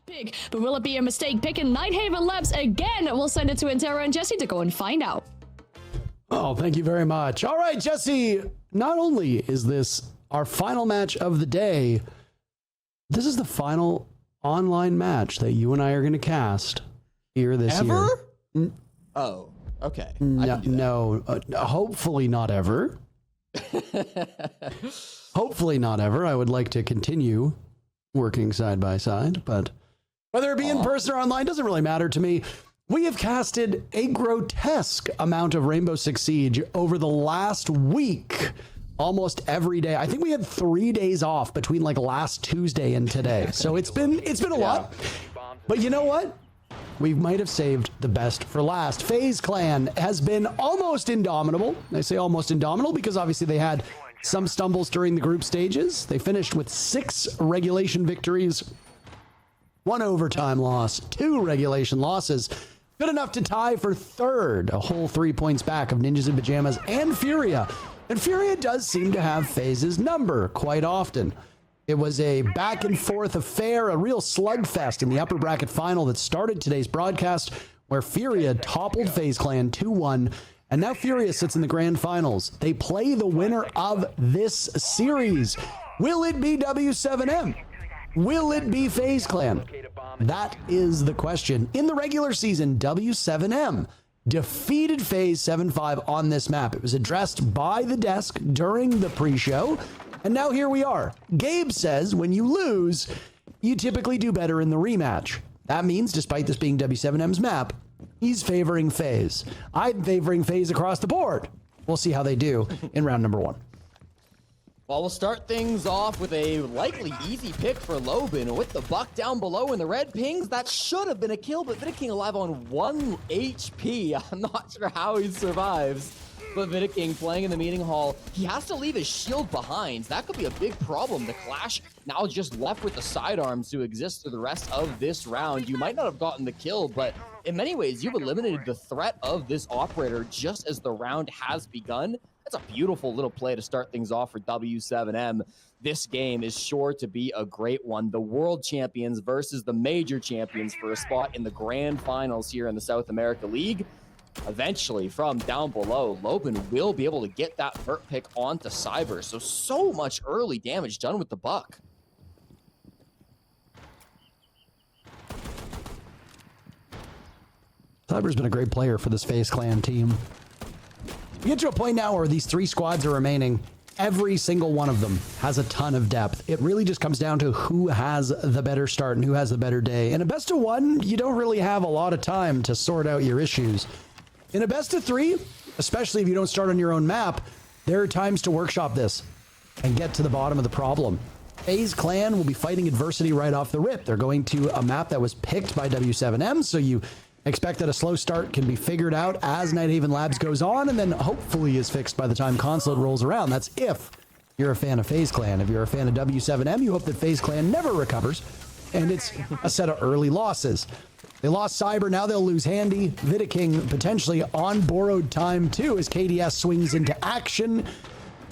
Big, but will it be a mistake? Picking Nighthaven Labs again. We'll send it to Intera and Jesse to go and find out. Oh, thank you very much. All right, Jesse, not only is this our final match of the day, this is the final online match that you and I are going to cast here this year. Ever? Oh, okay. No, hopefully not ever. Hopefully not ever. I would like to continue working side by side, but whether it be in person or online doesn't really matter to me. We have casted a grotesque amount of Rainbow Six Siege over the last week, almost every day. I think we had 3 days off between like last Tuesday and today. So it's been a lot. But you know what? We might have saved the best for last. FaZe Clan has been almost indomitable. I say almost indomitable because obviously they had some stumbles during the group stages. They finished with 6 regulation victories, 1 overtime loss, 2 regulation losses. Good enough to tie for third, a whole 3 points back of Ninjas in Pajamas and Furia. And Furia does seem to have FaZe's number quite often. It was a back and forth affair, a real slugfest in the upper bracket final that started today's broadcast, where Furia toppled FaZe Clan 2-1, and now Furia sits in the grand finals. They play the winner of this series. Will it be w7m? Will it be FaZe Clan? That is the question. In the regular season, w7m defeated FaZe 7-5 on this map. It was addressed by the desk during the pre-show, and now here we are. Gabe says when you lose, you typically do better in the rematch. That means, despite this being w7m's map, he's favoring FaZe. I'm favoring FaZe across the board. We'll see how they do in round number 1. Well, we'll start things off with a likely easy pick for Lobin. With the buck down below and the red pings, that should have been a kill, but Vidiking alive on 1 HP. I'm not sure how he survives. But Vidiking playing in the meeting hall, he has to leave his shield behind. That could be a big problem. The Clash now just left with the sidearms to exist through the rest of this round. You might not have gotten the kill, but in many ways, you've eliminated the threat of this operator just as the round has begun. That's a beautiful little play to start things off for w7m. This game is sure to be a great one. The world champions versus the major champions for a spot in the grand finals here in the South America League. Eventually, from down below, Lobin will be able to get that vert pick onto Cyber. So much early damage done with the buck. Cyber's been a great player for this FaZe Clan team. We get to a point now where these 3 squads are remaining. Every single one of them has a ton of depth. It really just comes down to who has the better start and who has the better day. In a best of 1, you don't really have a lot of time to sort out your issues. In a best of 3, especially if you don't start on your own map, there are times to workshop this and get to the bottom of the problem. FaZe Clan will be fighting adversity right off the rip. They're going to a map that was picked by w7m, so you expect that a slow start can be figured out as Nighthaven Labs goes on, and then hopefully is fixed by the time Consulate rolls around. That's if you're a fan of FaZe Clan. If you're a fan of w7m, you hope that FaZe Clan never recovers, and it's a set of early losses. They lost Cyber, now they'll lose Handy. Vidiking potentially on borrowed time too as KDS swings into action.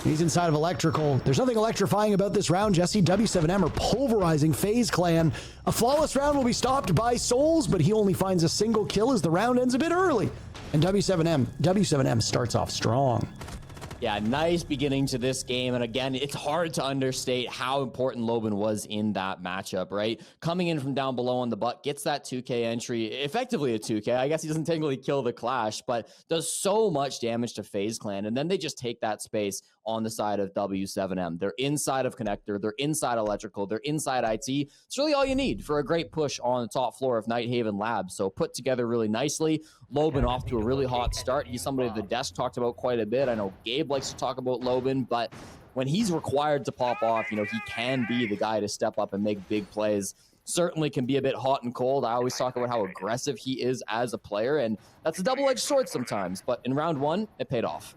He's inside of Electrical. There's nothing electrifying about this round, Jesse. w7m are pulverizing FaZe Clan. A flawless round will be stopped by Souls, but he only finds a single kill as the round ends a bit early. And w7m starts off strong. Yeah, nice beginning to this game. And again, it's hard to understate how important Lobin was in that matchup, right? Coming in from down below on the butt, gets that 2K entry, effectively a 2K. I guess he doesn't technically kill the Clash, but does so much damage to FaZe Clan. And then they just take that space on the side of w7m. They're inside of Connector, they're inside Electrical, they're inside IT. It's really all you need for a great push on the top floor of Nighthaven Labs. So put together really nicely. Lobin off to a really hot start. He's somebody the desk talked about quite a bit. I know Gabe likes to talk about Lobin, but when he's required to pop off, you know, he can be the guy to step up and make big plays. Certainly can be a bit hot and cold. I always talk about how aggressive he is as a player, and that's a double-edged sword sometimes, but in round 1, it paid off.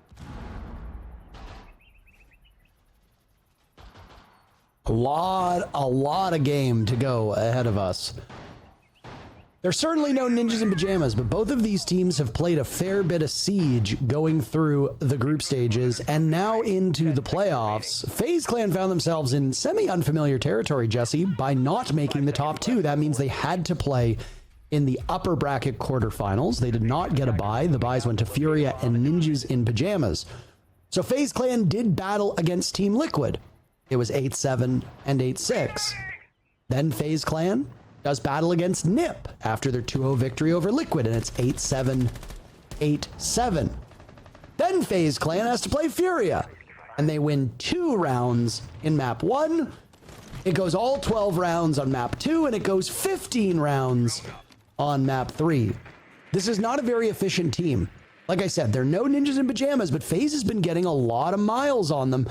A lot of game to go ahead of us. There's certainly no ninjas in pajamas, but both of these teams have played a fair bit of siege going through the group stages and now into the playoffs. FaZe Clan found themselves in semi-unfamiliar territory, Jesse, by not making the top two. That means they had to play in the upper bracket quarterfinals. They did not get a bye. The byes went to Furia and Ninjas in pajamas. So FaZe Clan did battle against Team Liquid. It was 8-7 and 8-6. Then FaZe Clan does battle against NIP after their 2-0 victory over Liquid, and it's 8-7, 8-7. Then FaZe Clan has to play Furia, and they win 2 rounds in map 1. It goes all 12 rounds on map 2, and it goes 15 rounds on map 3. This is not a very efficient team. Like I said, there are no ninjas in pajamas, but FaZe has been getting a lot of miles on them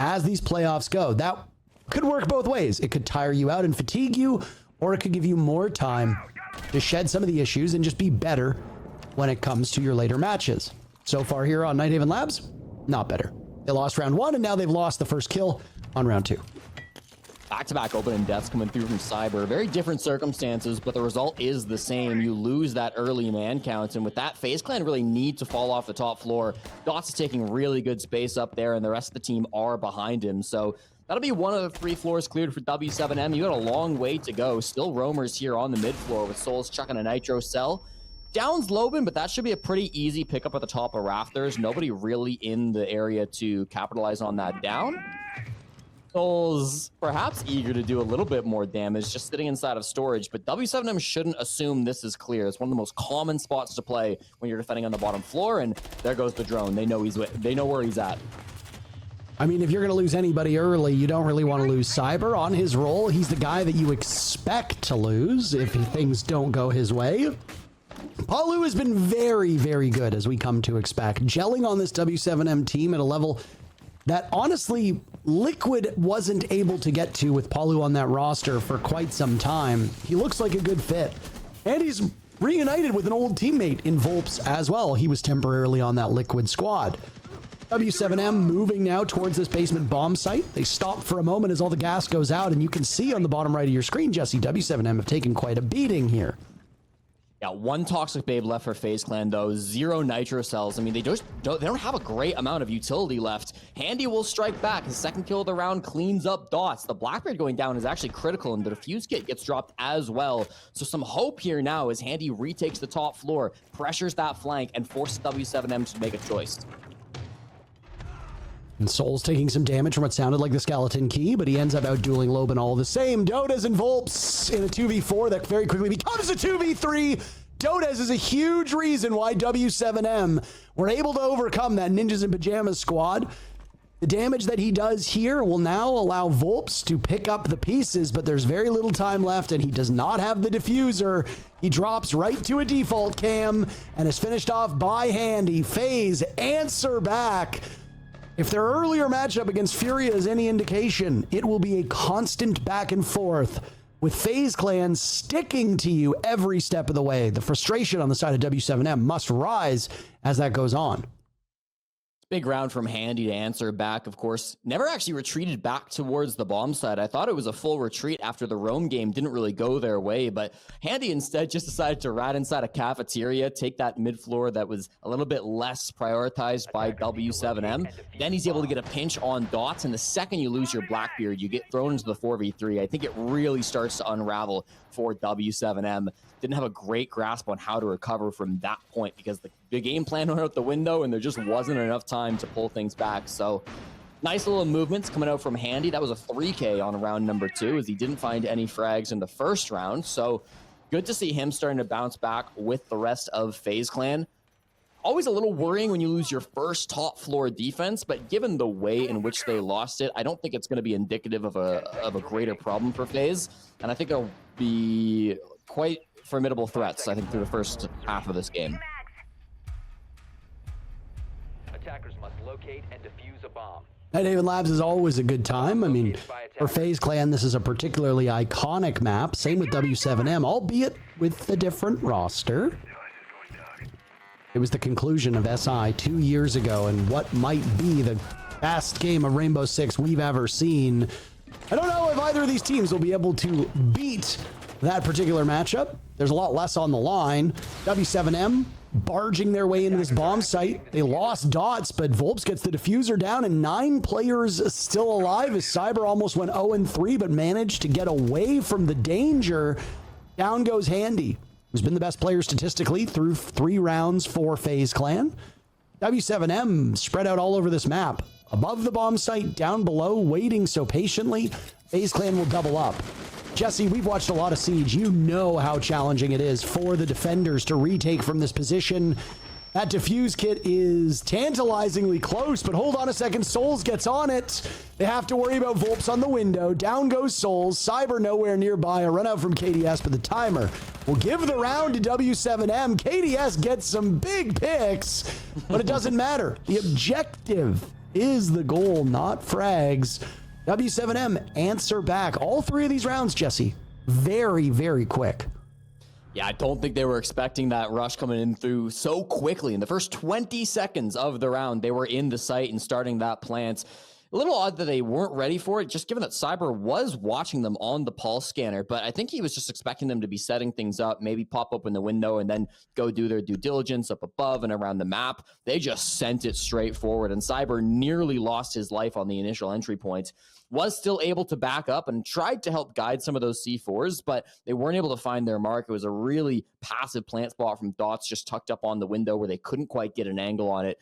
as these playoffs go. That could work both ways. It could tire you out and fatigue you, or it could give you more time to shed some of the issues and just be better when it comes to your later matches. So far here on Nighthaven Labs, not better. They lost round 1, and now they've lost the first kill on round 2. Back-to-back opening deaths coming through from Cyber. Very different circumstances, but the result is the same. You lose that early man count, and with that, FaZe Clan really need to fall off the top floor. Dots is taking really good space up there, and the rest of the team are behind him. So that'll be one of the 3 floors cleared for w7m. You got a long way to go. Still roamers here on the mid floor with Souls chucking a nitro cell. Down's Loban, but that should be a pretty easy pickup at the top of rafters. Nobody really in the area to capitalize on that down. Souls perhaps eager to do a little bit more damage, just sitting inside of storage, but w7m shouldn't assume this is clear. It's one of the most common spots to play when you're defending on the bottom floor, and there goes the drone. They know where he's at. I mean, if you're going to lose anybody early, you don't really want to lose Cyber. On his roll, he's the guy that you expect to lose if things don't go his way. Palu has been very, very good, as we come to expect, gelling on this w7m team at a level that, honestly, Liquid wasn't able to get to with Palu on that roster for quite some time. He looks like a good fit. And he's reunited with an old teammate in Vulps as well. He was temporarily on that Liquid squad. w7m moving now towards this basement bomb site. They stop for a moment as all the gas goes out, and you can see on the bottom right of your screen, Jesse, w7m have taken quite a beating here. Yeah, 1 Toxic Babe left for FaZe Clan, though. 0 Nitro Cells. I mean, they don't have a great amount of utility left. Handy will strike back. His second kill of the round cleans up Dots. The Blackbeard going down is actually critical, and the defuse kit gets dropped as well. So some hope here now as Handy retakes the top floor, pressures that flank, and forces w7m to make a choice. And Soul's taking some damage from what sounded like the skeleton key, but he ends up out-dueling Loban all the same. Dodes and Vulps in a 2v4 that very quickly becomes a 2v3. Dodes is a huge reason why w7m were able to overcome that Ninjas in Pajamas squad. The damage that he does here will now allow Vulps to pick up the pieces, but there's very little time left, and he does not have the diffuser. He drops right to a default cam and is finished off by Handy. FaZe answer back. If their earlier matchup against Furia is any indication, it will be a constant back and forth, with FaZe Clan sticking to you every step of the way. The frustration on the side of w7m must rise as that goes on. Big round from Handy to answer back, of course. Never actually retreated back towards the bomb side. I thought it was a full retreat after the roam game didn't really go their way, but Handy instead just decided to rat inside a cafeteria, take that mid floor that was a little bit less prioritized by w7m. Then he's able to get a pinch on Dots, and the second you lose your Blackbeard, you get thrown into the 4v3. I think it really starts to unravel for w7m. Didn't have a great grasp on how to recover from that point because the game plan went out the window and there just wasn't enough time to pull things back. So nice little movements coming out from Handy. That was a 3K on round number 2 as he didn't find any frags in the first round. So good to see him starting to bounce back with the rest of FaZe Clan. Always a little worrying when you lose your first top floor defense, but given the way in which they lost it, I don't think it's going to be indicative of a greater problem for FaZe. And I think it'll be quite formidable threats, I think, through the first half of this game. Attackers must locate and defuse a bomb. Nighthaven Labs is always a good time. I mean, for FaZe Clan, this is a particularly iconic map. Same with w7m, albeit with a different roster. It was the conclusion of SI 2 years ago, and what might be the best game of Rainbow Six we've ever seen. I don't know if either of these teams will be able to beat that particular matchup. There's a lot less on the line. W7M barging their way into this bomb site. They lost dots, but Vulps gets the diffuser down, and 9 players still alive as Cyber almost went 0-3, but managed to get away from the danger. Down goes Handy, who's been the best player statistically through 3 rounds for FaZe Clan. W7M spread out all over this map. Above the bomb site, down below, waiting so patiently. FaZe Clan will double up. Jesse, we've watched a lot of Siege. You know how challenging it is for the defenders to retake from this position. That defuse kit is tantalizingly close, but hold on a second. Souls gets on it. They have to worry about Vulps on the window. Down goes Souls. Cyber nowhere nearby. A run out from KDS, but the timer will give the round to W7M. KDS gets some big picks, but it doesn't matter. The objective is the goal, not frags. W7M answer back. All 3 of these rounds, Jesse, very, very quick. Yeah, I don't think they were expecting that rush coming in through so quickly. In the first 20 seconds of the round, they were in the site and starting that plant. A little odd that they weren't ready for it, just given that Cyber was watching them on the pulse scanner, but I think he was just expecting them to be setting things up, maybe pop open the window and then go do their due diligence up above and around the map. They just sent it straight forward, and Cyber nearly lost his life on the initial entry point. Was still able to back up and tried to help guide some of those C4s, but they weren't able to find their mark. It was a really passive plant spot from Dots just tucked up on the window where they couldn't quite get an angle on it.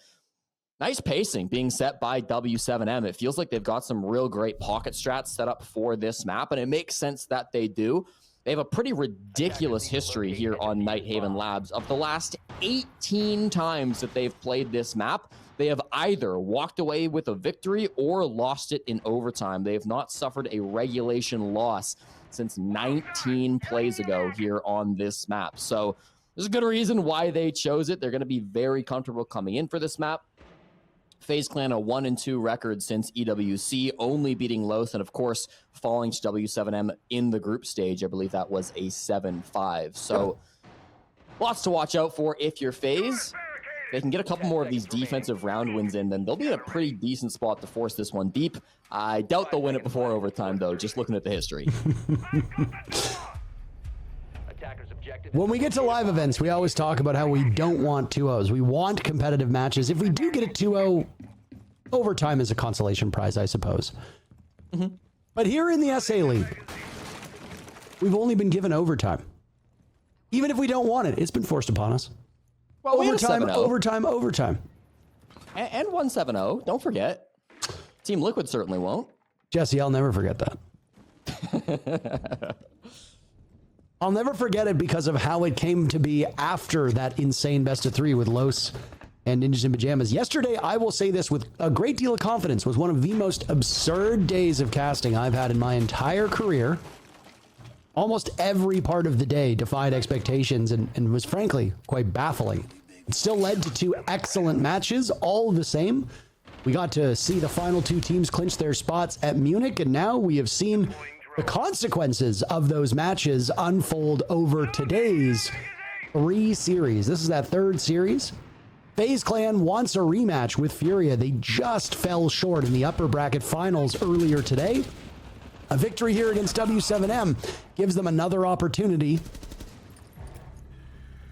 Nice pacing being set by W7M. It feels like they've got some real great pocket strats set up for this map, and it makes sense that they do. They have a pretty ridiculous history here on Nighthaven Labs. Of the last 18 times that they've played this map, they have either walked away with a victory or lost it in overtime. They have not suffered a regulation loss since 19 plays ago here on this map. So there's a good reason why they chose it. They're going to be very comfortable coming in for this map. FaZe Clan a 1-2 record since EWC, only beating Loth, and of course falling to W7M in the group stage. I believe that was a 7-5. So lots to watch out for if you're FaZe. They can get a couple more of these defensive round wins in, then they'll be in a pretty decent spot to force this one deep. I doubt they'll win it before overtime, though, just looking at the history. When we get to live events, we always talk about how we don't want 2-0s. We want competitive matches. If we do get a 2-0, overtime is a consolation prize, I suppose. But here in the SA League, we've only been given overtime. Even if we don't want it, it's been forced upon us. Well, Overtime. And 1-7-0, don't forget. Team Liquid certainly won't. Jesse, I'll never forget that. I'll never forget it because of how it came to be after that insane best of 3 with Los and Ninjas in Pajamas. Yesterday, I will say this with a great deal of confidence, was one of the most absurd days of casting I've had in my entire career. Almost every part of the day defied expectations and was frankly quite baffling. It still led to 2 excellent matches, all the same. We got to see the final 2 teams clinch their spots at Munich, and now we have seen the consequences of those matches unfold over today's 3 series. This is that 3rd series. FaZe Clan wants a rematch with Furia. They just fell short in the upper bracket finals earlier today. A victory here against W7M gives them another opportunity.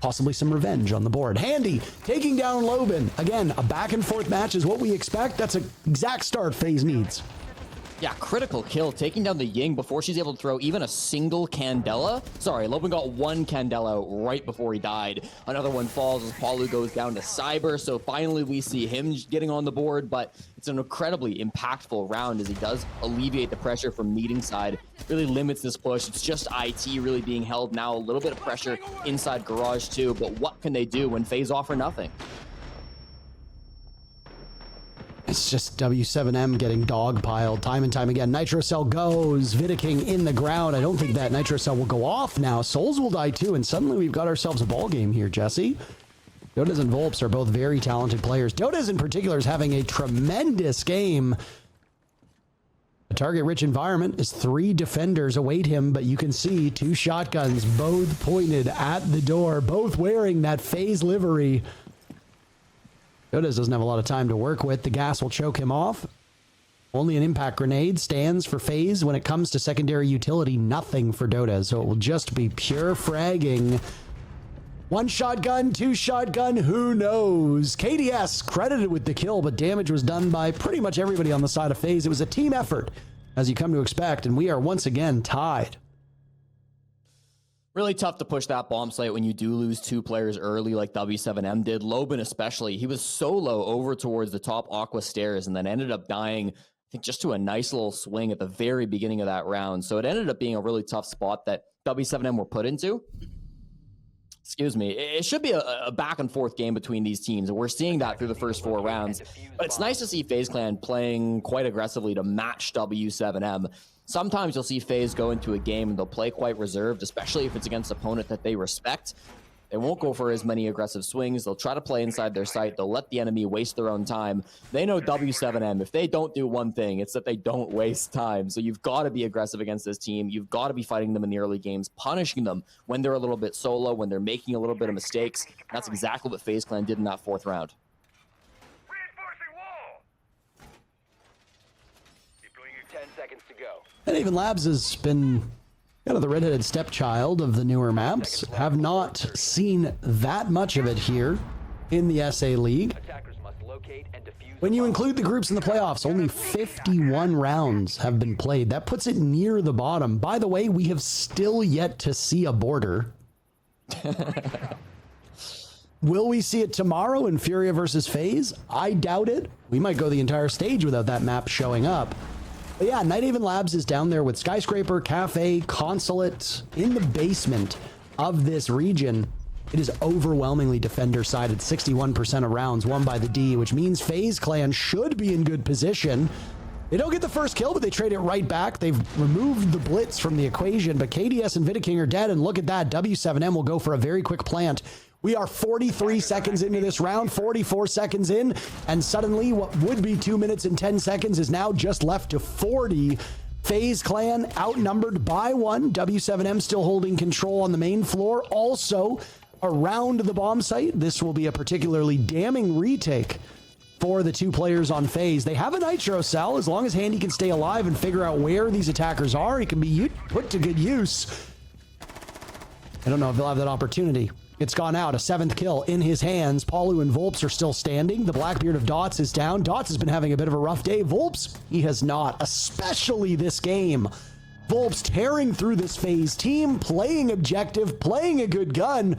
Possibly some revenge on the board. Handy taking down Lobin. Again, a back and forth match is what we expect. That's an exact start FaZe needs. Yeah, critical kill, taking down the Ying before she's able to throw even a single Candela. Sorry, Lobin got 1 Candela right before he died. Another one falls as Palu goes down to Cyber, so finally we see him getting on the board, but it's an incredibly impactful round as he does alleviate the pressure from meeting side. Really limits this push. It's just IT really being held now. A little bit of pressure inside Garage too, but what can they do when FaZe offer nothing? It's just W7M getting dogpiled time and time again. Nitrocell goes, Vidiking in the ground. I don't think that Nitrocell will go off now. Souls will die too, and suddenly we've got ourselves a ball game here, Jesse. Dotas and Vulps are both very talented players. Dotas in particular is having a tremendous game. A target-rich environment as 3 defenders await him, but you can see 2 shotguns, both pointed at the door, both wearing that FaZe livery. Dotas doesn't have a lot of time to work with. The gas will choke him off. Only an impact grenade stands for FaZe. When it comes to secondary utility, nothing for Dota. So it will just be pure fragging. One shotgun, two shotgun, who knows? KDS credited with the kill, but damage was done by pretty much everybody on the side of FaZe. It was a team effort, as you come to expect, and we are once again tied. Really tough to push that bomb site when you do lose 2 players early like w7m did. l0ben especially, he was solo over towards the top Aqua stairs and then ended up dying, I think, just to a nice little swing at the very beginning of that round. So it ended up being a really tough spot that w7m were put into. Excuse me. It should be a back and forth game between these teams, and we're seeing that through the first 4 rounds. But it's nice to see FaZe Clan playing quite aggressively to match w7m. Sometimes you'll see FaZe go into a game and they'll play quite reserved, especially if it's against an opponent that they respect. They won't go for as many aggressive swings. They'll try to play inside their site. They'll let the enemy waste their own time. They know w7m, if they don't do one thing, it's that they don't waste time. So you've got to be aggressive against this team. You've got to be fighting them in the early games, punishing them when they're a little bit solo, when they're making a little bit of mistakes. That's exactly what FaZe Clan did in that 4th round. Reinforcing wall. Deploying 10 seconds to go. And even Labs has been kind of the redheaded stepchild of the newer maps. Have not seen that much of it here in the SA League. Attackers must locate and defuse. When you include the groups in the playoffs, only 51 rounds have been played. That puts it near the bottom. By the way, we have still yet to see a border. Will we see it tomorrow in Furia versus FaZe? I doubt it. We might go the entire stage without that map showing up. But yeah, Nighthaven Labs is down there with Skyscraper, Cafe, Consulate in the basement of this region. It is overwhelmingly defender-sided, 61% of rounds won by the D, which means FaZe Clan should be in good position. They don't get the first kill, but they trade it right back. They've removed the blitz from the equation, but KDS and Vidaking are dead, and look at that. w7m will go for a very quick plant. We are 43 seconds into this round, 44 seconds in, and suddenly what would be 2 minutes and 10 seconds is now just left to 40. FaZe Clan outnumbered by 1. w7m still holding control on the main floor. Also, around the bomb site, this will be a particularly damning retake for the 2 players on FaZe. They have a Nitro cell. As long as Handy can stay alive and figure out where these attackers are, he can be put to good use. I don't know if they'll have that opportunity. It's gone out. A 7th kill in his hands. Paulu and Vulps are still standing. The Blackbeard of Dots is down. Dots has been having a bit of a rough day. Vulps, he has not, especially this game. Vulps tearing through this FaZe team, playing objective, playing a good gun.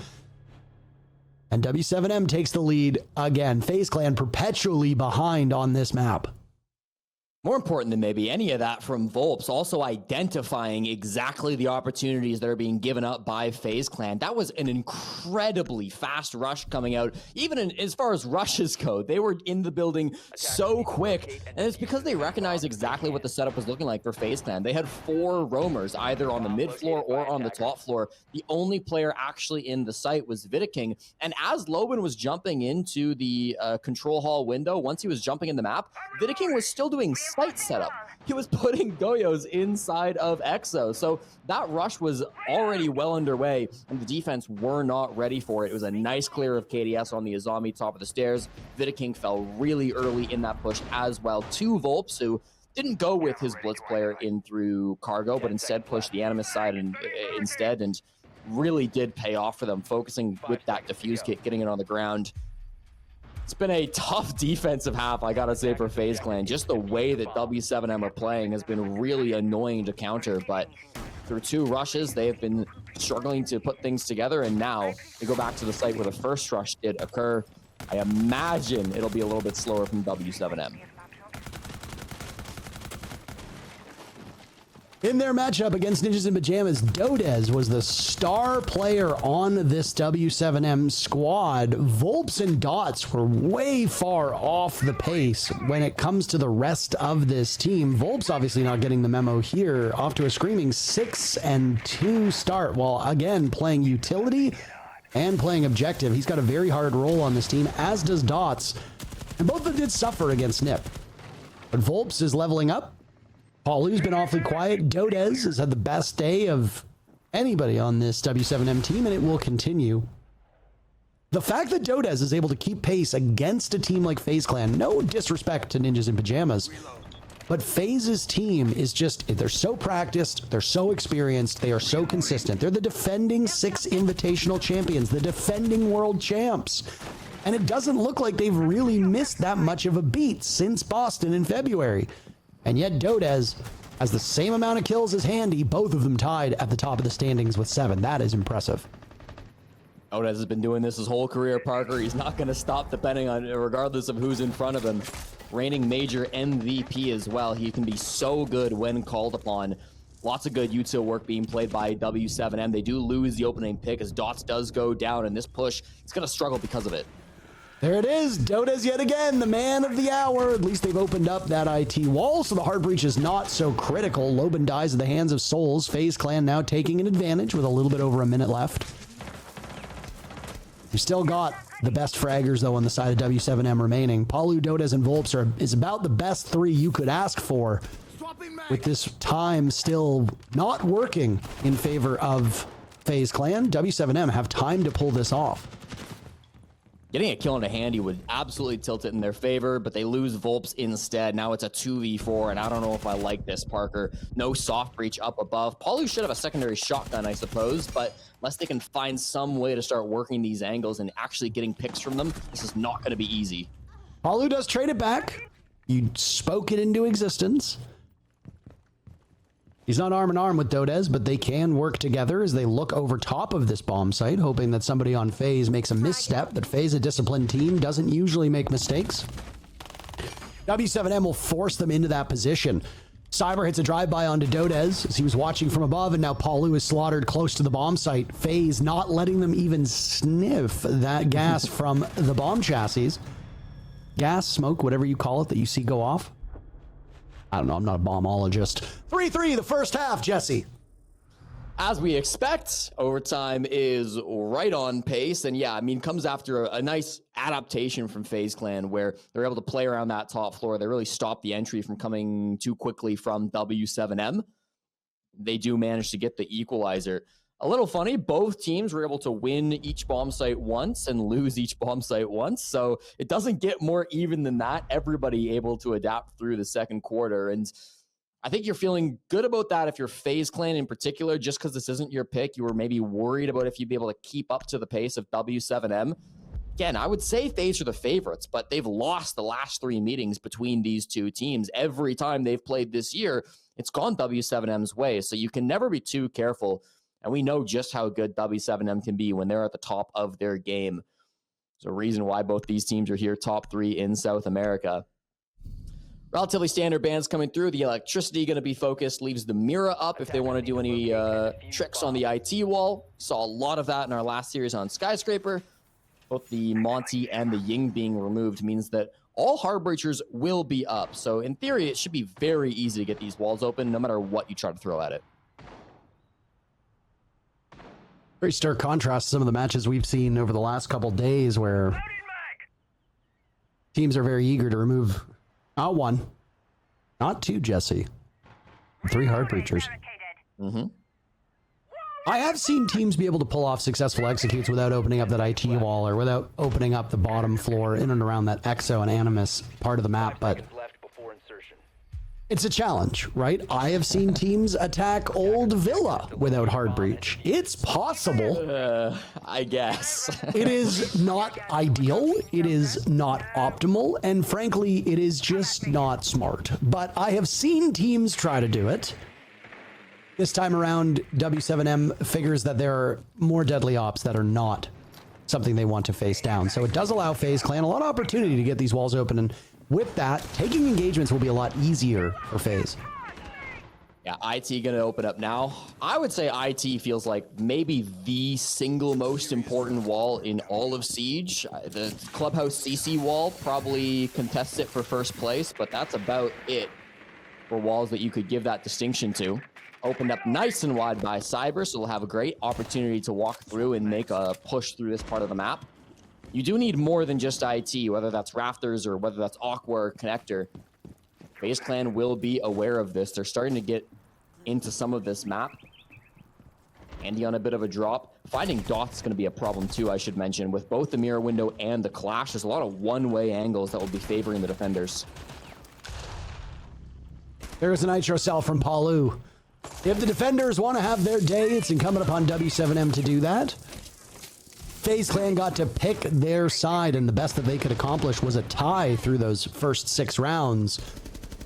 And w7m takes the lead again. FaZe Clan perpetually behind on this map. More important than maybe any of that from Vulps, also identifying exactly the opportunities that are being given up by FaZe Clan. That was an incredibly fast rush coming out. Even as far as rushes go, they were in the building so quick. And it's because they recognized exactly what the setup was looking like for FaZe Clan. They had 4 roamers, either on the mid floor or on the top floor. The only player actually in the site was Vidaking. And as l0ben was jumping into the control hall window, once he was jumping in the map, Vidaking was still doing site setup. He was putting Goyos inside of Exo. So that rush was already well underway, and the defense were not ready for it. It was a nice clear of KDS on the Azami top of the stairs. Vidaking fell really early in that push as well to Vulps, who didn't go with his blitz player in through cargo, but instead pushed the Animus side instead, and really did pay off for them, focusing with that defuse kit, getting it on the ground. It's been a tough defensive half, I gotta say, for FaZe Clan. Just the way that w7m are playing has been really annoying to counter, but through 2 rushes, they have been struggling to put things together, and now they go back to the site where the first rush did occur. I imagine it'll be a little bit slower from w7m. In their matchup against Ninjas in Pajamas, Dodez was the star player on this w7m squad. Vulps and Dots were way far off the pace when it comes to the rest of this team. Vulps obviously not getting the memo here, off to a screaming 6-2 start, while again playing utility and playing objective. He's got a very hard role on this team, as does Dots, and both of them did suffer against Nip. But Vulps is leveling up. Paulu's been awfully quiet. Dodez has had the best day of anybody on this w7m team, and it will continue. The fact that Dodez is able to keep pace against a team like FaZe Clan, no disrespect to Ninjas in Pajamas, But FaZe's team is just, they're so practiced, they're so experienced, they are so consistent. They're the defending 6 invitational champions, the defending world champs. And it doesn't look like they've really missed that much of a beat since Boston in February. And yet Dodez has the same amount of kills as Handy, both of them tied at the top of the standings with 7. That is impressive. Dodez has been doing this his whole career, Parker. He's not going to stop depending on, regardless of who's in front of him. Reigning major MVP as well. He can be so good when called upon. Lots of good util work being played by W7M. They do lose the opening pick as Dots does go down, and this push, it's going to struggle because of it. There it is. Dodez yet again, the man of the hour. At least they've opened up that IT wall, so the hard breach is not so critical. Loban dies at the hands of Souls. FaZe Clan now taking an advantage with a little bit over a minute left. You still got the best fraggers, though, on the side of W7M remaining. Palu, Dodez, and Vulps is about the best 3 you could ask for, with this time still not working in favor of FaZe Clan. W7M have time to pull this off. Getting a kill on a Handy would absolutely tilt it in their favor, but they lose Vulps instead. Now it's a 2v4, and I don't know if I like this, Parker. No soft breach up above. Palu should have a secondary shotgun, I suppose, but unless they can find some way to start working these angles and actually getting picks from them, this is not going to be easy. Palu does trade it back. You spoke it into existence. He's not arm in arm with Dodez, but they can work together as they look over top of this bomb site, hoping that somebody on FaZe makes a misstep. But FaZe, a disciplined team, doesn't usually make mistakes. W7M will force them into that position. Cyber hits a drive-by onto Dodez as he was watching from above, and now Palu is slaughtered close to the bomb site. FaZe not letting them even sniff that gas from the bomb chassis. Gas, smoke, whatever you call it that you see go off. I don't know, I'm not a bombologist. 3-3 the first half, Jesse. As we expect, overtime is right on pace. And yeah, I mean, comes after a nice adaptation from FaZe Clan where they're able to play around that top floor. They really stop the entry from coming too quickly from W7M. They do manage to get the equalizer. A little funny, both teams were able to win each bomb site once and lose each bomb site once. So it doesn't get more even than that. Everybody able to adapt through the second quarter. And I think you're feeling good about that if you're FaZe Clan in particular, just because this isn't your pick. You were maybe worried about if you'd be able to keep up to the pace of W7M. Again, I would say FaZe are the favorites, but they've lost the last 3 meetings between these two teams. Every time they've played this year, it's gone W7M's way. So you can never be too careful. And we know just how good W7M can be when they're at the top of their game. There's a reason why both these teams are here, top 3 in South America. Relatively standard bans coming through. The electricity going to be focused, leaves the Mira up if they want to do any tricks on the IT wall. Saw a lot of that in our last series on Skyscraper. Both the Monty and the Ying being removed means that all hard breachers will be up. So in theory, it should be very easy to get these walls open, no matter what you try to throw at it. Very stark contrast to some of the matches we've seen over the last couple days where teams are very eager to remove not 1, not 2, Jesse. 3 hard breachers. I have seen teams be able to pull off successful executes without opening up that IT wall or without opening up the bottom floor in and around that Exo and Animus part of the map, but it's a challenge, right? I have seen teams attack Old Villa without hard breach. It's possible. I guess. It is not ideal. It is not optimal. And frankly, it is just not smart. But I have seen teams try to do it. This time around, W7M figures that there are more deadly ops that are not something they want to face down. So it does allow FaZe Clan a lot of opportunity to get these walls open, and with that, taking engagements will be a lot easier for FaZe. Yeah, IT going to open up now. I would say IT feels like maybe the single most important wall in all of Siege. The Clubhouse CC wall probably contests it for first place, but that's about it for walls that you could give that distinction to. Opened up nice and wide by Cyber, so they'll have a great opportunity to walk through and make a push through this part of the map. You do need more than just IT, whether that's Rafters or whether that's Aqua or Connector. FaZe Clan will be aware of this. They're starting to get into some of this map. Andy on a bit of a drop. Finding Dots is going to be a problem too, I should mention. With both the mirror window and the clash, there's a lot of one-way angles that will be favoring the defenders. There's a Nitro Cell from Palu. If the defenders want to have their day, it's incumbent upon W7M to do that. FaZe Clan got to pick their side, and the best that they could accomplish was a tie through those first 6 rounds.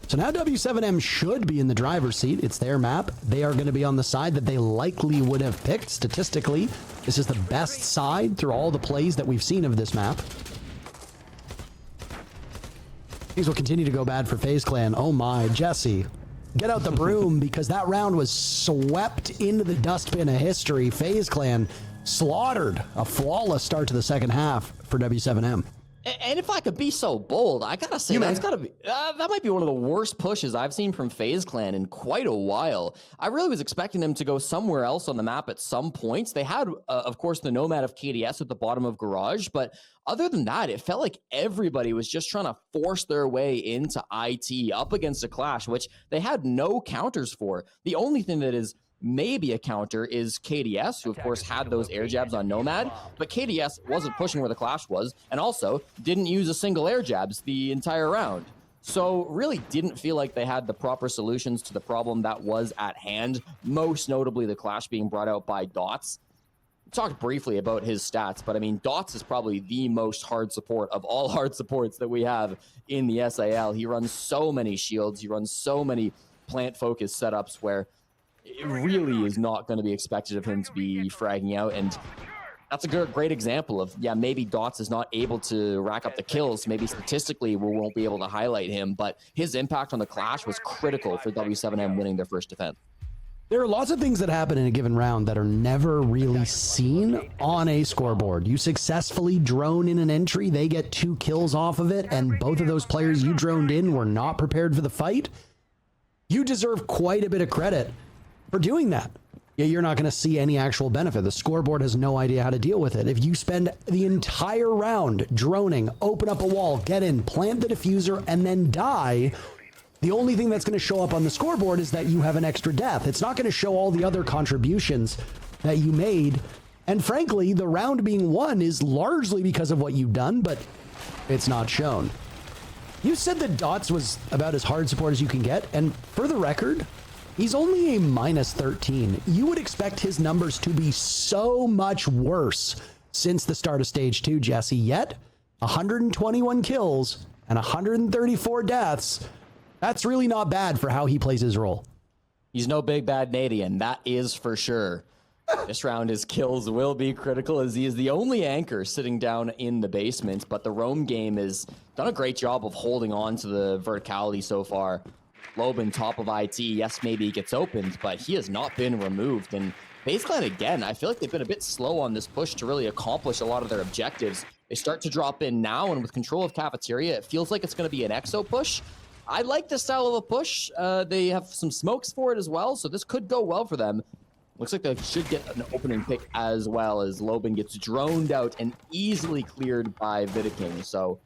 So now W7M should be in the driver's seat. It's their map. They are going to be on the side that they likely would have picked statistically. This is the best side through all the plays that we've seen of this map. Things will continue to go bad for FaZe Clan. Oh my, Jesse. Get out the broom, because that round was swept into the dustbin of history. FaZe Clan slaughtered a flawless start to the second half for W7M. And if I could be so bold, I gotta say that's gotta be that might be one of the worst pushes I've seen from FaZe Clan in quite a while. I really was expecting them to go somewhere else on the map at some points. They had, of course, the Nomad of KDS at the bottom of Garage, but other than that, it felt like everybody was just trying to force their way into IT up against a Clash, which they had no counters for. The only thing that is maybe a counter is KDS, who of course had those air jabs on Nomad, but KDS wasn't pushing where the Clash was, and also didn't use a single air jabs the entire round. So really didn't feel like they had the proper solutions to the problem that was at hand, most notably the Clash being brought out by Dots. We talked briefly about his stats, but I mean, Dots is probably the most hard support of all hard supports that we have in the SAL. He runs so many shields, he runs so many plant-focused setups where it really is not going to be expected of him to be fragging out, and that's a great example of, yeah, maybe Dots is not able to rack up the kills. Maybe statistically we won't be able to highlight him, but his impact on the Clash was critical for W7M winning their first defense. There are lots of things that happen in a given round that are never really seen on a scoreboard. You successfully drone in an entry, they get 2 kills off of it, and both of those players you droned in were not prepared for the fight. You deserve quite a bit of credit for doing that. Yeah, you're not going to see any actual benefit. The scoreboard has no idea how to deal with it. If you spend the entire round droning, open up a wall, get in, plant the diffuser, and then die, the only thing that's going to show up on the scoreboard is that you have an extra death. It's not going to show all the other contributions that you made. And frankly, the round being won is largely because of what you've done, but it's not shown. You said that Dots was about as hard support as you can get, and for the record, he's only a -13. You would expect his numbers to be so much worse since the start of Stage 2, Jesse. Yet, 121 kills and 134 deaths. That's really not bad for how he plays his role. He's no big bad Nadian, that is for sure. This round, his kills will be critical, as he is the only anchor sitting down in the basement, but the roam game has done a great job of holding on to the verticality so far. Loban, top of IT, yes, maybe he gets opened, but he has not been removed. And FaZe Clan, again, I feel like they've been a bit slow on this push to really accomplish a lot of their objectives. They start to drop in now, and with control of Cafeteria, it feels like it's going to be an EXO push. I like this style of a push. They have some smokes for it as well, so this could go well for them. Looks like they should get an opening pick as well, as Loban gets droned out and easily cleared by Vidiking. So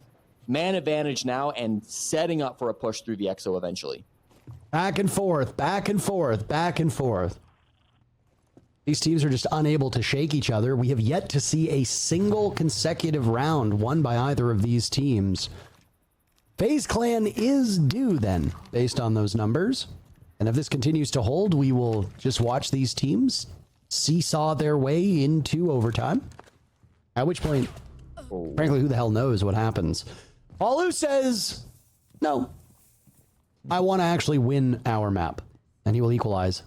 man advantage now, and setting up for a push through the EXO eventually. Back and forth, back and forth, back and forth. These teams are just unable to shake each other. We have yet to see a single consecutive round won by either of these teams. FaZe Clan is due then, based on those numbers. And if this continues to hold, we will just watch these teams seesaw their way into overtime. At which point, frankly, who the hell knows what happens. Palu says, no, I want to actually win our map, and he will equalize.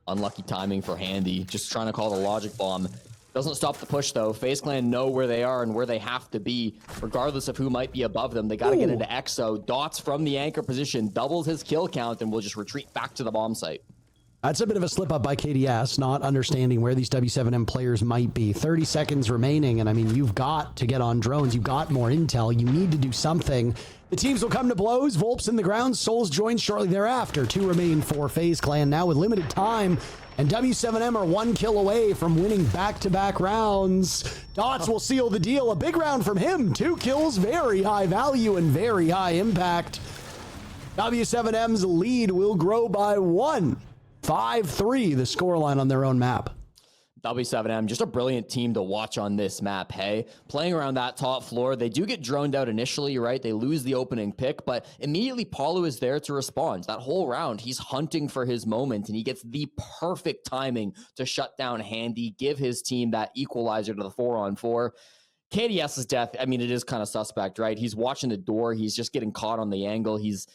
Unlucky timing for Handy, just trying to call the logic bomb. Doesn't stop the push though. FaZe Clan know where they are and where they have to be, regardless of who might be above them. They got to get into EXO. Dots from the anchor position doubles his kill count and will just retreat back to the bomb site. That's a bit of a slip up by KDS, not understanding where these W7M players might be. 30 seconds remaining, and I mean, you've got to get on drones. You've got more intel. You need to do something. The teams will come to blows. Vulps in the ground. Souls joins shortly thereafter. 2 remain for FaZe Clan now with limited time. And W7M are 1 kill away from winning back-to-back rounds. Dots will seal the deal. A big round from him. 2 kills, very high value and very high impact. W7M's lead will grow by 1. 5-3, the scoreline on their own map. w7m, just a brilliant team to watch on this map. Hey, playing around that top floor, they do get droned out initially, right? They lose the opening pick, but immediately Paulo is there to respond. That whole round, he's hunting for his moment, and he gets the perfect timing to shut down Handy, give his team that equalizer to the 4-on-4. KDS's death, I mean, it is kind of suspect, right? He's watching the door. He's just getting caught on the angle. He's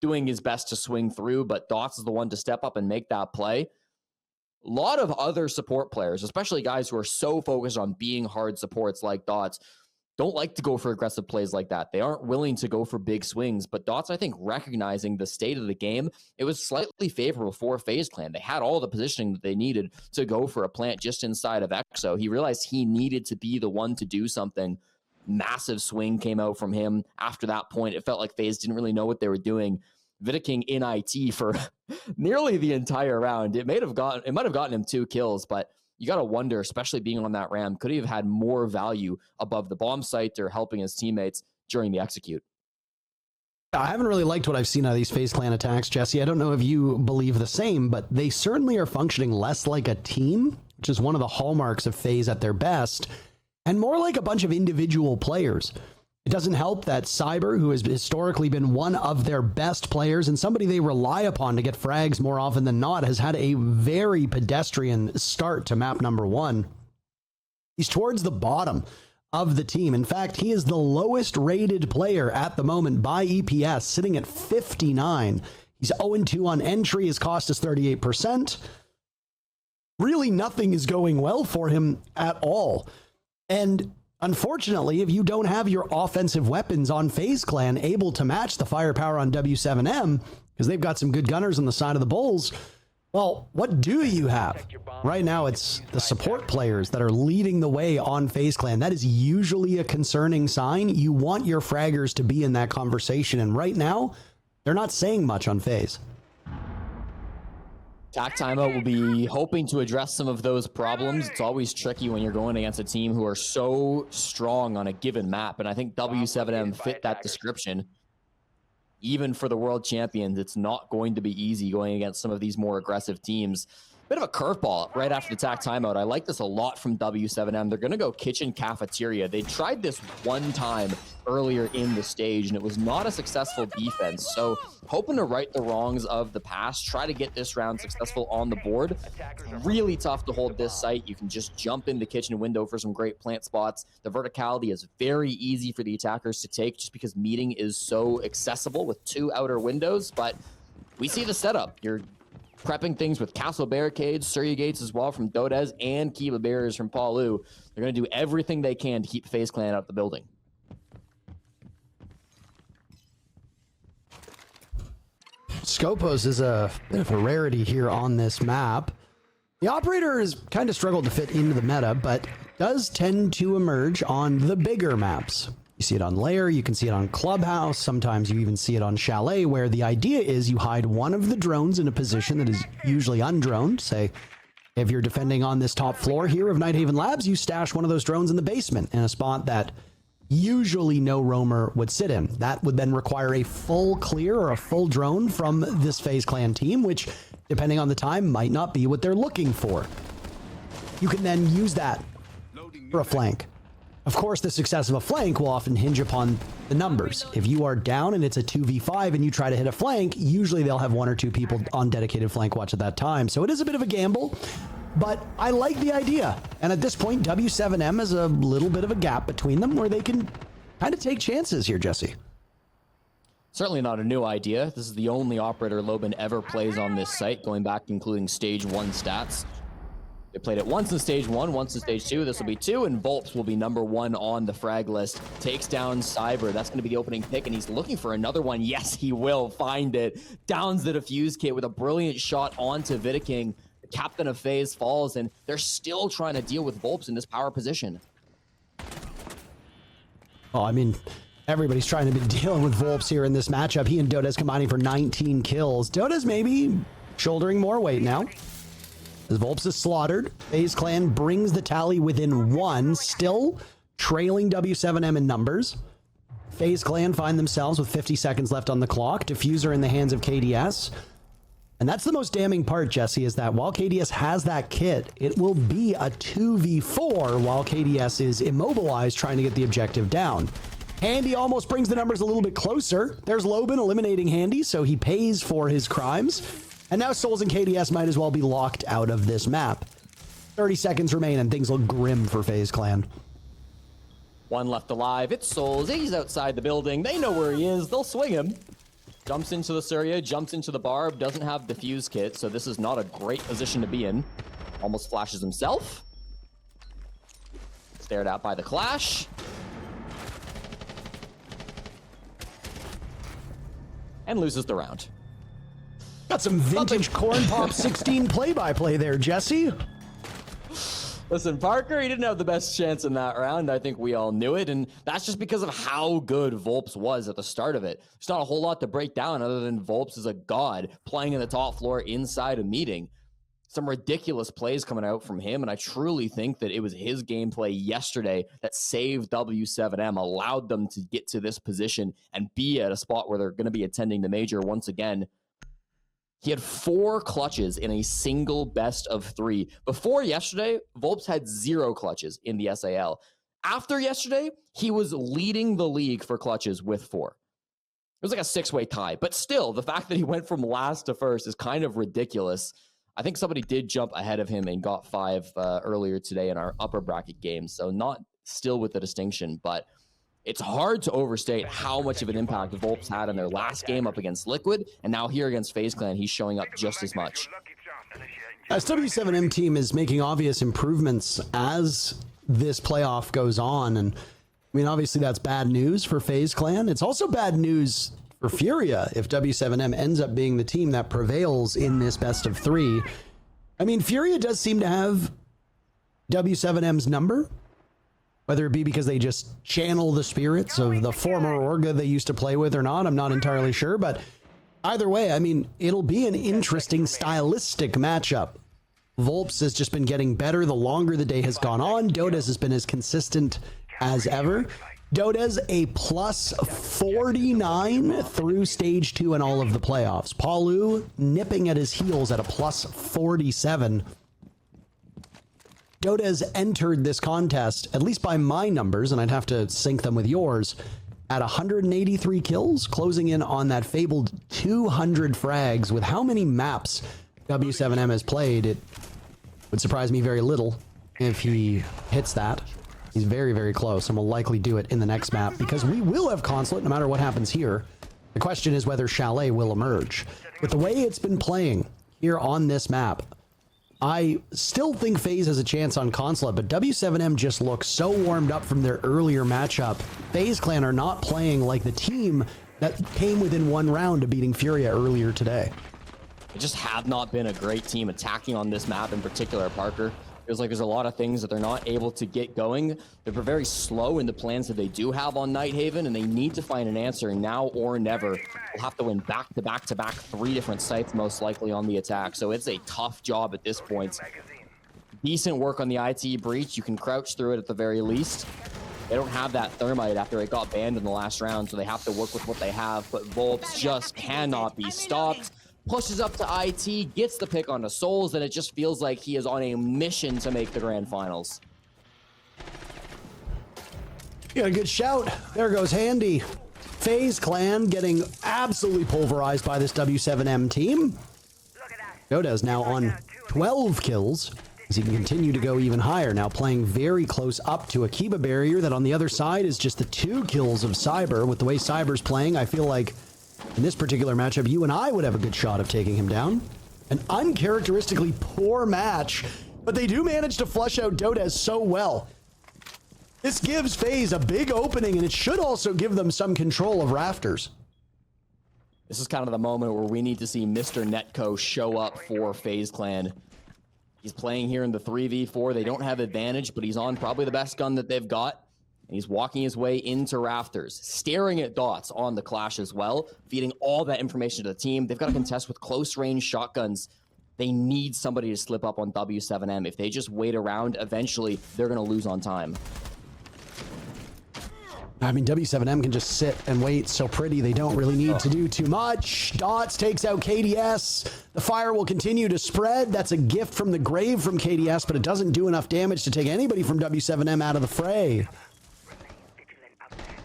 doing his best to swing through, but Dots is the one to step up and make that play. A lot of other support players, especially guys who are so focused on being hard supports like Dots, don't like to go for aggressive plays like that. They aren't willing to go for big swings. But Dots, I think, recognizing the state of the game, it was slightly favorable for FaZe Clan. They had all the positioning that they needed to go for a plant just inside of EXO. He realized he needed to be the one to do something. Massive swing came out from him. After that point, it felt like FaZe didn't really know what they were doing. Vidiking in IT for nearly the entire round. It might have gotten him 2 kills, but you got to wonder, especially being on that ram, could he have had more value above the bomb site or helping his teammates during the execute? I haven't really liked what I've seen out of these FaZe Clan attacks, Jesse. I don't know if you believe the same, but they certainly are functioning less like a team, which is one of the hallmarks of FaZe at their best, and more like a bunch of individual players. It doesn't help that Cyber, who has historically been one of their best players and somebody they rely upon to get frags more often than not, has had a very pedestrian start to map number 1. He's towards the bottom of the team. In fact, he is the lowest rated player at the moment by EPS, sitting at 59. He's 0-2 on entry. His cost is 38%. Really, nothing is going well for him at all. And unfortunately, if you don't have your offensive weapons on FaZe Clan able to match the firepower on w7m, because they've got some good gunners on the side of the Bulls, well, what do you have? Right now, it's the support players that are leading the way on FaZe Clan. That is usually a concerning sign. You want your fraggers to be in that conversation, and right now, they're not saying much on FaZe. Attack Timeout will be hoping to address some of those problems. It's always tricky when you're going against a team who are so strong on a given map, and I think w7m fit that description. Even for the world champions, it's not going to be easy going against some of these more aggressive teams. Bit of a curveball right after the attack timeout. I like this a lot from w7m. They're going to go kitchen cafeteria. They tried this one time earlier in the stage, and it was not a successful defense. So hoping to right the wrongs of the past, try to get this round successful on the board. Really tough to hold this site. You can just jump in the kitchen window for some great plant spots. The verticality is very easy for the attackers to take just because meeting is so accessible with 2 outer windows. But we see the setup. You're prepping things with castle barricades, Surya gates as well from Dodez, and Kiba barriers from Paulu. They're going to do everything they can to keep FaZe Clan out of the building. Scopos is a bit of a rarity here on this map. The operator has kind of struggled to fit into the meta, but does tend to emerge on the bigger maps. You see it on Lair, you can see it on Clubhouse, sometimes you even see it on Chalet, where the idea is you hide one of the drones in a position that is usually undroned. Say, if you're defending on this top floor here of Nighthaven Labs, you stash one of those drones in the basement in a spot that usually no roamer would sit in. That would then require a full clear or a full drone from this FaZe Clan team, which, depending on the time, might not be what they're looking for. You can then use that for a flank. Of course, the success of a flank will often hinge upon the numbers. If you are down and it's a 2v5 and you try to hit a flank, usually they'll have 1 or 2 people on dedicated flank watch at that time. So it is a bit of a gamble, but I like the idea. And at this point, w7m has a little bit of a gap between them where they can kind of take chances here, Jesse. Certainly not a new idea. This is the only operator Loban ever plays on this site, going back including stage 1 stats. They played it once in stage 1, once in stage 2. This will be 2, and Vulps will be number 1 on the frag list. Takes down Cyber. That's going to be the opening pick, and he's looking for another one. Yes, he will find it. Downs the defuse kit with a brilliant shot onto Vidiking. The captain of FaZe falls, and they're still trying to deal with Vulps in this power position. Oh, I mean, everybody's trying to be dealing with Vulps here in this matchup. He and Dodez combining for 19 kills. Dodez maybe shouldering more weight now. As Vulps is slaughtered, FaZe Clan brings the tally within 1, still trailing w7m in numbers. FaZe Clan find themselves with 50 seconds left on the clock. Diffuser in the hands of KDS. And that's the most damning part, Jesse, is that while KDS has that kit, it will be a 2v4 while KDS is immobilized trying to get the objective down. Handy almost brings the numbers a little bit closer. There's Loban eliminating Handy, so he pays for his crimes. And now Souls and KDS might as well be locked out of this map. 30 seconds remain and things look grim for FaZe Clan. One left alive. It's Souls. He's outside the building. They know where he is. They'll swing him. Jumps into the Surya, jumps into the Barb. Doesn't have defuse kit, so this is not a great position to be in. Almost flashes himself. Stared at by the Clash. And loses the round. Got some vintage Corn Pop 16 play-by-play there, Jesse. Listen, Parker, he didn't have the best chance in that round. I think we all knew it, and that's just because of how good Vulps was at the start of it. There's not a whole lot to break down other than Vulps is a god playing in the top floor inside a meeting. Some ridiculous plays coming out from him, and I truly think that it was his gameplay yesterday that saved w7m, allowed them to get to this position and be at a spot where they're going to be attending the major once again. He had 4 clutches in a single best of 3. Before yesterday, Vulps had 0 clutches in the SAL. After yesterday, he was leading the league for clutches with 4. It was like a 6-way tie, but still, the fact that he went from last to first is kind of ridiculous. I think somebody did jump ahead of him and got 5 earlier today in our upper bracket game, so not still with the distinction, but it's hard to overstate how much of an impact the Vulps had in their last game up against Liquid, and now here against FaZe Clan, he's showing up just as much. This w7m team is making obvious improvements as this playoff goes on, and I mean, obviously that's bad news for FaZe Clan. It's also bad news for Furia if w7m ends up being the team that prevails in this best of 3. I mean, Furia does seem to have w7m's number, whether it be because they just channel the spirits of the former Orga they used to play with or not. I'm not entirely sure, but either way, I mean, it'll be an interesting stylistic matchup. Vulps has just been getting better the longer the day has gone on. Dodes has been as consistent as ever. Dodes a plus 49 through stage 2 in all of the playoffs. Paulu nipping at his heels at a plus 47. Dodes entered this contest, at least by my numbers, and I'd have to sync them with yours, at 183 kills, closing in on that fabled 200 frags. With how many maps w7m has played, it would surprise me very little if he hits that. He's very, very close, and will likely do it in the next map, because we will have Consulate no matter what happens here. The question is whether Chalet will emerge. With the way it's been playing here on this map, I still think FaZe has a chance on Consulate, but w7m just looks so warmed up from their earlier matchup. FaZe Clan are not playing like the team that came within 1 round of beating Furia earlier today. They just have not been a great team attacking on this map in particular, Parker. Feels like there's a lot of things that they're not able to get going. They're very slow in the plans that they do have on Nighthaven, and they need to find an answer now or never. They'll have to win back-to-back-to-back 3 different sites, most likely on the attack. So it's a tough job at this point. Decent work on the IT breach. You can crouch through it at the very least. They don't have that thermite after it got banned in the last round, so they have to work with what they have. But Vulps just cannot be stopped. Pushes up to IT, gets the pick onto Souls, and it just feels like he is on a mission to make the grand finals. You got a good shout. There goes Handy. FaZe Clan getting absolutely pulverized by this w7m team. Dodes now on 12 kills, as he can continue to go even higher, now playing very close up to a Kiba barrier that on the other side is just the 2 kills of Cyber. With the way Cyber's playing, I feel like in this particular matchup, you and I would have a good shot of taking him down. An uncharacteristically poor match, but they do manage to flush out Dodes so well. This gives FaZe a big opening, and it should also give them some control of Rafters. This is kind of the moment where we need to see Mr. Netco show up for FaZe Clan. He's playing here in the 3v4. They don't have advantage, but he's on probably the best gun that they've got. And he's walking his way into Rafters, staring at dots on the Clash as well, feeding all that information to the team. They've got to contest with close-range shotguns. They need somebody to slip up on w7m. If they just wait around, eventually they're going to lose on time. I mean, w7m can just sit and wait. So pretty, they don't really need to do too much. Dots takes out KDS. The fire will continue to spread. That's a gift from the grave from KDS, but it doesn't do enough damage to take anybody from w7m out of the fray.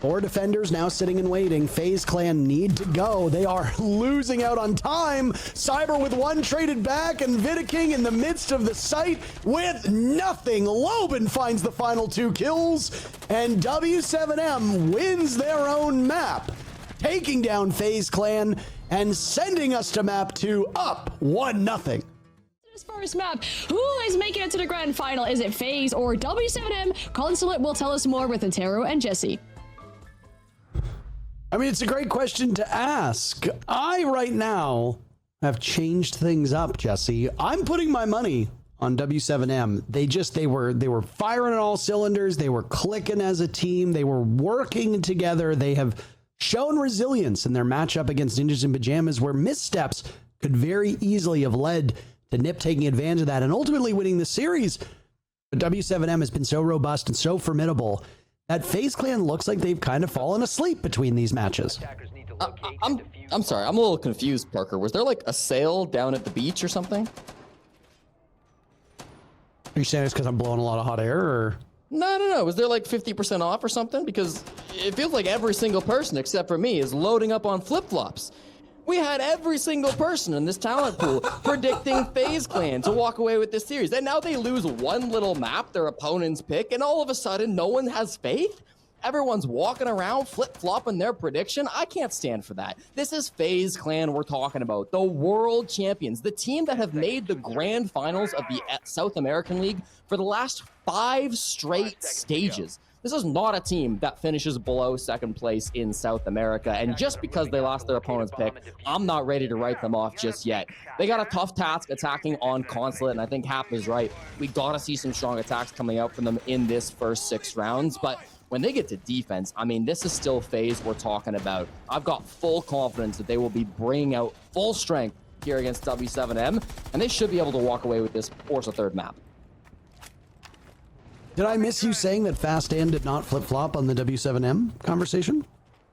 4 defenders now sitting and waiting. FaZe Clan need to go. They are losing out on time. Cyber with 1 traded back, and Vidiking in the midst of the site with nothing. Loban finds the final 2 kills, and w7m wins their own map, taking down FaZe Clan and sending us to map 2 up 1-0. This first map, who is making it to the grand final? Is it FaZe or w7m? Consulate will tell us more with Antero and Jesse. I mean, it's a great question to ask. I, right now, have changed things up, Jesse. I'm putting my money on w7m. They were firing on all cylinders. They were clicking as a team. They were working together. They have shown resilience in their matchup against Ninjas in Pajamas, where missteps could very easily have led to NIP taking advantage of that and ultimately winning the series. But w7m has been so robust and so formidable that FaZe Clan looks like they've kind of fallen asleep between these matches. I'm sorry, I'm a little confused, Parker. Was there like a SAL down at the beach or something? Are you saying it's because I'm blowing a lot of hot air, or? No. Was there like 50% off or something? Because it feels like every single person except for me is loading up on flip-flops. We had every single person in this talent pool predicting FaZe Clan to walk away with this series. And now they lose 1 little map their opponents pick, and all of a sudden no one has faith? Everyone's walking around flip-flopping their prediction. I can't stand for that. This is FaZe Clan we're talking about. The world champions. The team that have made the grand finals of the South American League for the last 5 straight stages. This is not a team that finishes below 2nd place in South America, and just because they lost their opponent's pick, I'm not ready to write them off just yet. They got a tough task attacking on Consulate, and I think Hap is right. We gotta see some strong attacks coming out from them in this first 6 rounds, but when they get to defense, I mean, this is still FaZe we're talking about. I've got full confidence that they will be bringing out full strength here against w7m, and they should be able to walk away with this, force a 3rd map. Did I miss you saying that Fast Ann did not flip-flop on the w7m conversation?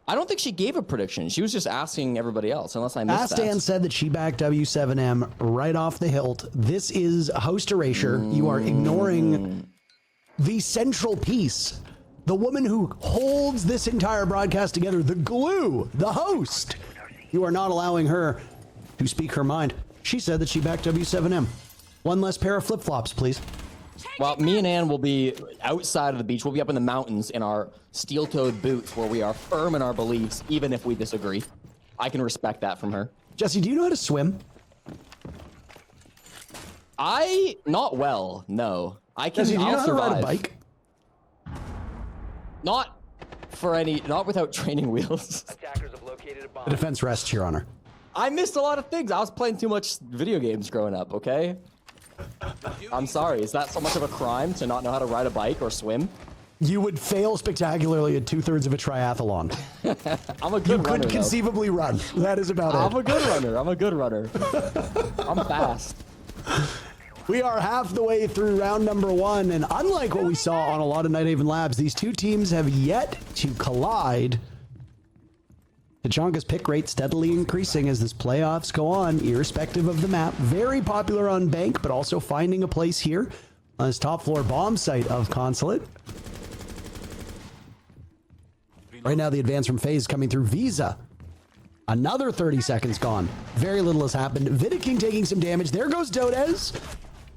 I don't think she gave a prediction. She was just asking everybody else, unless I missed that. Fast Ann said that she backed w7m right off the hilt. This is host erasure. You are ignoring the central piece. The woman who holds this entire broadcast together, the glue, the host. You are not allowing her to speak her mind. She said that she backed w7m. 1 less pair of flip-flops, please. Well, me and Ann will be outside of the beach. We'll be up in the mountains in our steel-toed boots where we are firm in our beliefs, even if we disagree. I can respect that from her. Jesse, do you know how to swim? Not well, no. I can. Jesse, do you know how to survive. ride a bike? Not without training wheels. Attackers have located a bomb. The defense rests, Your Honor. I missed a lot of things. I was playing too much video games growing up, okay? I'm sorry. Is that so much of a crime to not know how to ride a bike or swim? You would fail spectacularly at 2/3 of a triathlon. I'm a good runner. You could conceivably run. That is about it. I'm a good runner. I'm fast. We are half the way through round number 1, and unlike what we saw on a lot of Nighthaven Labs, these 2 teams have yet to collide. Tachanka's pick rate steadily increasing as this playoffs go on, irrespective of the map. Very popular on Bank, but also finding a place here on his top floor bomb site of Consulate. Right now, the advance from FaZe coming through Visa. Another 30 seconds gone. Very little has happened. Vidiking taking some damage. There goes Dodez.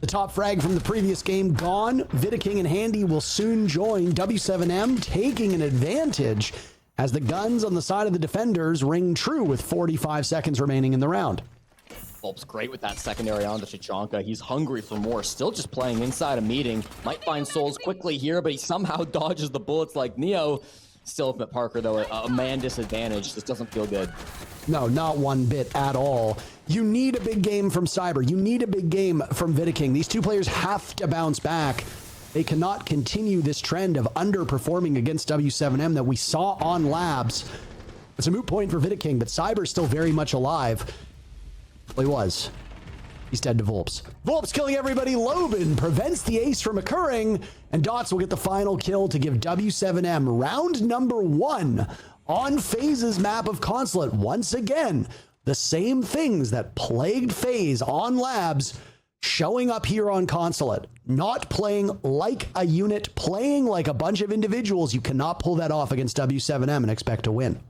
The top frag from the previous game gone. Vidiking and Handy will soon join. w7m taking an advantage as the guns on the side of the defenders ring true with 45 seconds remaining in the round. Vulps great with that secondary on to Tachanka. He's hungry for more. Still just playing inside a meeting. Might find souls quickly here, but he somehow dodges the bullets like Neo. Still with Parker, though, a man disadvantage. This doesn't feel good. No, not one bit at all. You need a big game from Cyber. You need a big game from Vidiking. These 2 players have to bounce back. They cannot continue this trend of underperforming against w7m that we saw on Labs. It's a moot point for Vidiking, but Cyber's still very much alive. Well, he was. He's dead to Vulps. Vulps killing everybody. Lobin prevents the ace from occurring, and Dots will get the final kill to give w7m round number 1 on FaZe's map of Consulate. Once again, the same things that plagued FaZe on Labs showing up here on Consulate. Not playing like a unit, playing like a bunch of individuals. You cannot pull that off against w7m and expect to win.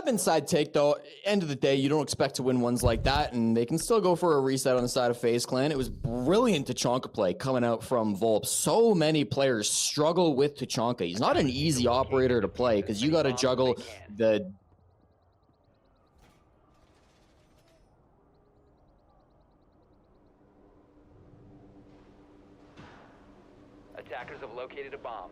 Inside take, though, end of the day, you don't expect to win ones like that, and they can still go for a reset on the side of FaZe Clan. It was brilliant Tachanka play coming out from Vulps. So many players struggle with Tachanka. He's not an easy operator to play because you got to juggle the... Attackers have located a bomb.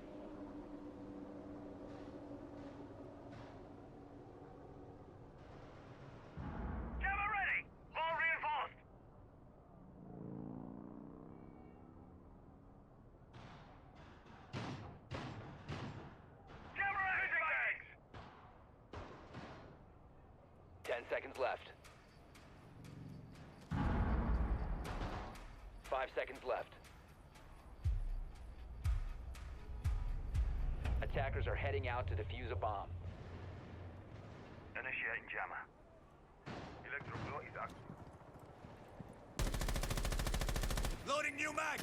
Seconds left. 5 seconds left. Attackers are heading out to defuse a bomb. Initiating jammer. Electroblock is active. Loading new mag!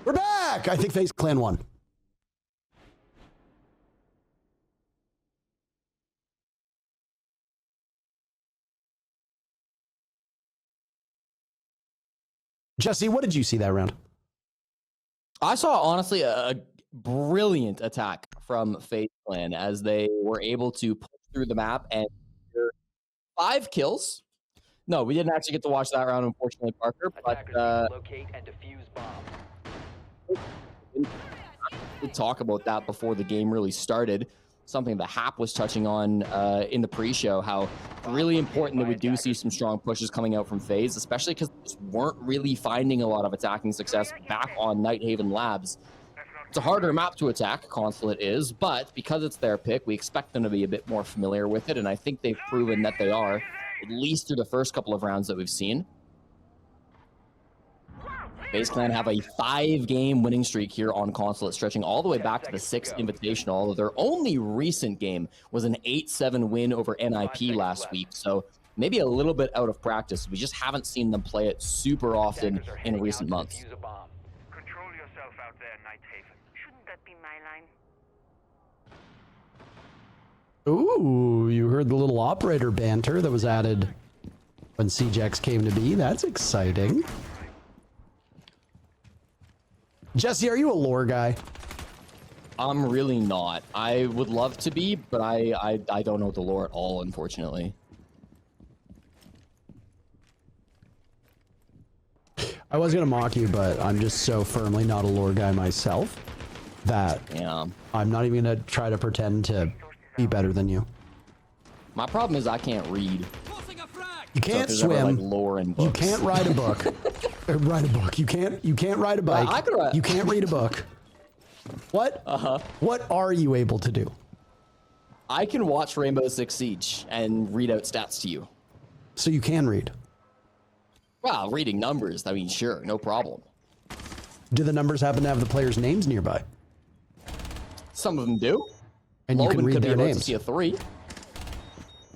We're back! I think FaZe Clan won. Jesse, what did you see that round? I saw, honestly, a brilliant attack from FaZe Clan as they were able to push through the map and 5 kills. No, we didn't actually get to watch that round, unfortunately, Parker. But locate and defuse bomb. We'll talk about that before the game really started. Something that Hap was touching on in the pre-show, how really important that we do see some strong pushes coming out from FaZe, especially because they just weren't really finding a lot of attacking success back on Nighthaven Labs. It's a harder map to attack, Consulate is, but because it's their pick, we expect them to be a bit more familiar with it, and I think they've proven that they are, at least through the first couple of rounds that we've seen. FaZe Clan have a 5-game winning streak here on Consulate, stretching all the way back to the 6th Invitational, although their only recent game was an 8-7 win over NIP last week, so maybe a little bit out of practice. We just haven't seen them play it super often in recent months. Whitehaven. Shouldn't that be my line? Ooh, you heard the little operator banter that was added when CJX came to be. That's exciting. Jesse, are you a lore guy? I'm really not. I would love to be, but I don't know the lore at all, unfortunately. I was gonna mock you, but I'm just so firmly not a lore guy myself that Yeah. I'm not even gonna try to pretend to be better than you. My problem is I can't read. You can't So if there's ever, swim. like, lore in You books. can't ride a book. Write a book. You can't ride a bike. I could ride- You can't read a book. What? What are you able to do? I can watch Rainbow Six Siege and read out stats to you. So you can read. Well, reading numbers, I mean, sure, no problem. Do the numbers happen to have the players' names nearby? Some of them do. And you Logan can read could be their about to names. see a 3.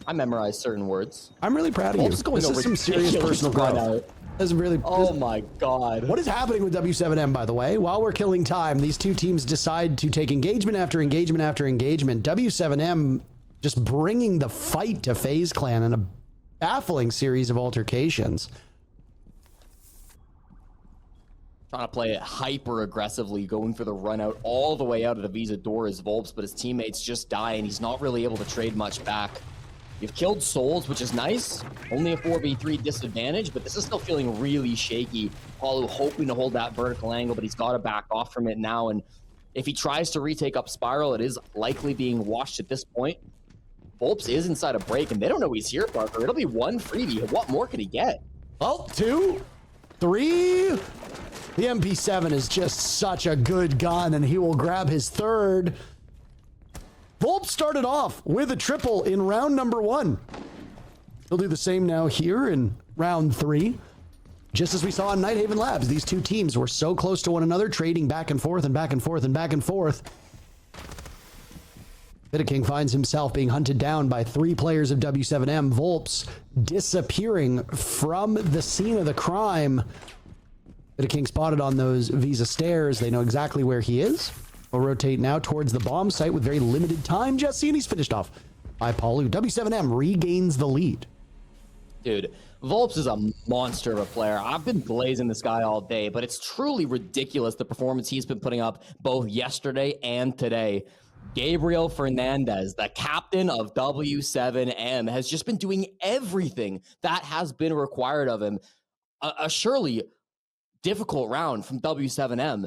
I memorize certain words. I'm really proud of you. Vulps going This is over some serious ridiculous personal run growth. out. This is really. Oh my god. What is happening with w7m, by the way? While we're killing time, these two teams decide to take engagement after engagement after engagement. w7m just bringing the fight to FaZe Clan in a baffling series of altercations. Trying to play it hyper aggressively, going for the run out all the way out of the Visa door is Vulps, but his teammates just die and he's not really able to trade much back. You've killed Souls, which is nice. Only a 4v3 disadvantage, but this is still feeling really shaky. Paulo hoping to hold that vertical angle, but he's got to back off from it now. And if he tries to retake up Spiral, it is likely being washed at this point. Vulps is inside a break, and they don't know he's here, Parker. It'll be one freebie. What more could he get? Well, 2, 3. The MP7 is just such a good gun, and he will grab his third. Vulp started off with a triple in round number 1. He'll do the same now here in round 3. Just as we saw in Nighthaven Labs, these two teams were so close to one another, trading back and forth and back and forth and back and forth. King finds himself being hunted down by 3 players of w7m. Vulps disappearing from the scene of the crime. King spotted on those Visa stairs. They know exactly where he is. We'll rotate now towards the bomb site with very limited time. Jesse, and he's finished off by Paulu. w7m regains the lead. Dude, Vulps is a monster of a player. I've been blazing this guy all day, but it's truly ridiculous the performance he's been putting up both yesterday and today. Gabriel Fernandez, the captain of w7m, has just been doing everything that has been required of him. A surely difficult round from w7m.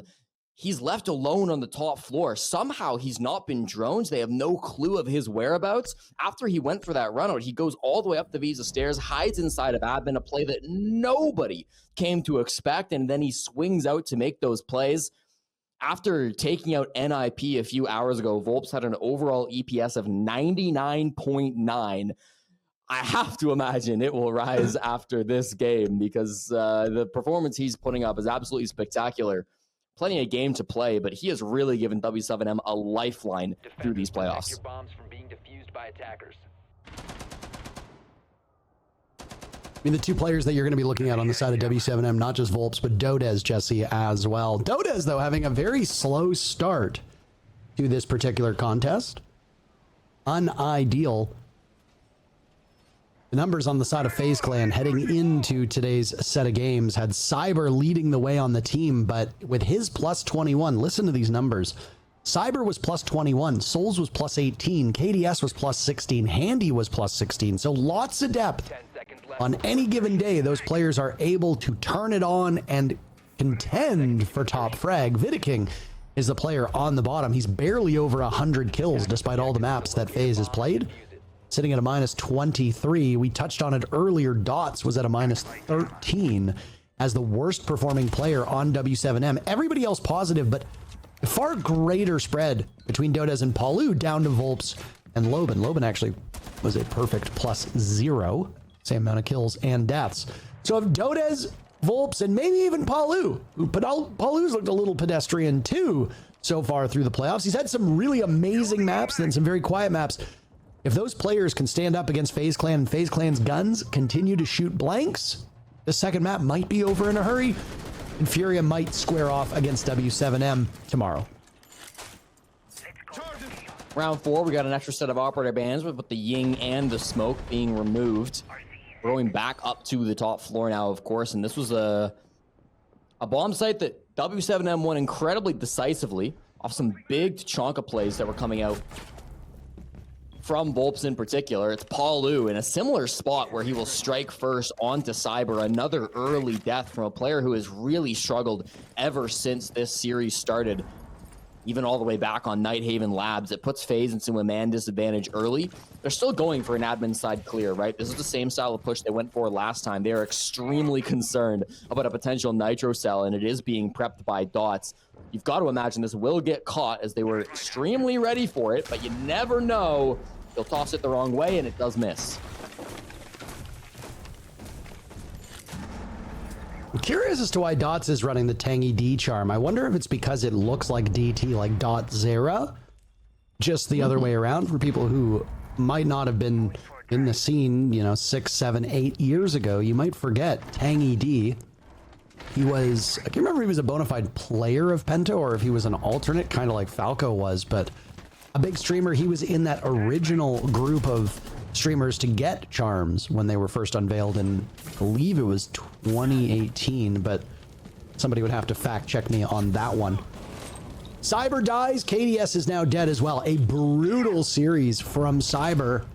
He's left alone on the top floor. Somehow he's not been droned. They have no clue of his whereabouts. After he went for that run out, he goes all the way up the Visa stairs, hides inside of admin, a play that nobody came to expect, and then he swings out to make those plays. After taking out NIP a few hours ago, Vulps had an overall EPS of 99.9. I have to imagine it will rise after this game because the performance he's putting up is absolutely spectacular. Plenty of game to play, but he has really given w7m a lifeline through these Protect playoffs. your bombs from being defused by attackers. I mean, the two players that you're going to be looking at on the side of w7m, not just Vulps, but Dodez, Jesse, as well. Dodez, though, having a very slow start to this particular contest. Unideal. The numbers on the side of FaZe Clan heading into today's set of games had Cyber leading the way on the team, but with his plus 21, listen to these numbers. Cyber was plus 21, Souls was plus 18, KDS was plus 16, Handy was plus 16. So lots of depth. 10 seconds left. On any given day, those players are able to turn it on and contend for top frag. Vidiking is the player on the bottom. He's barely over 100 kills despite all the maps that FaZe has played. Sitting at a minus 23. We touched on it earlier. Dots was at a minus 13 as the worst performing player on w7m. Everybody else positive, but a far greater spread between Dodez and Paulu down to Vulps and Loban. Loban actually was a perfect plus 0. Same amount of kills and deaths. So if Dodez, Vulps, and maybe even Paulu's looked a little pedestrian too so far through the playoffs. He's had some really amazing maps and some very quiet maps. If those players can stand up against FaZe Clan and FaZe Clan's guns continue to shoot blanks, the second map might be over in a hurry. and Furia might square off against w7m tomorrow. Round 4, we got an extra set of operator bands with the Ying and the smoke being removed. We're going back up to the top floor now, of course, and this was a bomb site that w7m won incredibly decisively off some big chonka plays that were coming out from Vulps in particular. It's Paulu in a similar spot where he will strike first onto Cyber. Another early death from a player who has really struggled ever since this series started. Even all the way back on Nighthaven Labs. It puts FaZe into a man disadvantage early. They're still going for an admin side clear, right? This is the same style of push they went for last time. They are extremely concerned about a potential nitro cell, and it is being prepped by Dots. You've got to imagine this will get caught, as they were extremely ready for it, but you never know. They'll toss it the wrong way, and it does miss. I'm curious as to why Dots is running the Tangy D charm. I wonder if it's because it looks like DT, like Dot Zera, just the other way around. For people who might not have been in the scene, you know, 6, 7, 8 years ago, you might forget Tangy D. He was, I can't remember if he was a bona fide player of Penta or if he was an alternate, kind of like Falco was, but a big streamer. He was in that original group of streamers to get charms when they were first unveiled in, I believe it was 2018, but somebody would have to fact check me on that one. Cyber dies. KDS is now dead as well. A brutal series from Cyber.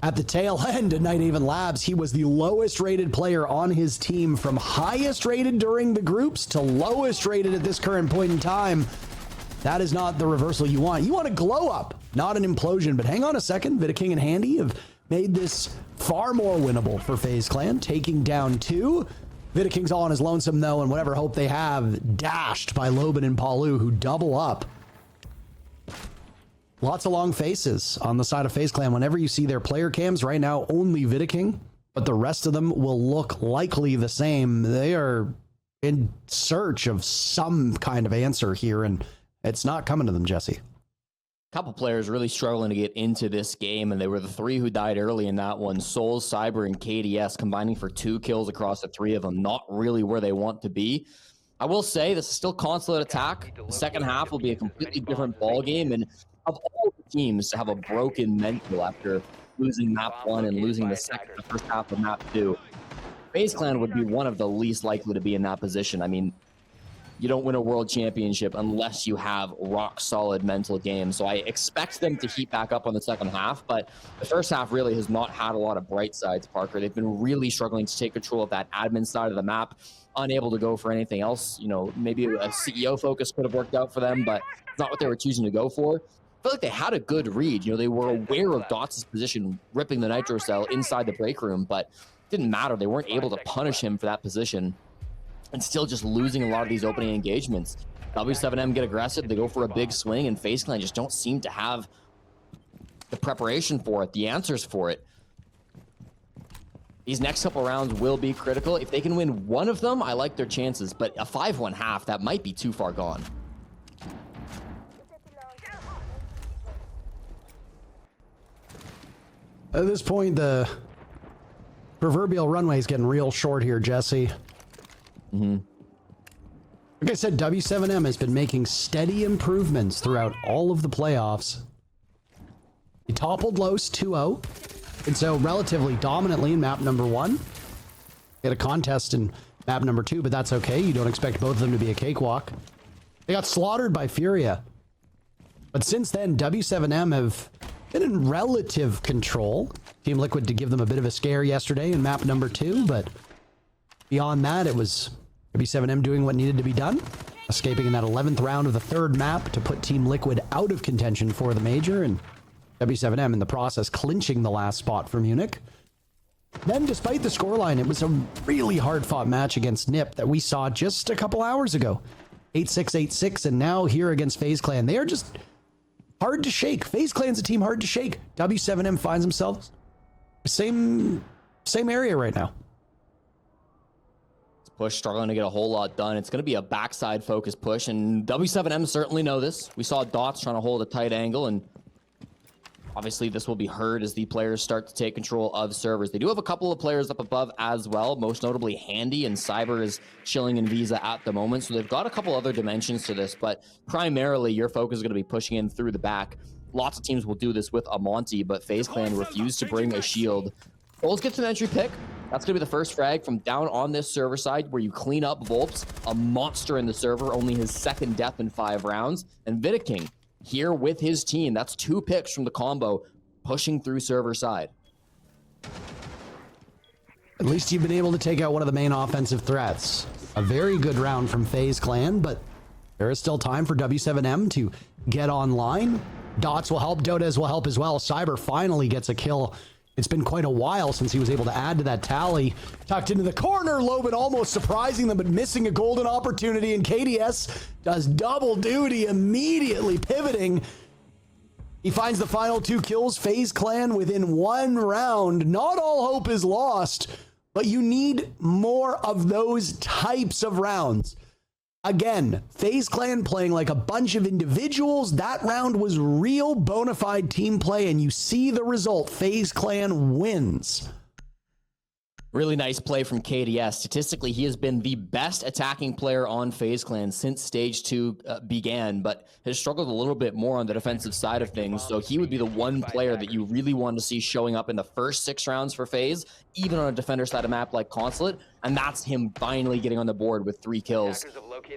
At the tail end of Nighthaven Labs, he was the lowest rated player on his team, from highest rated during the groups to lowest rated at this current point in time. That is not the reversal you want. You want a glow up, not an implosion. But hang on a second, Vidaking and Handy have made this far more winnable for FaZe Clan, taking down 2. Vidaking's all on his lonesome though, and whatever hope they have dashed by Loban and Paulu, who double up. Lots of long faces on the side of FaZe Clan. Whenever you see their player cams right now, only Vidaking, but the rest of them will look likely the same. They are in search of some kind of answer here, and it's not coming to them, Jesse. Couple players really struggling to get into this game, and they were the 3 who died early in that one. Souls, Cyber, and KDS combining for 2 kills across the 3 of them. Not really where they want to be. I will say this is still Consulate attack. The second half will be a completely different ball game, and of all the teams to have a broken mental after losing map 1 and losing the first half of map 2, FaZe Clan would be one of the least likely to be in that position. I mean, you don't win a world championship unless you have rock solid mental games. So I expect them to heat back up on the second half, but the first half really has not had a lot of bright sides, Parker. They've been really struggling to take control of that admin side of the map, unable to go for anything else. You know, maybe a CEO focus could have worked out for them, but it's not what they were choosing to go for. I feel like they had a good read. You know, they were aware of Dots' position, ripping the nitro cell inside the break room, but it didn't matter. They weren't able to punish him for that position, and still just losing a lot of these opening engagements. w7m get aggressive, they go for a big swing, and FaZe Clan just don't seem to have the preparation for it, the answers for it. These next couple rounds will be critical. If they can win one of them, I like their chances, but a 5-1 half, that might be too far gone. At this point, the proverbial runway is getting real short here, Jesse. Like I said, w7m has been making steady improvements throughout all of the playoffs. He toppled Los 2-0, and so relatively dominantly in map number 1. They had a contest in map number 2, but that's okay. You don't expect both of them to be a cakewalk. They got slaughtered by Furia. But since then, w7m have been in relative control. Team Liquid to give them a bit of a scare yesterday in map number 2, but beyond that, it was w7m doing what needed to be done, escaping in that 11th round of the 3rd map to put Team Liquid out of contention for the major, and w7m in the process clinching the last spot for Munich. Then, despite the scoreline, it was a really hard-fought match against NIP that we saw just a couple hours ago. 8-6, 8-6, and now here against FaZe Clan. They are just hard to shake. FaZe Clan's a team hard to shake. w7m finds themselves same area right now. Push struggling to get a whole lot done. It's going to be a backside focused push, and w7m certainly know this. We saw Dots trying to hold a tight angle, and Obviously, this will be heard as the players start to take control of servers. They do have a couple of players up above as well, most notably Handy, and Cyber is chilling in Visa at the moment. So they've got a couple other dimensions to this, but primarily your focus is going to be pushing in through the back. Lots of teams will do this with a Monty, but FaZe Clan refused to bring a shield. Bulls gets an entry pick. That's going to be the first frag from down on this server side where you clean up Vulps, a monster in the server, only his second death in 5 rounds. And Vidiking here with his team. That's 2 picks from the combo pushing through server side. At least you've been able to take out one of the main offensive threats. A very good round from FaZe Clan, but there is still time for w7m to get online. Dots will help, Dodes will help as well. Cyber finally gets a kill. It's been quite a while since he was able to add to that tally. Tucked into the corner, Loban almost surprising them, but missing a golden opportunity, and KDS does double duty, immediately pivoting. He finds the final 2 kills. FaZe Clan within 1 round. Not all hope is lost, but you need more of those types of rounds. Again, FaZe Clan playing like a bunch of individuals. That round was real bona fide team play, and you see the result. FaZe Clan wins. Really nice play from KDS. Statistically, he has been the best attacking player on FaZe Clan since Stage 2 began, but has struggled a little bit more on the defensive side of things. So he would be the one player that you really want to see showing up in the first 6 rounds for FaZe, even on a defender side of map like Consulate. And that's him finally getting on the board with 3 kills.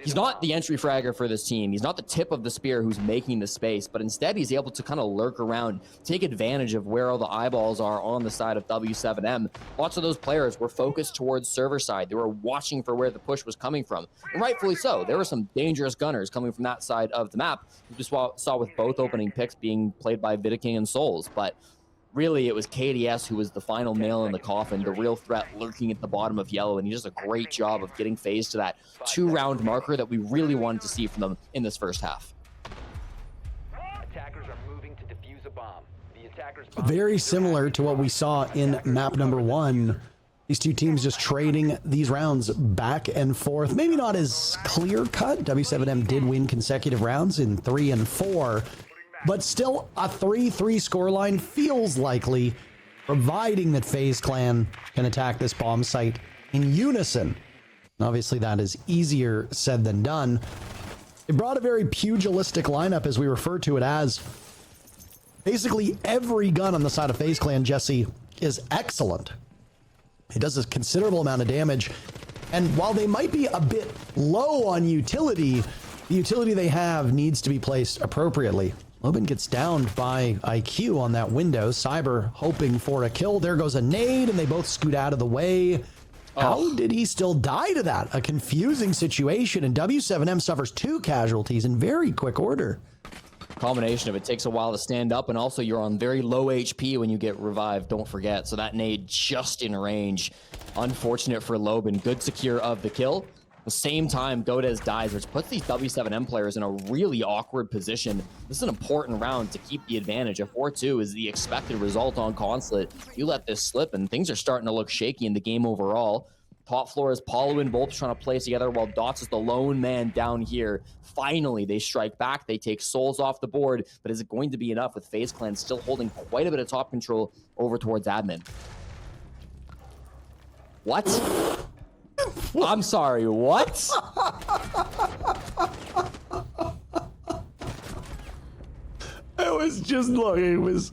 He's not the entry fragger for this team. He's not the tip of the spear who's making the space, but instead he's able to kind of lurk around, take advantage of where all the eyeballs are on the side of W7M. Lots of those players were focused towards server side. They were watching for where the push was coming from, and rightfully so. There were some dangerous gunners coming from that side of the map. We just saw with both opening picks being played by Vidiking and Souls, but really, it was KDS who was the final nail in the coffin, the real threat lurking at the bottom of yellow, and he does a great job of getting FaZe to that 2-round marker that we really wanted to see from them in this first half. Attackers are moving to defuse a bomb. The attackers Very similar to what we saw in map number 1. These 2 teams just trading these rounds back and forth. Maybe not as clear-cut. W7M did win consecutive rounds in 3 and 4. But still, a 3-3 scoreline feels likely, providing that FaZe Clan can attack this bomb site in unison. Obviously, that is easier said than done. They brought a very pugilistic lineup, as we refer to it as. Basically, every gun on the side of FaZe Clan, Jesse, is excellent. It does a considerable amount of damage. And while they might be a bit low on utility, the utility they have needs to be placed appropriately. Loban gets downed by IQ on that window. Cyber hoping for a kill. There goes a nade, and they both scoot out of the way. How did he still die to that? A confusing situation, and W7M suffers 2 casualties in very quick order. Combination of it takes a while to stand up, and also you're on very low HP when you get revived, don't forget. So that nade just in range. Unfortunate for Loban. Good secure of the kill. The same time, Dodes dies, which puts these W7M players in a really awkward position. This is an important round to keep the advantage. A 4-2 is the expected result on Consulate. You let this slip, and things are starting to look shaky in the game overall. Top floor is Paulo and Vulps trying to play together, while Dots is the lone man down here. Finally, they strike back. They take Souls off the board, but is it going to be enough with FaZe Clan still holding quite a bit of top control over towards admin? What? I'm sorry, what? It was just, look, it was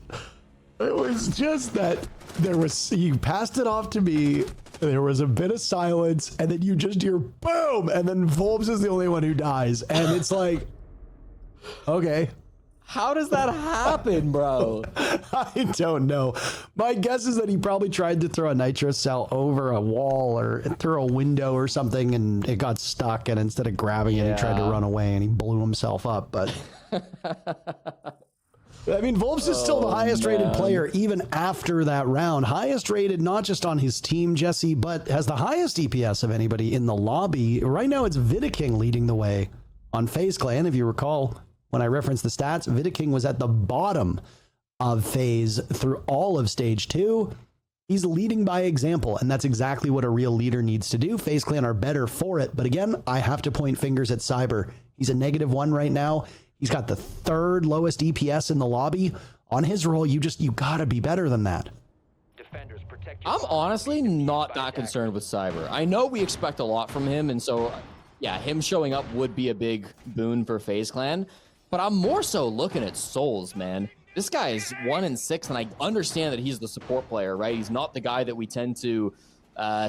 just that there was, you passed it off to me, there was a bit of silence, and then you just hear boom, and then Vulps is the only one who dies, and it's like, okay. How does that happen, bro? I don't know. My guess is that he probably tried to throw a nitro cell over a wall or through a window or something, and it got stuck, and instead of grabbing it, he tried to run away, and he blew himself up, but... I mean, Vulps is still the highest rated player even after that round. Highest rated not just on his team, Jesse, but has the highest EPS of anybody in the lobby. Right now, it's Vidiking leading the way on FaZe Clan. If you recall, when I referenced the stats, Vidiking was at the bottom of FaZe through all of Stage 2. He's leading by example, and that's exactly what a real leader needs to do. FaZe Clan are better for it, but again, I have to point fingers at Cyber. He's a -1 right now. He's got the 3rd lowest EPS in the lobby. on his role, you gotta be better than that. Defenders, protect your I'm bombs. honestly Defused not by that attackers. concerned with Cyber. I know we expect a lot from him, and so, yeah, him showing up would be a big boon for FaZe Clan. But I'm more so looking at Souls, man. This guy is 1-6, and I understand that he's the support player, right? He's not the guy that we tend to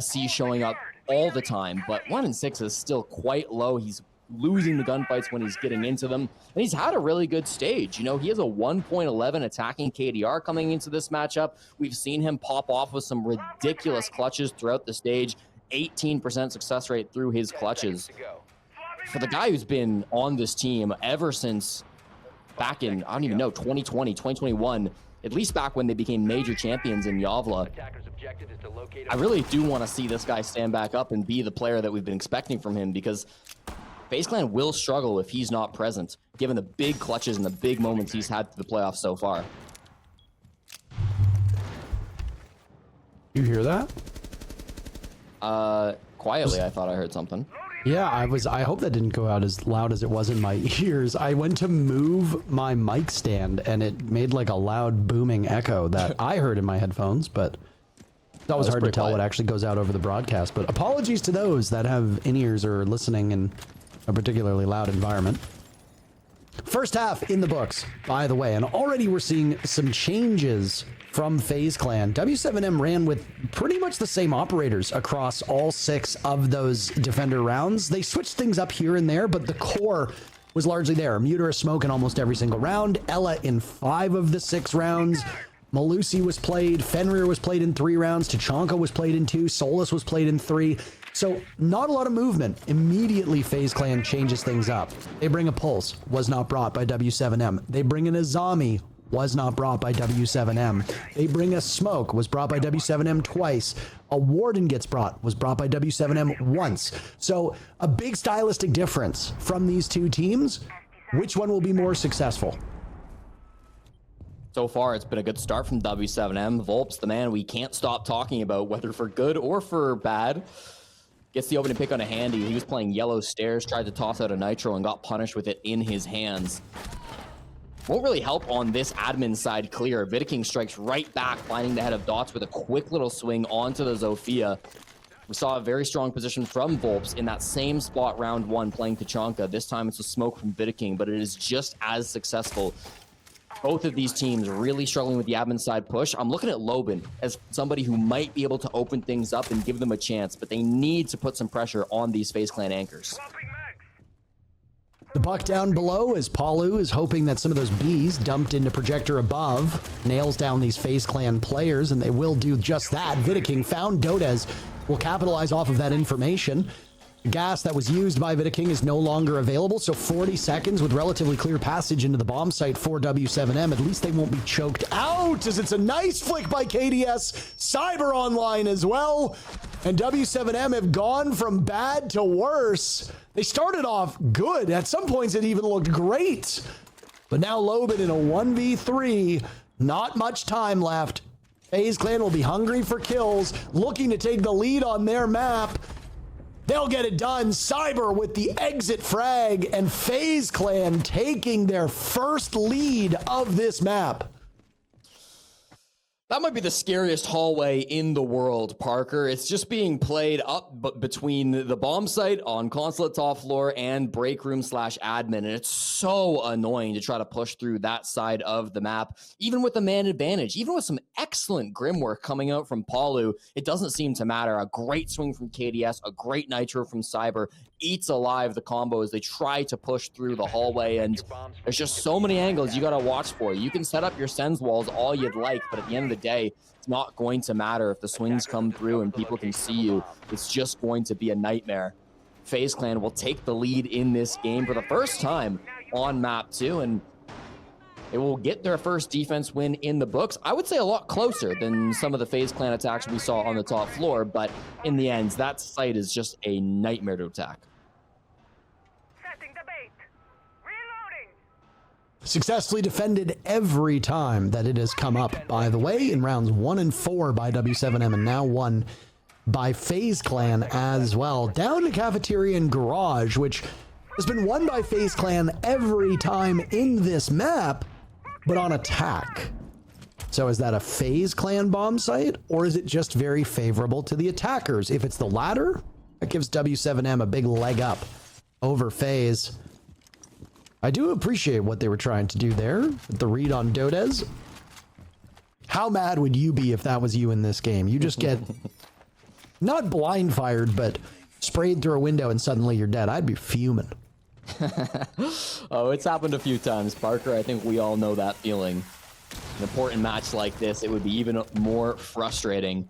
see showing up all the time, but 1-6 is still quite low. He's losing the gunfights when he's getting into them, and he's had a really good stage. You know, he has a 1.11 attacking KDR coming into this matchup. We've seen him pop off with some ridiculous clutches throughout the stage. 18% success rate through his 10 clutches. seconds to go. For the guy who's been on this team ever since back in, I don't even know, 2020, 2021, at least back when they became major champions in Yavla, Attackers' objective is to locate I really do want to see this guy stand back up and be the player that we've been expecting from him, because FaZe Clan will struggle if he's not present, given the big clutches and the big moments he's had through the playoffs so far. You hear that? Quietly, I thought I heard something. Yeah, I hope that didn't go out as loud as it was in my ears. I went to move my mic stand and it made like a loud booming echo that I heard in my headphones, but it's always hard to pretty tell quiet. what actually goes out over the broadcast. But apologies to those that have in-ears or listening in a particularly loud environment. First half in the books, by the way, and already we're seeing some changes from FaZe Clan. W7M ran with pretty much the same operators across all 6 of those defender rounds. They switched things up here and there, but the core was largely there. Muter smoke in almost every single round. Ella in 5 of the 6 rounds. Malusi was played. Fenrir was played in 3 rounds. Tachanka was played in 2. Solus was played in 3. So not a lot of movement. Immediately FaZe Clan changes things up. They bring a Pulse, was not brought by W7M. They bring in a Zami, was not brought by W7M. They bring a Smoke, was brought by W7M twice. A Warden gets brought, was brought by W7M once. So a big stylistic difference from these two teams. Which one will be more successful? So far, it's been a good start from W7M. Vulps, the man we can't stop talking about, whether for good or for bad, gets the opening pick on a handy. He was playing yellow stairs, tried to toss out a nitro, and got punished with it in his hands. Won't really help on this admin side clear. Vidiking strikes right back, finding the head of Dots with a quick little swing onto the Zofia. We saw a very strong position from Vulps in that same spot round 1 playing Tachanka. This time it's a smoke from Vidiking, but it is just as successful. Both of these teams really struggling with the admin side push. I'm looking at Lobin as somebody who might be able to open things up and give them a chance, but they need to put some pressure on these FaZe Clan anchors. The buck down below as Palu is hoping that some of those bees dumped into projector above nails down these FaZe Clan players, and they will do just that. Vidiking found Dodez, will capitalize off of that information. The gas that was used by Vidiking is no longer available, so 40 seconds with relatively clear passage into the bomb site for W7M. At least they won't be choked out, as it's a nice flick by KDS. Cyber online as well, and W7M have gone from bad to worse. They started off good. At some points, it even looked great. But now Lobin in a 1v3. Not much time left. FaZe Clan will be hungry for kills, looking to take the lead on their map. They'll get it done. Cyber with the exit frag, and FaZe Clan taking their first lead of this map. That might be the scariest hallway in the world, Parker. It's just being played up between the bomb site on Consulate top floor and break room / admin. And it's so annoying to try to push through that side of the map, even with the man advantage, even with some excellent grim work coming out from Palu. It doesn't seem to matter. A great swing from KDS, a great nitro from Cyber, eats alive the combo as they try to push through the hallway. And there's just so many angles you got to watch for. You can set up your sends walls all you'd like, but at the end of the day, it's not going to matter if the swings come through and people can see you. It's just going to be a nightmare. FaZe Clan will take the lead in this game for the first time on map 2, and they will get their first defense win in the books. I would say a lot closer than some of the FaZe Clan attacks we saw on the top floor, but in the end, that site is just a nightmare to attack. Setting the bait. Reloading. Successfully defended every time that it has come up, by the way, in rounds 1 and 4 by W7M, and now 1 by FaZe Clan as well. Down to Cafeteria and Garage, which has been won by FaZe Clan every time in this map. but on attack. So is that a FaZe Clan bomb site, or is it just very favorable to the attackers? If it's the latter, that gives w7m a big leg up over FaZe. I do appreciate what they were trying to do there with the read on Dodez. How mad would you be if that was you in this game? You just get not blind fired, but sprayed through a window and suddenly you're dead. I'd be fuming. Oh, it's happened a few times, Parker. I think we all know that feeling. An important match like this, it would be even more frustrating.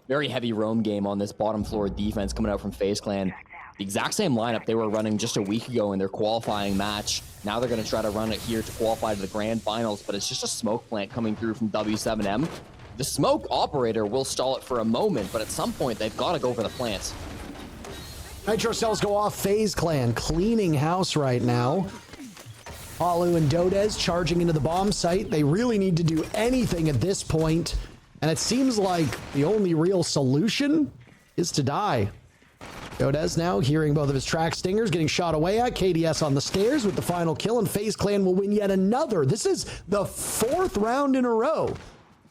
Very heavy roam game on this bottom floor defense coming out from FaZe Clan. The exact same lineup they were running just a week ago in their qualifying match. Now they're going to try to run it here to qualify to the grand finals, but it's just a smoke plant coming through from w7m. The smoke operator will stall it for a moment, but at some point they've got to go for the plants. Nitro cells go off. FaZe Clan cleaning house right now. Alu and Dodez charging into the bomb site. They really need to do anything at this point, and it seems like the only real solution is to die. Dodez now hearing both of his track stingers getting shot away at. KDS on the stairs with the final kill, and FaZe Clan will win yet another. This is the 4th round in a row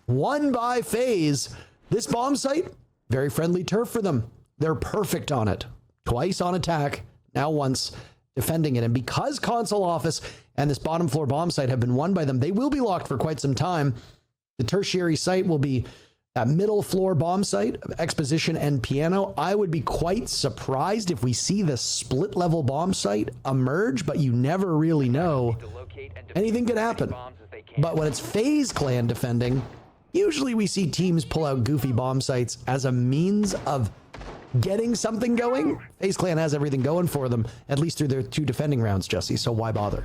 won by FaZe. This bomb site, very friendly turf for them. They're perfect on it. Twice on attack, now once defending it. And because console office and this bottom floor bomb site have been won by them, they will be locked for quite some time. The tertiary site will be a middle floor bomb site of exposition and piano. I would be quite surprised if we see the split level bomb site emerge, but you never really know. Anything could happen. But when it's FaZe Clan defending, usually we see teams pull out goofy bomb sites as a means of getting something going. FaZe Clan has everything going for them, at least through their 2 defending rounds, Jesse, so why bother?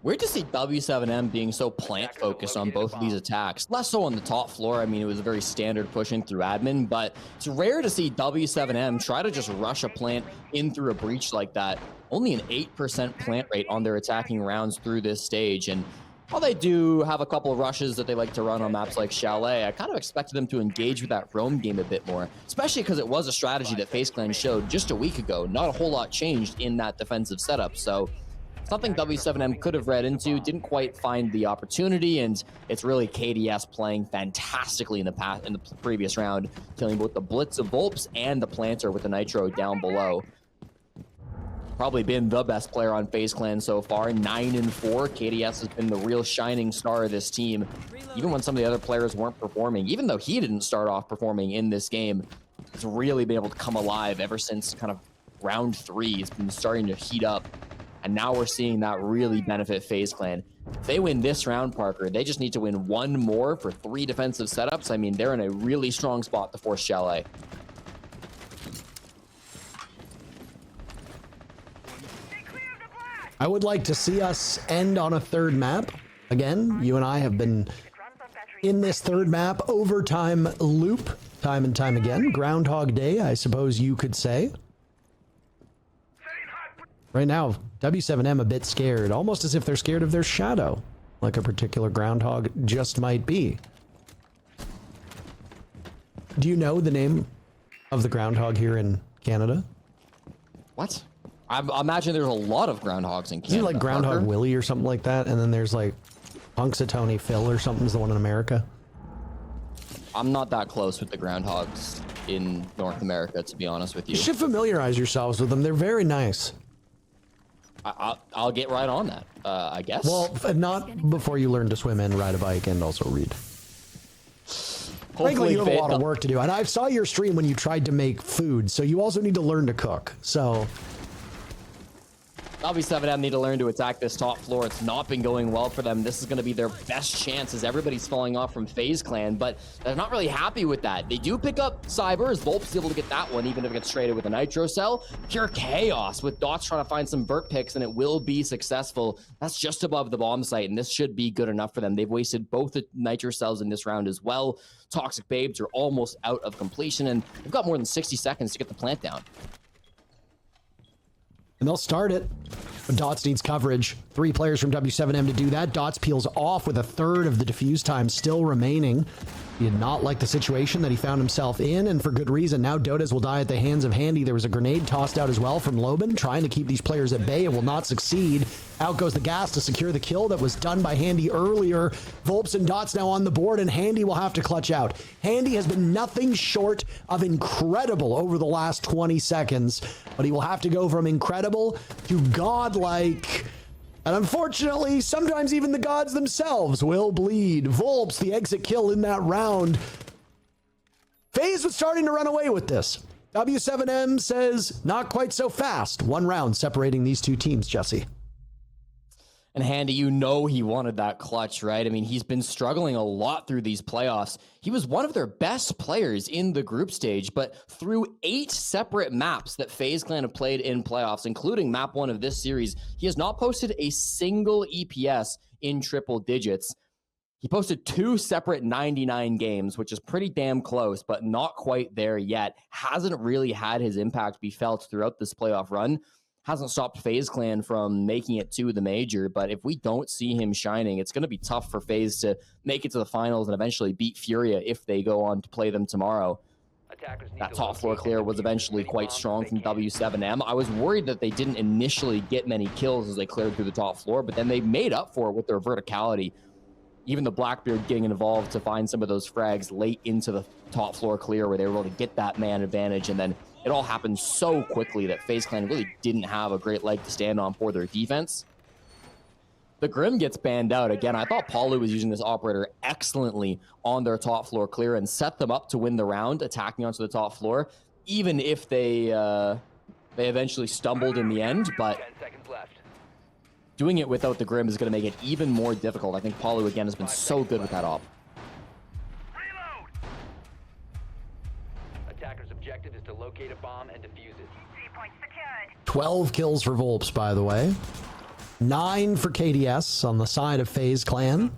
Weird to see w7m being so plant focused on both of these attacks. Less so on the top floor. I mean, it was a very standard push in through admin, but it's rare to see w7m try to just rush a plant in through a breach like that. Only an 8% plant rate on their attacking rounds through this stage, and while they do have a couple of rushes that they like to run on maps like Chalet, I kind of expected them to engage with that roam game a bit more, especially because it was a strategy that FaZe Clan showed just a week ago. Not a whole lot changed in that defensive setup, so something w7m could have read into, didn't quite find the opportunity, and it's really KDS playing fantastically in the previous round, killing both the blitz of Vulps and the planter with the nitro down below. Probably been the best player on FaZe Clan so far, 9-4. KDS has been the real shining star of this team, even when some of the other players weren't performing. Even though he didn't start off performing in this game, he's really been able to come alive ever since kind of round 3. He's been starting to heat up, and now we're seeing that really benefit FaZe Clan. If they win this round, Parker, they just need to win 1 more for 3 defensive setups. I mean, they're in a really strong spot to force Chalet. I would like to see us end on a 3rd map. Again, you and I have been in this 3rd map overtime loop time and time again. Groundhog Day, I suppose you could say. Right now, w7m a bit scared, almost as if they're scared of their shadow, like a particular groundhog just might be. Do you know the name of the groundhog here in Canada? What? I imagine there's a lot of groundhogs in Canada. Isn't it like Groundhog Parker? Willie or something like that? And then there's like Punxsutawney Phil or something's the one in America. I'm not that close with the groundhogs in North America, to be honest with you. You should familiarize yourselves with them. They're very nice. I'll get right on that, I guess. Well, not before you learn to swim and ride a bike and also read. Frankly, you have a lot of work to do. And I saw your stream when you tried to make food, so you also need to learn to cook. So w7m need to learn to attack this top floor. It's not been going well for them. This is going to be their best chance as everybody's falling off from FaZe Clan, but they're not really happy with that. They do pick up Cyber, as Vulps is able to get that one, even if it gets traded with a nitro cell. Pure chaos with Dots trying to find some vert picks, and it will be successful. That's just above the bomb site, and this should be good enough for them. They've wasted both the nitro cells in this round as well. Toxic Babes are almost out of completion, and they've got more than 60 seconds to get the plant down. And they'll start it. But Dots needs coverage. 3 players from w7m to do that. Dots peels off with a 1/3 of the defuse time still remaining. He did not like the situation that he found himself in, and for good reason. Now Dotas will die at the hands of Handy. There was a grenade tossed out as well from Loban, trying to keep these players at bay. It will not succeed. Out goes the gas to secure the kill that was done by Handy earlier. Vulps and Dots now on the board, and Handy will have to clutch out. Handy has been nothing short of incredible over the last 20 seconds, but he will have to go from incredible to godlike. And unfortunately, sometimes even the gods themselves will bleed. Vulps, the exit kill in that round. FaZe was starting to run away with this. W7m says, not quite so fast. One round separating these two teams, Jesse. And Handy, you know he wanted that clutch, right? I mean, he's been struggling a lot through these playoffs. He was one of their best players in the group stage, but through 8 separate maps that FaZe Clan have played in playoffs, including map 1 of this series, he has not posted a single EPS in triple digits. He posted 2 separate 99 games, which is pretty damn close, but not quite there yet. Hasn't really had his impact be felt throughout this playoff run. Hasn't stopped FaZe Clan from making it to the major, but if we don't see him shining, it's going to be tough for FaZe to make it to the finals and eventually beat Furia if they go on to play them tomorrow. That top floor clear was eventually quite strong from w7m. I was worried that they didn't initially get many kills as they cleared through the top floor, but then they made up for it with their verticality. Even the Blackbeard getting involved to find some of those frags late into the top floor clear where they were able to get that man advantage, and then it all happened so quickly that FaZe Clan really didn't have a great leg to stand on for their defense. The Grim gets banned out. Again, I thought Palu was using this operator excellently on their top floor clear and set them up to win the round, attacking onto the top floor, even if they eventually stumbled in the end. But 10 seconds left. doing it without the Grim is going to make it even more difficult. I think Palu, again, has been so good with that op. Reload! Attacker's objective is to locate a bomb and defuse it. C-point secured. 12 kills for Vulps, by the way. 9 for KDS on the side of FaZe Clan.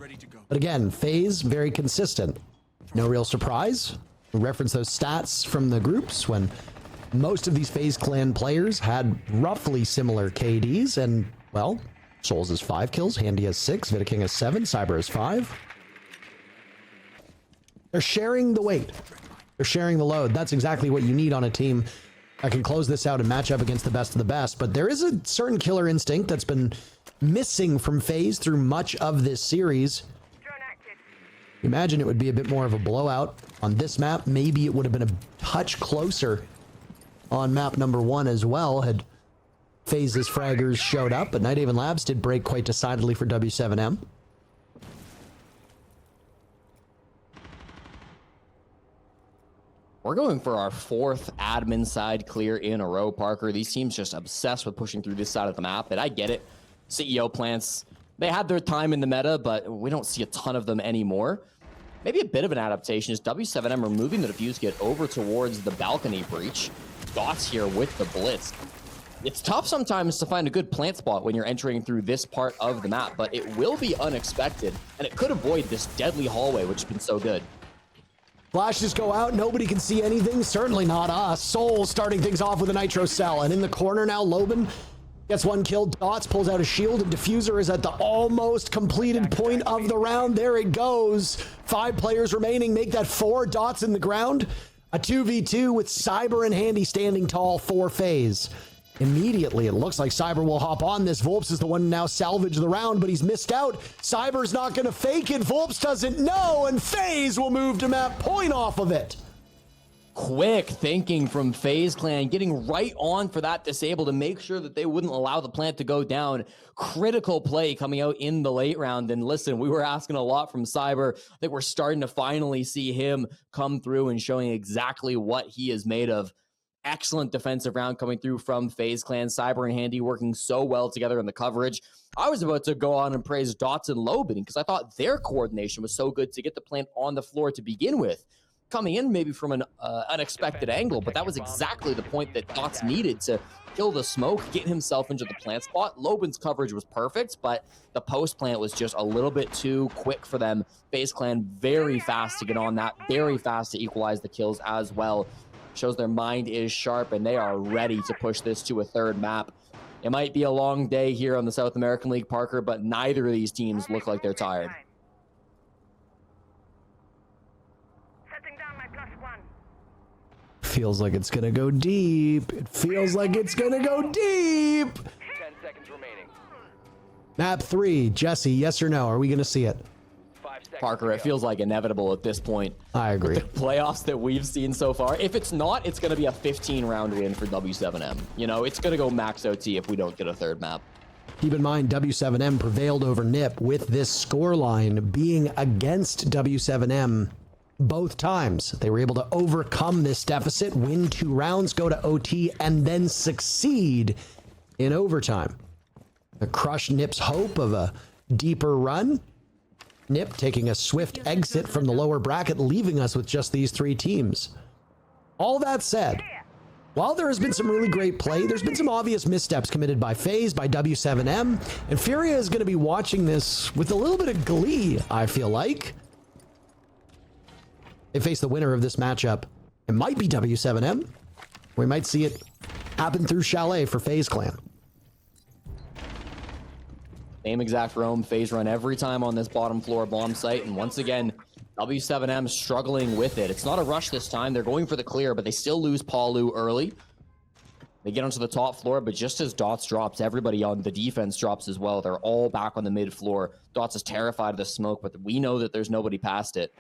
But again, FaZe very consistent. No real surprise. We reference those stats from the groups when most of these FaZe Clan players had roughly similar KDs. And, well, Souls has 5 kills, Handy has 6, Vidaking has 7, Cyber has 5. They're sharing the weight. They're sharing the load. That's exactly what you need on a team that can close this out and match up against the best of the best. But there is a certain killer instinct that's been missing from FaZe through much of this series. Drone active. Imagine it would be a bit more of a blowout on this map. Maybe it would have been a touch closer on map number 1 as well had FaZe's fraggers showed up, but Night Haven Labs did break quite decidedly for W7M. We're going for our 4th admin side clear in a row, Parker. These teams just obsessed with pushing through this side of the map, and I get it. CEO plants, they had their time in the meta, but we don't see a ton of them anymore. Maybe a bit of an adaptation is w7m removing the defuse kit over towards the balcony breach. Dots here with the blitz. It's tough sometimes to find a good plant spot when you're entering through this part of the map, but it will be unexpected, and it could avoid this deadly hallway, which has been so good. Flashes go out, nobody can see anything, certainly not us. Soul starting things off with a nitro cell, and in the corner now, Loban gets 1 kill. Dots pulls out a shield, and Diffuser is at the almost completed point of the round. There it goes. 5 players remaining, make that 4. Dots in the ground. A 2v2 with Cyber and Handy standing tall for FaZe. Immediately, it looks like Cyber will hop on this. Vulps is the one to now salvage the round, but he's missed out. Cyber's not going to fake it. Vulps doesn't know, and FaZe will move to map point off of it. Quick thinking from FaZe Clan, getting right on for that disable to make sure that they wouldn't allow the plant to go down. Critical play coming out in the late round. And listen, we were asking a lot from Cyber. I think we're starting to finally see him come through and showing exactly what he is made of. Excellent defensive round coming through from FaZe Clan. Cyber and Handy working so well together in the coverage. I was about to go on and praise Dots and Loban because I thought their coordination was so good to get the plant on the floor to begin with. Coming in maybe from an unexpected angle, but that was exactly the point that Dots needed to kill the smoke, get himself into the plant spot. Loban's coverage was perfect, but the post plant was just a little bit too quick for them. FaZe Clan very fast to get on that, very fast to equalize the kills as well. Shows their mind is sharp and they are ready to push this to a 3rd map. It might be a long day here on the South American League, Parker, but neither of these teams look like they're tired. +1. Feels like it's gonna go deep. It feels like it's gonna go deep. 10 seconds remaining. Map 3, Jesse, yes or no? Are we gonna see it? 5 seconds. Parker, it feels like inevitable at this point. I agree. The playoffs that we've seen so far. If it's not, it's going to be a 15-round win for w7m. You know, it's going to go max OT if we don't get a third map. Keep in mind, w7m prevailed over NIP with this scoreline being against w7m both times. They were able to overcome this deficit, win 2 rounds, go to OT, and then succeed in overtime. To crush NIP's hope of a deeper run. NIP taking a swift exit from the lower bracket, leaving us with just these 3 teams. All that said, while there has been some really great play, there's been some obvious missteps committed by FaZe, by w7m, and Furia is going to be watching this with a little bit of glee, I feel like. They face the winner of this matchup. It might be w7m. We might see it happen through Chalet for FaZe Clan. Same exact roam, FaZe run every time on this bottom floor bomb site, and once again, w7m struggling with it. It's not a rush this time. They're going for the clear, but they still lose Palu early. They get onto the top floor, but just as Dots drops, everybody on the defense drops as well. They're all back on the mid floor. Dots is terrified of the smoke, but we know that there's nobody past it.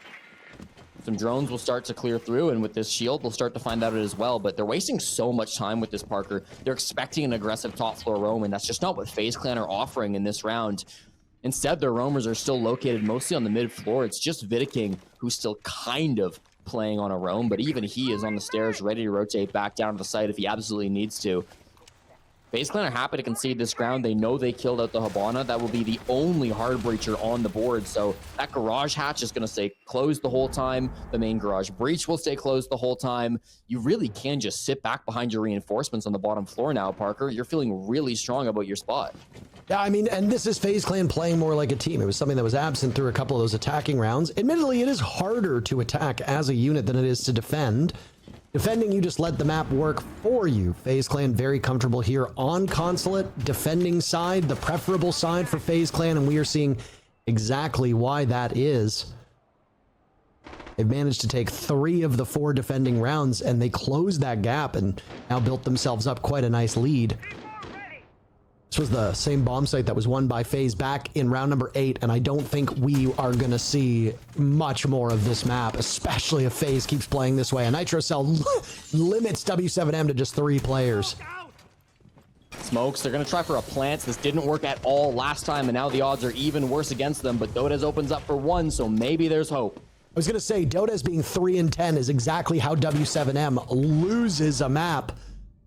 Some drones will start to clear through, and with this shield, we'll start to find out it as well. But they're wasting so much time with this, Parker. They're expecting an aggressive top floor roam, and that's just not what FaZe Clan are offering in this round. Instead, their roamers are still located mostly on the mid floor. It's just Vidiking who's still kind of playing on a roam, but even he is on the stairs ready to rotate back down to the site if he absolutely needs to. FaZe Clan are happy to concede this ground. They know they killed out the Hibana. That will be the only hard breacher on the board. So that garage hatch is going to stay closed the whole time. The main garage breach will stay closed the whole time. You really can just sit back behind your reinforcements on the bottom floor now, Parker. You're feeling really strong about your spot. Yeah, I mean, and this is FaZe Clan playing more like a team. It was something that was absent through a couple of those attacking rounds. Admittedly, it is harder to attack as a unit than it is to defend. Defending, you just let the map work for you. FaZe Clan very comfortable here on Consulate. Defending side, the preferable side for FaZe Clan, and we are seeing exactly why that is. They've managed to take 3 of the 4 defending rounds, and they closed that gap and now built themselves up quite a nice lead. This was the same bomb site that was won by FaZe back in round number 8, and I don't think we are going to see much more of this map, especially if FaZe keeps playing this way. And Nitro Cell limits w7m to just 3 players. Smokes, they're going to try for a plant. This didn't work at all last time, and now the odds are even worse against them, but Dodes opens up for 1, so maybe there's hope. I was going to say, Dodes being 3 and 10 is exactly how w7m loses a map.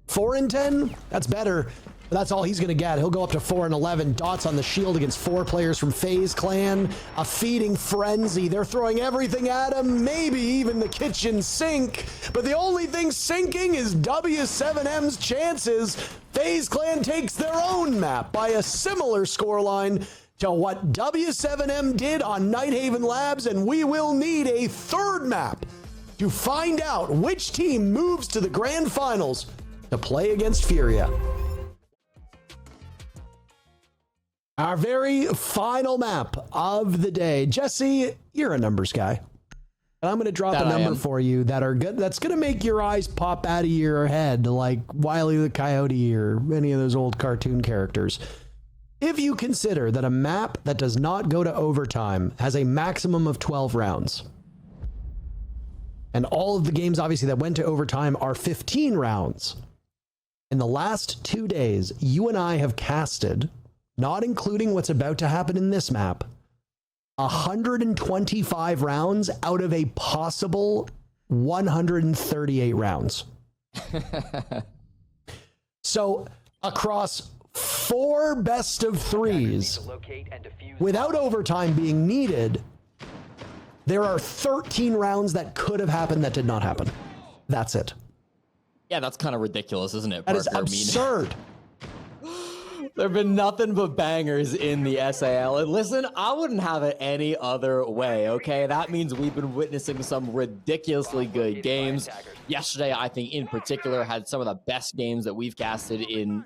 4 and 10? That's better. But that's all he's going to get. He'll go up to 4 and 11. Dots on the shield against 4 players from FaZe Clan. A feeding frenzy. They're throwing everything at him, maybe even the kitchen sink. But the only thing sinking is w7m's chances. FaZe Clan takes their own map by a similar scoreline to what w7m did on Nighthaven Labs, and we will need a 3rd map to find out which team moves to the grand finals to play against Furia. Our very final map of the day. Jesse, you're a numbers guy. And I'm going to drop a number for you that are good. That's going to make your eyes pop out of your head like Wile E. the Coyote or any of those old cartoon characters. If you consider that a map that does not go to overtime has a maximum of 12 rounds, and all of the games obviously that went to overtime are 15 rounds, in the last 2 days, you and I have casted, not including what's about to happen in this map, 125 rounds out of a possible 138 rounds. So across 4 best of 3s, without overtime being needed, there are 13 rounds that could have happened that did not happen. That's it. Yeah, that's kind of ridiculous, isn't it, That Parker? is absurd. There have been nothing but bangers in the SAL. And listen, I wouldn't have it any other way, okay? That means we've been witnessing some ridiculously good games. Yesterday, I think in particular, had some of the best games that we've casted in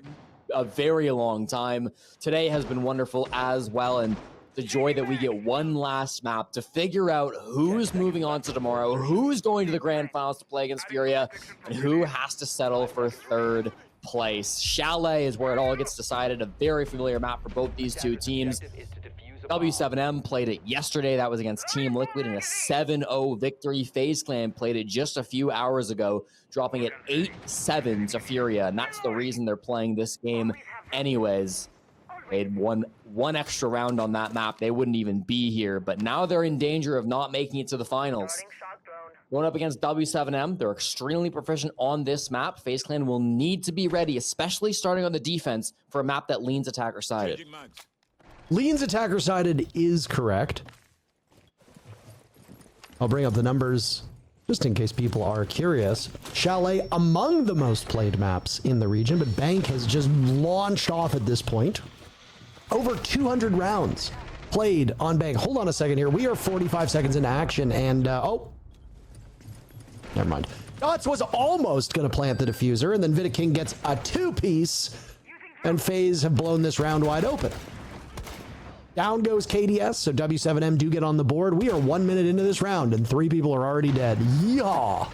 a very long time. Today has been wonderful as well. And the joy that we get one last map to figure out who's moving on to tomorrow, who's going to the grand finals to play against Furia, and who has to settle for third place. Chalet is where it all gets decided, a very familiar map for both these two teams. W7M played it yesterday. That was against Team Liquid in a 7-0 victory. FaZe Clan played it just a few hours ago, dropping it 8-7 to Furia, and that's the reason they're playing this game anyways. They had one extra round on that map, they wouldn't even be here, but now they're in danger of not making it to the finals. Going up against W7M, they're extremely proficient on this map. FaZe Clan will need to be ready, especially starting on the defense, for a map that leans attacker-sided. Leans attacker-sided is correct. I'll bring up the numbers just in case people are curious. Chalet among the most played maps in the region, but Bank has just launched off at this point. Over 200 rounds played on Bank. Hold on a second here. We are 45 seconds into action, and oh, never mind. Dots was almost going to plant the diffuser, and then Vidaking gets a two-piece, and FaZe have blown this round wide open. Down goes KDS, so W7M do get on the board. We are 1 minute into this round, and 3 people are already dead. Yaw!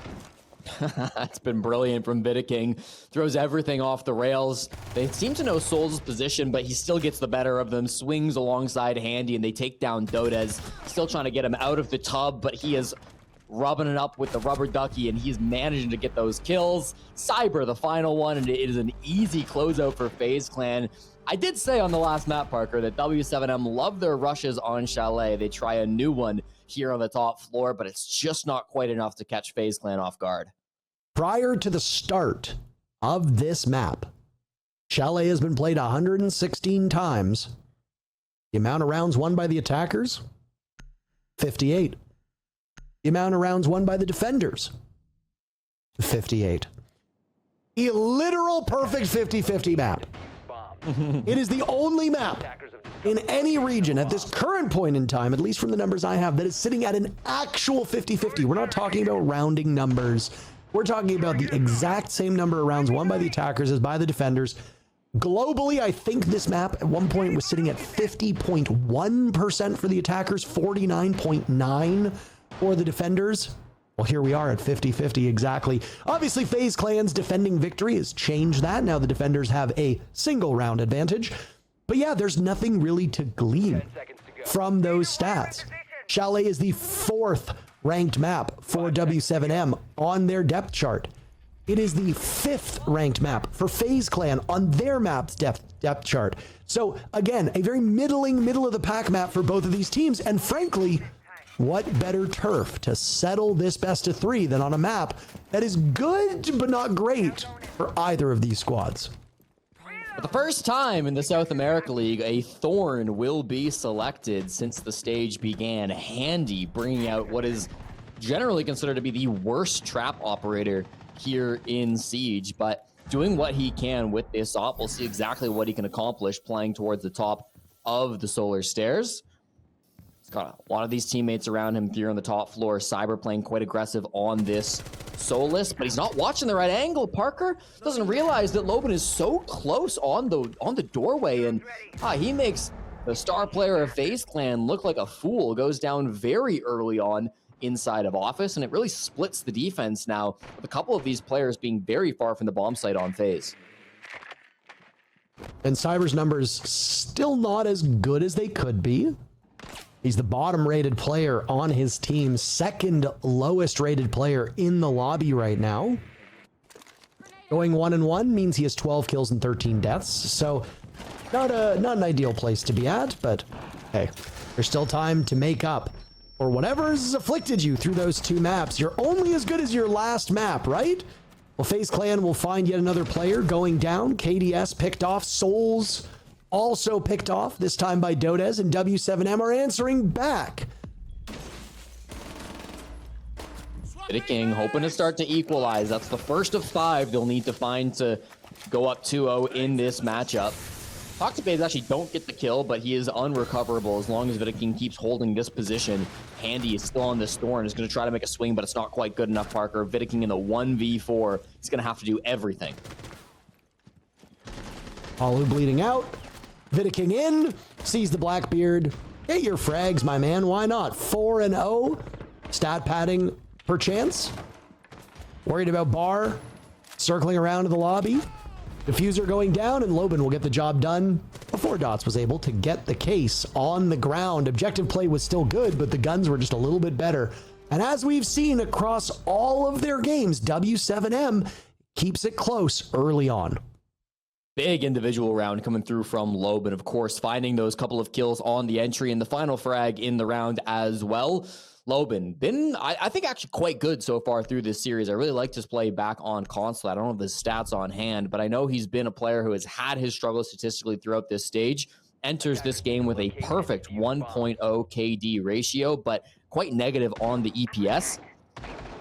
It's been brilliant from Vidaking. Throws everything off the rails. They seem to know Soul's position, but he still gets the better of them. Swings alongside Handy, and they take down Dodez. Still trying to get him out of the tub, but he is rubbing it up with the rubber ducky, and he's managing to get those kills. Cyber, the final one, and it is an easy closeout for FaZe Clan. I did say on the last map, Parker, that W7M love their rushes on Chalet. They try a new one here on the top floor, but it's just not quite enough to catch FaZe Clan off guard. Prior to the start of this map, Chalet has been played 116 times. The amount of rounds won by the attackers, 58. The amount of rounds won by the defenders, 58. A literal perfect 50-50 map. It is the only map in any region at this current point in time, at least from the numbers I have, that is sitting at an actual 50-50. We're not talking about rounding numbers. We're talking about the exact same number of rounds won by the attackers as by the defenders. Globally, I think this map at one point was sitting at 50.1% for the attackers, 49.9% for the defenders. Well, here we are at 50-50 exactly. Obviously, FaZe Clan's defending victory has changed that. Now the defenders have a single round advantage. But yeah, there's nothing really to glean from those stats. Chalet is the 4th ranked map for W7M on their depth chart. It is the 5th ranked map for FaZe Clan on their map's depth chart. So again, a very middle of the pack map for both of these teams. And frankly, what better turf to settle this best of 3 than on a map that is good but not great for either of these squads? For the first time in the South America League, a Thorn will be selected since the stage began. Handy bringing out what is generally considered to be the worst trap operator here in Siege, but doing what he can with this op. We'll see exactly what he can accomplish playing towards the top of the Solar Stairs. Got a lot of these teammates around him here on the top floor. Cyber playing quite aggressive on this Solus, but he's not watching the right angle. Parker doesn't realize that Loban is so close on the doorway, and he makes the star player of FaZe Clan look like a fool. Goes down very early on inside of office, and it really splits the defense now, with a couple of these players being very far from the bomb site on FaZe. And Cyber's numbers still not as good as they could be. He's the bottom rated player on his team, 2nd lowest rated player in the lobby right now. Going 1-1 means he has 12 kills and 13 deaths. So not an ideal place to be at, but hey, there's still time to make up for whatever's afflicted you through those 2 maps. You're only as good as your last map, right? Well, FaZe Clan will find yet another player going down. KDS picked off. Souls also picked off, this time by Dodez, and W7M are answering back. Vidaking hoping to start to equalize. That's the first of 5 they'll need to find to go up 2-0 in this matchup. Toxicbase actually don't get the kill, but he is unrecoverable as long as Vidaking keeps holding this position. Handy is still on this door and is going to try to make a swing, but it's not quite good enough, Parker. Vidaking in the 1v4. He's going to have to do everything. Alu bleeding out. Vidaking in, sees the Blackbeard, Get your frags, my man. Why not? 4-0. Stat padding perchance. Worried about Bar circling around to the lobby. Diffuser going down, and Loban will get the job done before Dots was able to get the case on the ground. Objective play was still good, but the guns were just a little bit better. And as we've seen across all of their games, w7m keeps it close early on. Big individual round coming through from Loban, of course, finding those couple of kills on the entry and the final frag in the round as well. Loban been, I think, actually quite good so far through this series. I really liked his play back on Consulate. I don't have his stats on hand, but I know he's been a player who has had his struggles statistically throughout this stage. Enters this game with a perfect 1.0 KD ratio, but quite negative on the EPS.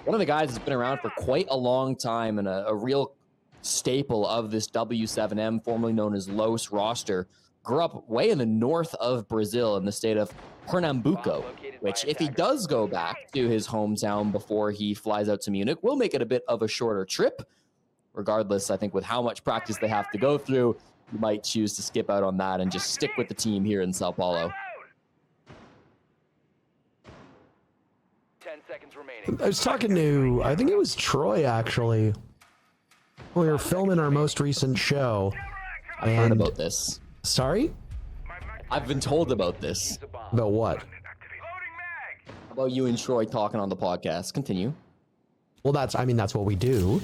One of the guys that's been around for quite a long time and a real staple of this w7m, formerly known as Los roster. Grew up way in the north of Brazil in the state of Pernambuco, which, if he does go back to his hometown before he flies out to Munich, will make it a bit of a shorter trip. Regardless, I think with how much practice they have to go through, you might choose to skip out on that and just stick with the team here in Sao Paulo. 10 seconds remaining. I was talking to, I think it was Troy, actually. We were filming our most recent show. I've heard about this. Sorry? I've been told about this. About what? Loading mag. How about you and Troy talking on the podcast? Continue. Well, that's what we do.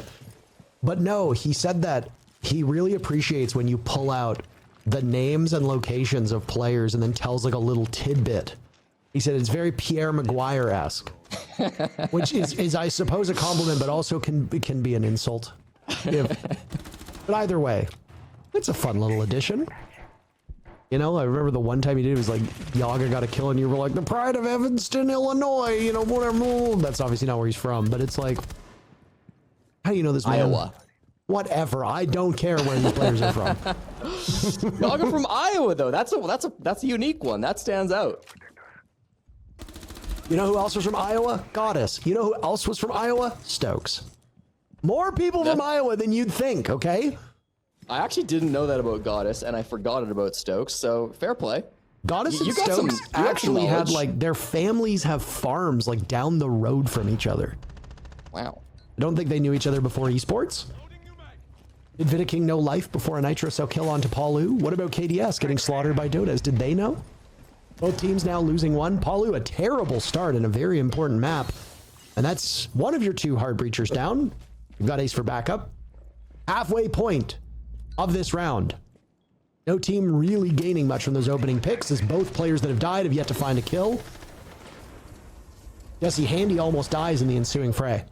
But no, he said that he really appreciates when you pull out the names and locations of players and then tells like a little tidbit. He said it's very Pierre Maguire-esque, which is I suppose a compliment, but also can be an insult. But either way, it's a fun little addition. You know, I remember the one time you did it was like Yaga got a kill and you were like, the pride of Evanston, Illinois, you know, whatever. That's obviously not where he's from, but it's like, how do you know this man? Iowa. Whatever. I don't care where these players are from. Yaga from Iowa, though. That's a unique one. That stands out. You know who else was from Iowa? Goddess. You know who else was from Iowa? Stokes. More people from Iowa than you'd think, okay? I actually didn't know that about Goddess, and I forgot it about Stokes, so fair play. Goddess and You got Stokes some- you got some actually had, knowledge. like, their families have farms, like, down the road from each other. Wow. I don't think they knew each other before esports. Did Vidiking know life before a Nitro Cell kill onto Paulu? What about KDS getting slaughtered by Dodes? Did they know? Both teams now losing one. Paulu, a terrible start in a very important map. And that's one of your two hard breachers down. You've got Ace for backup. Halfway point of this round. No team really gaining much from those opening picks, as both players that have died have yet to find a kill. Jesse Handy almost dies in the ensuing fray.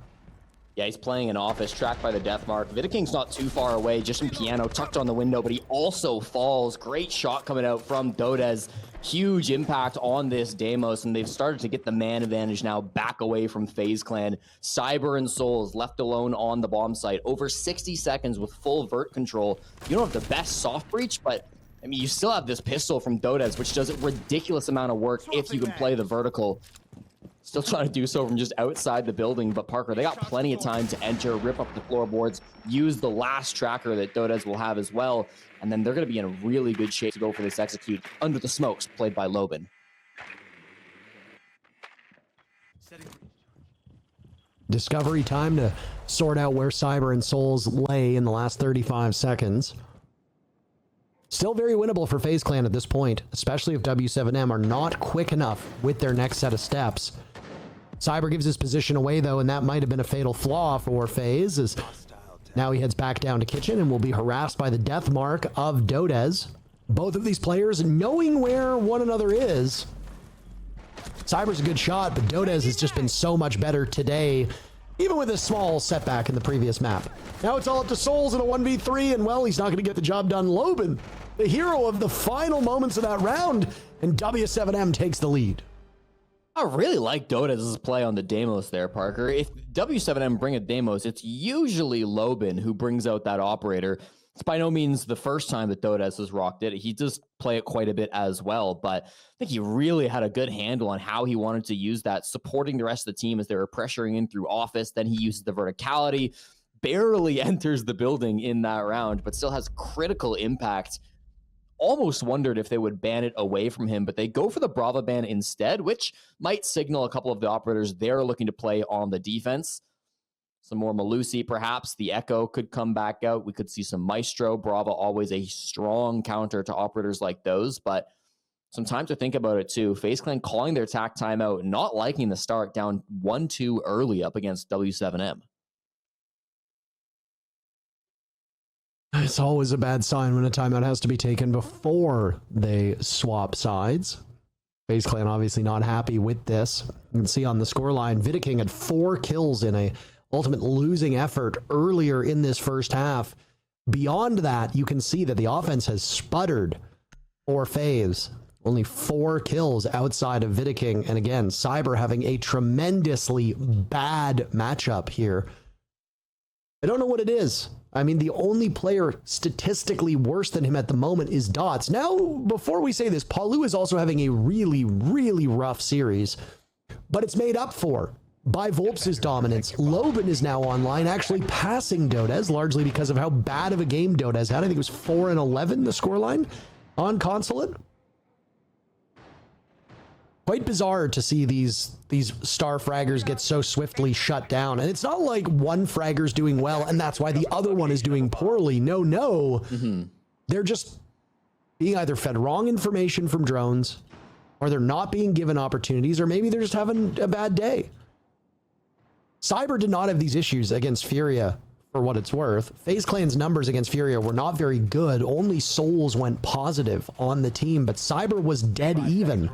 Yeah, he's playing an office, tracked by the death mark. Vidiking's not too far away, just in piano, tucked on the window, but he also falls. Great shot coming out from Dodes. Huge impact on this Deimos, and they've started to get the man advantage now back away from FaZe Clan. Cyber and Souls left alone on the bomb site. Over 60 seconds with full vert control. You don't have the best soft breach, but I mean, you still have this pistol from Dodes, which does a ridiculous amount of work if you can play the vertical. Still trying to do so from just outside the building, but Parker, they got plenty of time to enter, rip up the floorboards, use the last tracker that Dodes will have as well, and then they're going to be in a really good shape to go for this execute under the smokes, played by Loban. Discovery time to sort out where Cyber and Souls lay in the last 35 seconds. Still very winnable for FaZe Clan at this point, especially if w7m are not quick enough with their next set of steps. Cyber gives his position away, though, and that might have been a fatal flaw for FaZe, as now he heads back down to kitchen and will be harassed by the death mark of Dodes. Both of these players knowing where one another is. Cyber's a good shot, but Dodes has just been so much better today, even with a small setback in the previous map. Now it's all up to Souls in a 1v3, and well, he's not going to get the job done. Loban, the hero of the final moments of that round, and w7m takes the lead. I really like Dodes' play on the Deimos there, Parker. If w7m bring a Deimos, it's usually Loban who brings out that operator. It's by no means the first time that Dodes has rocked it. He does play it quite a bit as well, but I think he really had a good handle on how he wanted to use that, supporting the rest of the team as they were pressuring in through office. Then he uses the verticality, barely enters the building in that round, but still has critical impact almost wondered if they would ban it away from him, but they go for the Brava ban instead, which might signal a couple of the operators they're looking to play on the defense. Some more Malusi, perhaps. The Echo could come back out. We could see some Maestro. Brava, always a strong counter to operators like those, but some time to think about it too. FaZe Clan calling their attack timeout, not liking the start, down 1-2 early up against w7m. It's always a bad sign when a timeout has to be taken before they swap sides. FaZe Clan obviously not happy with this. You can see on the scoreline, Vidiking had 4 kills in a ultimate losing effort earlier in this first half. Beyond that, you can see that the offense has sputtered for FaZe. Only 4 kills outside of Vidiking. And again, Cyber having a tremendously bad matchup here. I don't know what it is. I mean, the only player statistically worse than him at the moment is Dots. Now, before we say this, Palu is also having a really, really rough series, but it's made up for by Vulps' dominance. Loban is now online, actually passing Dodez, largely because of how bad of a game Dodez had. I think it was 4-11, the scoreline on Consulate. Quite bizarre to see these star fraggers get so swiftly shut down. And it's not like one fragger's doing well and that's why the other one is doing poorly. No. They're just being either fed wrong information from drones, or they're not being given opportunities, or maybe they're just having a bad day. Cyber did not have these issues against Furia, for what it's worth. FaZe Clan's numbers against Furia were not very good. Only Souls went positive on the team, but Cyber was dead even.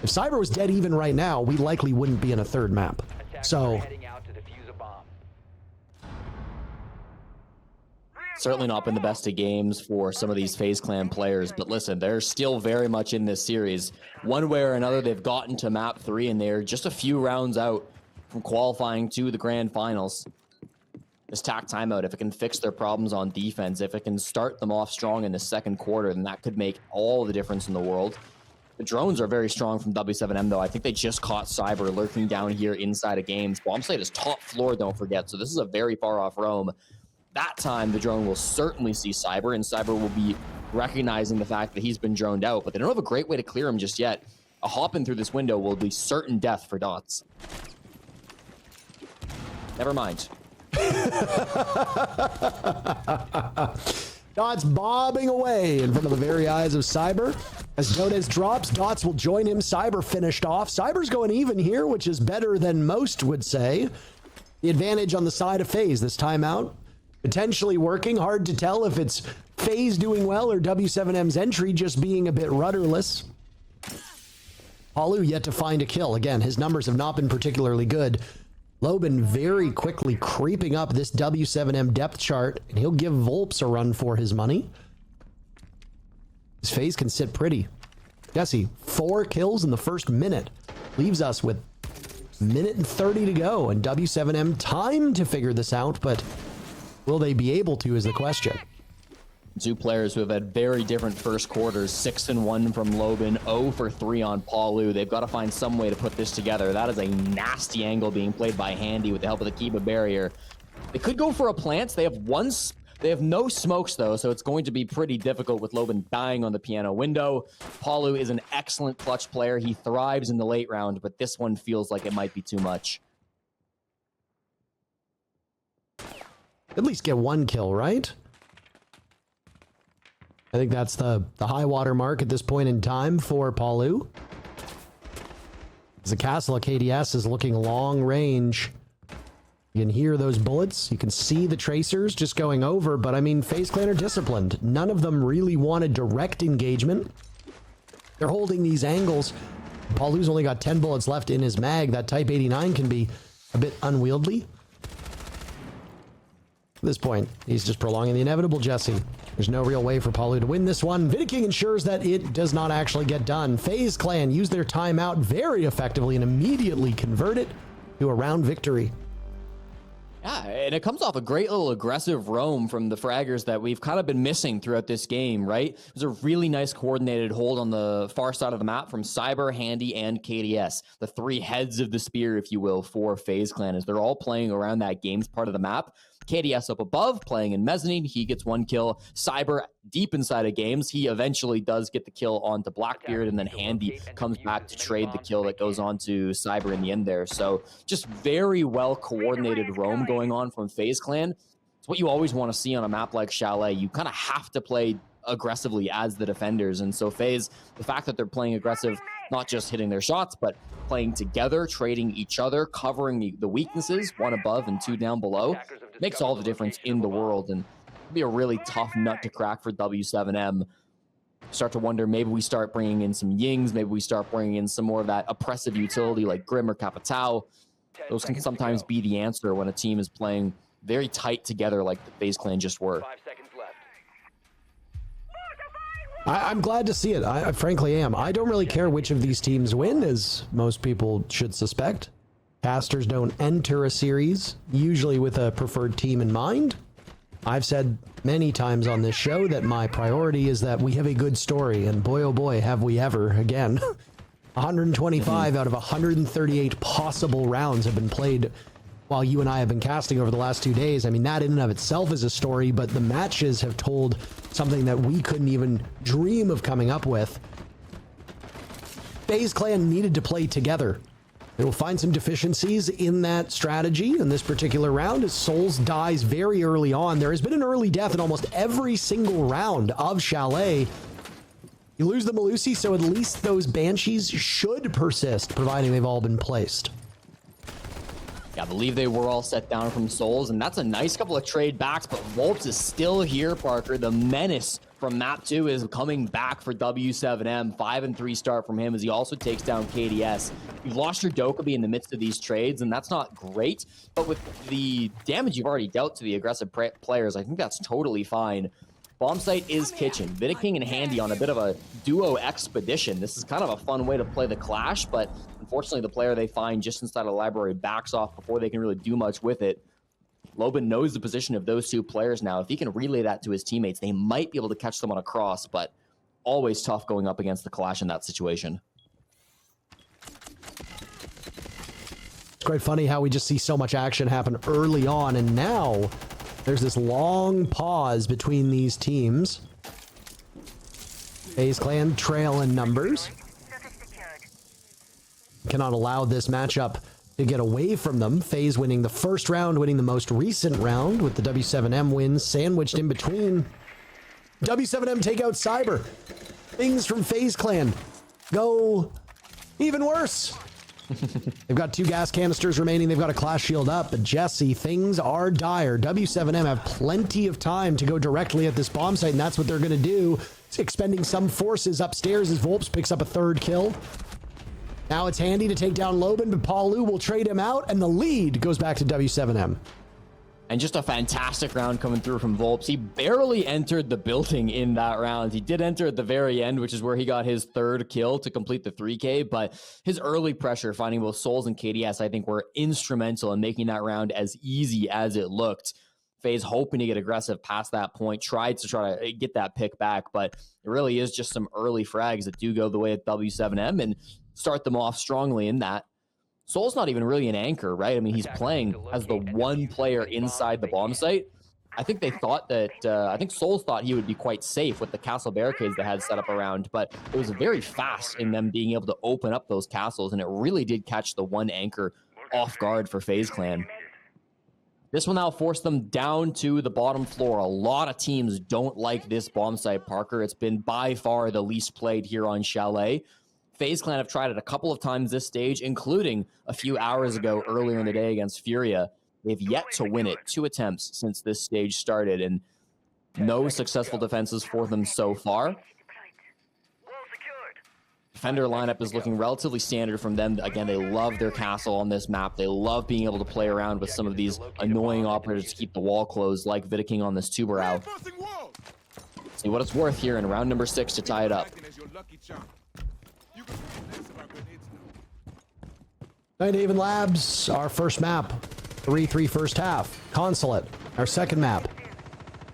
If Cyber was dead even right now, we likely wouldn't be in a third map. So certainly not been the best of games for some of these FaZe Clan players, but listen, they're still very much in this series. One way or another, they've gotten to map 3, and they're just a few rounds out from qualifying to the grand finals. This tack timeout, if it can fix their problems on defense, if it can start them off strong in the second quarter, then that could make all the difference in the world. The drones are very strong from w7m, though. I think they just caught Cyber lurking down here inside of games. Bombsight is top floor, don't forget, so this is a very far off roam. That time, the drone will certainly see Cyber, and Cyber will be recognizing the fact that he's been droned out, but they don't have a great way to clear him just yet. A hop in through this window will be certain death for Dots. Never mind. Dots bobbing away in front of the very eyes of Cyber. As Dodez drops, Dots will join him. Cyber finished off. Cyber's going even here, which is better than most would say. The advantage on the side of FaZe this timeout. Potentially working. Hard to tell if it's FaZe doing well or w7m's entry just being a bit rudderless. Palu yet to find a kill. Again, his numbers have not been particularly good. Loban very quickly creeping up this w7m depth chart, and he'll give Vulps a run for his money. His FaZe can sit pretty. Jesse, 4 kills in the first minute. Leaves us with 1:30 to go, and w7m time to figure this out, but will they be able to is the question. Two players who have had very different first quarters. 6-1 from Loban, 0 for 3 on Palu. They've got to find some way to put this together. That is a nasty angle being played by Handy with the help of the Kiba barrier. They could go for a plant. They have no smokes though, so it's going to be pretty difficult with Loban dying on the piano window. Palu is an excellent clutch player. He thrives in the late round, but this one feels like it might be too much. At least get 1 kill, right? I think that's the high water mark at this point in time for Palu. As the castle at KDS is looking long range. You can hear those bullets. You can see the tracers just going over, but I mean, FaZe Clan are disciplined. None of them really wanted direct engagement. They're holding these angles. Palu's only got 10 bullets left in his mag. That Type 89 can be a bit unwieldy. At this point, he's just prolonging the inevitable, Jesse. There's no real way for Palu to win this one. Vidiking ensures that it does not actually get done. FaZe Clan use their timeout very effectively and immediately convert it to a round victory. Yeah, and it comes off a great little aggressive roam from the fraggers that we've kind of been missing throughout this game, right? It was a really nice coordinated hold on the far side of the map from Cyber, Handy, and KDS. The 3 heads of the spear, if you will, for FaZe Clan, as they're all playing around that games part of the map. KDS up above, playing in mezzanine. He gets 1 kill. Cyber deep inside of games. He eventually does get the kill onto Blackbeard, and then Handy comes back to trade the kill that goes on to Cyber in the end there. So just very well coordinated roam going on from FaZe Clan. It's what you always want to see on a map like Chalet. You kind of have to play aggressively as the defenders. And so FaZe, the fact that they're playing aggressive, not just hitting their shots, but playing together, trading each other, covering the weaknesses, 1 above and 2 down below, makes all the difference in the world. And it'll be a really tough nut to crack for W7M. Start to wonder, maybe we start bringing in some Yings, maybe we start bringing in some more of that oppressive utility like Grim or Capitao. Those can sometimes be the answer when a team is playing very tight together like the FaZe Clan just were. 5 seconds left. I'm glad to see it. I frankly am. I don't really care which of these teams win, as most people should suspect. Casters don't enter a series, usually with a preferred team in mind. I've said many times on this show that my priority is that we have a good story, and boy oh boy have we ever. Again, 125 out of 138 possible rounds have been played while you and I have been casting over the last 2 days. I mean, that in and of itself is a story, but the matches have told something that we couldn't even dream of coming up with. FaZe Clan needed to play together. They will find some deficiencies in that strategy in this particular round as Souls dies very early on. There has been an early death in almost every single round of Chalet. You lose the Malusi, so at least those Banshees should persist, providing they've all been placed. Yeah, I believe they were all set down from Souls, and that's a nice couple of trade backs, but Vulps is still here, Parker. The menace from map 2 is coming back for W7M. 5-3 start from him as he also takes down KDS. You've lost your Dokkaebi in the midst of these trades, and that's not great, but with the damage you've already dealt to the aggressive players, I think that's totally fine. Bomb site is kitchen. Vidiking and Handy on a bit of a duo expedition. This is kind of a fun way to play the clash, but unfortunately the player they find just inside the library backs off before they can really do much with it. Loban knows the position of those 2 players now. If he can relay that to his teammates, they might be able to catch them on a cross, but always tough going up against the clash in that situation. It's quite funny how we just see so much action happen early on, and now there's this long pause between these teams. FaZe Clan trail in numbers. Cannot allow this matchup to get away from them. FaZe winning the first round, winning the most recent round with the W7M win sandwiched in between. W7M take out Cyber. Things from FaZe Clan go even worse. They've got 2 gas canisters remaining. They've got a class shield up, but Jesse, things are dire. W7M have plenty of time to go directly at this bomb site, and that's what they're going to do. It's expending some forces upstairs as Vulps picks up a 3rd kill. Now it's Handy to take down Loban, but Paul Lu will trade him out, and the lead goes back to W7M. And just a fantastic round coming through from Vulps. He barely entered the building in that round. He did enter at the very end, which is where he got his 3rd kill to complete the 3K, but his early pressure, finding both Souls and KDS, I think were instrumental in making that round as easy as it looked. FaZe hoping to get aggressive past that point, tried to get that pick back, but it really is just some early frags that do go the way of W7M and start them off strongly in that. Soul's not even really an anchor, right? I mean, he's playing as the one player inside the bomb site. I think they thought that, I think Souls thought he would be quite safe with the castle barricades they had set up around, but it was very fast in them being able to open up those castles, and it really did catch the one anchor off guard for FaZe Clan. This will now force them down to the bottom floor. A lot of teams don't like this bomb site, Parker. It's been by far the least played here on Chalet. FaZe Clan have tried it a couple of times this stage, including a few hours ago earlier in the day against Furia. They've yet to win it. 2 attempts since this stage started, and no successful defenses for them so far. Defender lineup is looking relatively standard from them. Again, they love their castle on this map. They love being able to play around with some of these annoying operators to keep the wall closed, like Vidiking on this Tuberau. See what it's worth here in round number 6 to tie it up. Night Haven Labs, our first map, 3-3 first half. Consulate, our second map,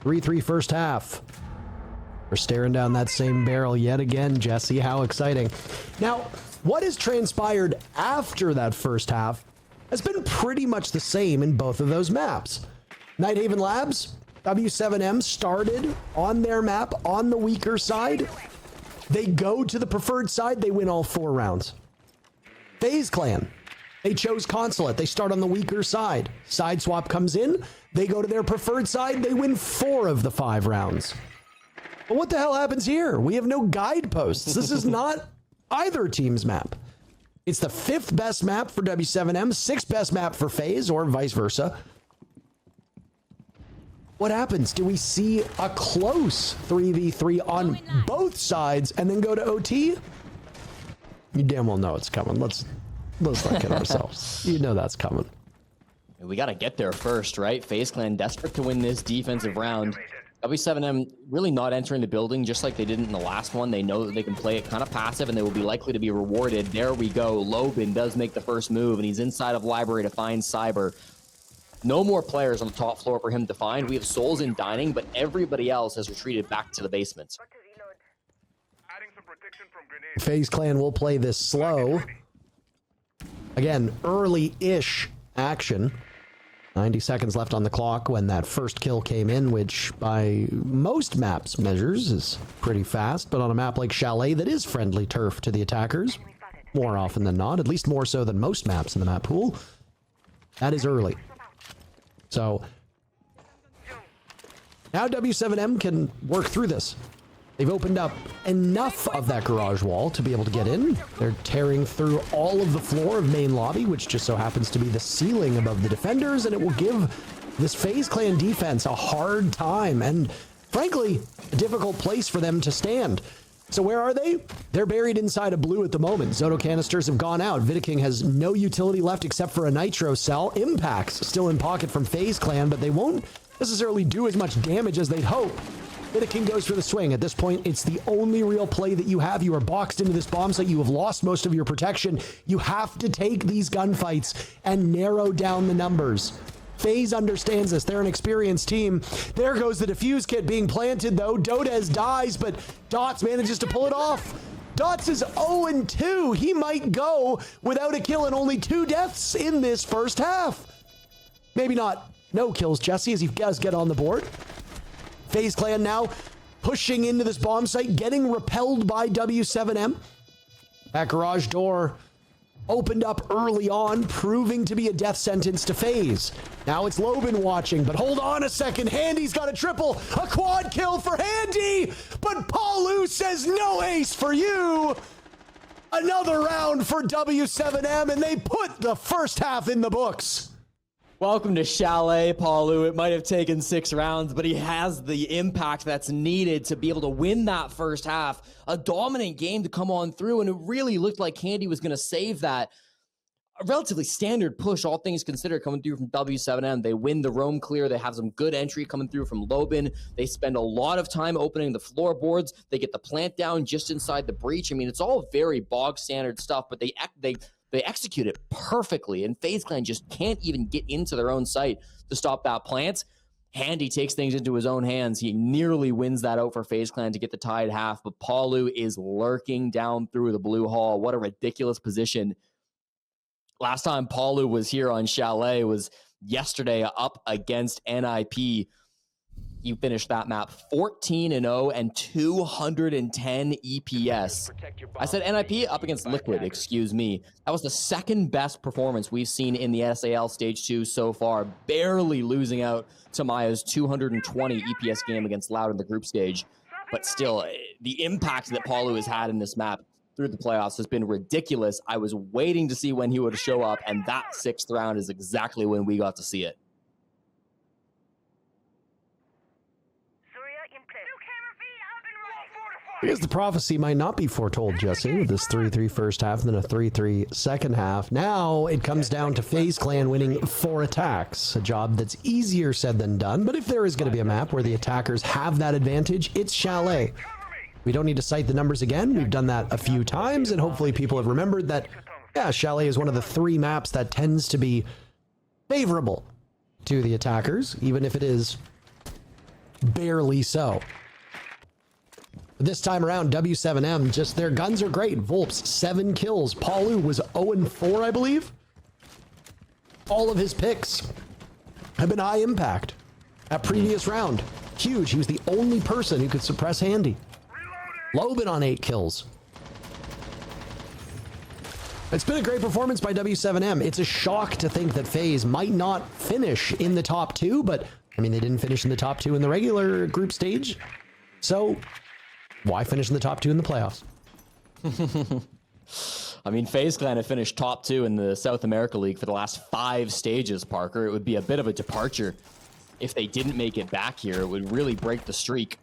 3-3 first half. We're staring down that same barrel yet again, Jesse. How exciting. Now, what has transpired after that first half has been pretty much the same in both of those maps. Nighthaven Labs, W7M started on their map on the weaker side. They go to the preferred side. They win all 4 rounds. FaZe Clan, they chose Consulate. They start on the weaker side. Side swap comes in. They go to their preferred side. They win 4 of the 5 rounds. But what the hell happens here? We have no guideposts. This is not either team's map. It's the 5th best map for W7M, 6th best map for FaZe, or vice versa. What happens? Do we see a close 3v3 on both sides and then go to OT? You damn well know it's coming. Let's not kid ourselves. You know that's coming. We got to get there first, right? FaZe Clan desperate to win this defensive round. W7M really not entering the building just like they did in the last one. They know that they can play it kind of passive and they will be likely to be rewarded. There we go. Lobin does make the first move and he's inside of library to find Cyber. No more players on the top floor for him to find. We have souls in dining, but everybody else has retreated back to the basement. Adding some protection from grenades. FaZe Clan will play this slow. Again, early-ish action. 90 seconds left on the clock when that first kill came in, which by most maps measures is pretty fast, but on a map like Chalet that is friendly turf to the attackers, more often than not, at least more so than most maps in the map pool, that is early. So now W7M can work through this. They've opened up enough of that garage wall to be able to get in. They're tearing through all of the floor of main lobby, which just so happens to be the ceiling above the defenders, and it will give this FaZe Clan defense a hard time and, frankly, a difficult place for them to stand. So where are they? They're buried inside a blue at the moment. Zoto canisters have gone out. Vidaking has no utility left except for a nitro cell. Impacts still in pocket from FaZe Clan, but they won't necessarily do as much damage as they'd hope. Vidaking goes for the swing. At this point, it's the only real play that you have. You are boxed into this bomb site. You have lost most of your protection. You have to take these gunfights and narrow down the numbers. FaZe understands this. They're an experienced team. There goes the defuse kit being planted, though. Dotez dies, but Dots manages to pull it off. Dots is 0-2. He might go without a kill and only 2 deaths in this first half. Maybe not no kills, Jesse, as he does get on the board. FaZe Clan now pushing into this bomb site, getting repelled by W7M. That garage door opened up early on, proving to be a death sentence to FaZe. Now it's Lobin watching, but hold on a second. Handy's got a triple, a quad kill for Handy, but Paulu says no ace for you. Another round for W7M, and they put the first half in the books. Welcome to Chalet, Paulu. It might have taken 6 rounds, but he has the impact that's needed to be able to win that first half. A dominant game to come on through, and it really looked like Candy was going to save that. A relatively standard push, all things considered, coming through from W7M. They win the roam clear. They have some good entry coming through from Lobin. They spend a lot of time opening the floorboards. They get the plant down just inside the breach. I mean, it's all very bog standard stuff, but they execute it perfectly, and FaZe Clan just can't even get into their own site to stop that plant. Handy takes things into his own hands. He nearly wins that out for FaZe Clan to get the tie at half, but Paulu is lurking down through the blue hall. What a ridiculous position. Last time Paulu was here on Chalet was yesterday up against NIP. He finished that map 14-0 and 210 EPS. I said NIP up against Liquid, excuse me. That was the 2nd best performance we've seen in the SAL Stage 2 so far, barely losing out to Maya's 220 EPS game against Loud in the group stage. But still, the impact that Paulu has had in this map through the playoffs has been ridiculous. I was waiting to see when he would show up, and that 6th round is exactly when we got to see it. I guess the prophecy might not be foretold, Jesse, with this 3-3 first half and then a 3-3 second half. Now it comes down to FaZe Clan winning 4 attacks, a job that's easier said than done. But if there is going to be a map where the attackers have that advantage, it's Chalet. We don't need to cite the numbers again. We've done that a few times, and hopefully people have remembered that, yeah, Chalet is one of the 3 maps that tends to be favorable to the attackers, even if it is barely so. This time around, W7M, just their guns are great. Vulps, 7 kills. Paulu was 0-4, I believe. All of his picks have been high impact. that previous round. Huge. He was the only person who could suppress Handy. Loban on 8 kills. It's been a great performance by w7m. It's a shock to think that FaZe might not finish in the top 2, but I mean, they didn't finish in the top 2 in the regular group stage. So why finish in the top 2 in the playoffs? I mean, FaZe Clan have finished top 2 in the South America League for the last 5 stages, Parker. It would be a bit of a departure if they didn't make it back here. It would really break the streak.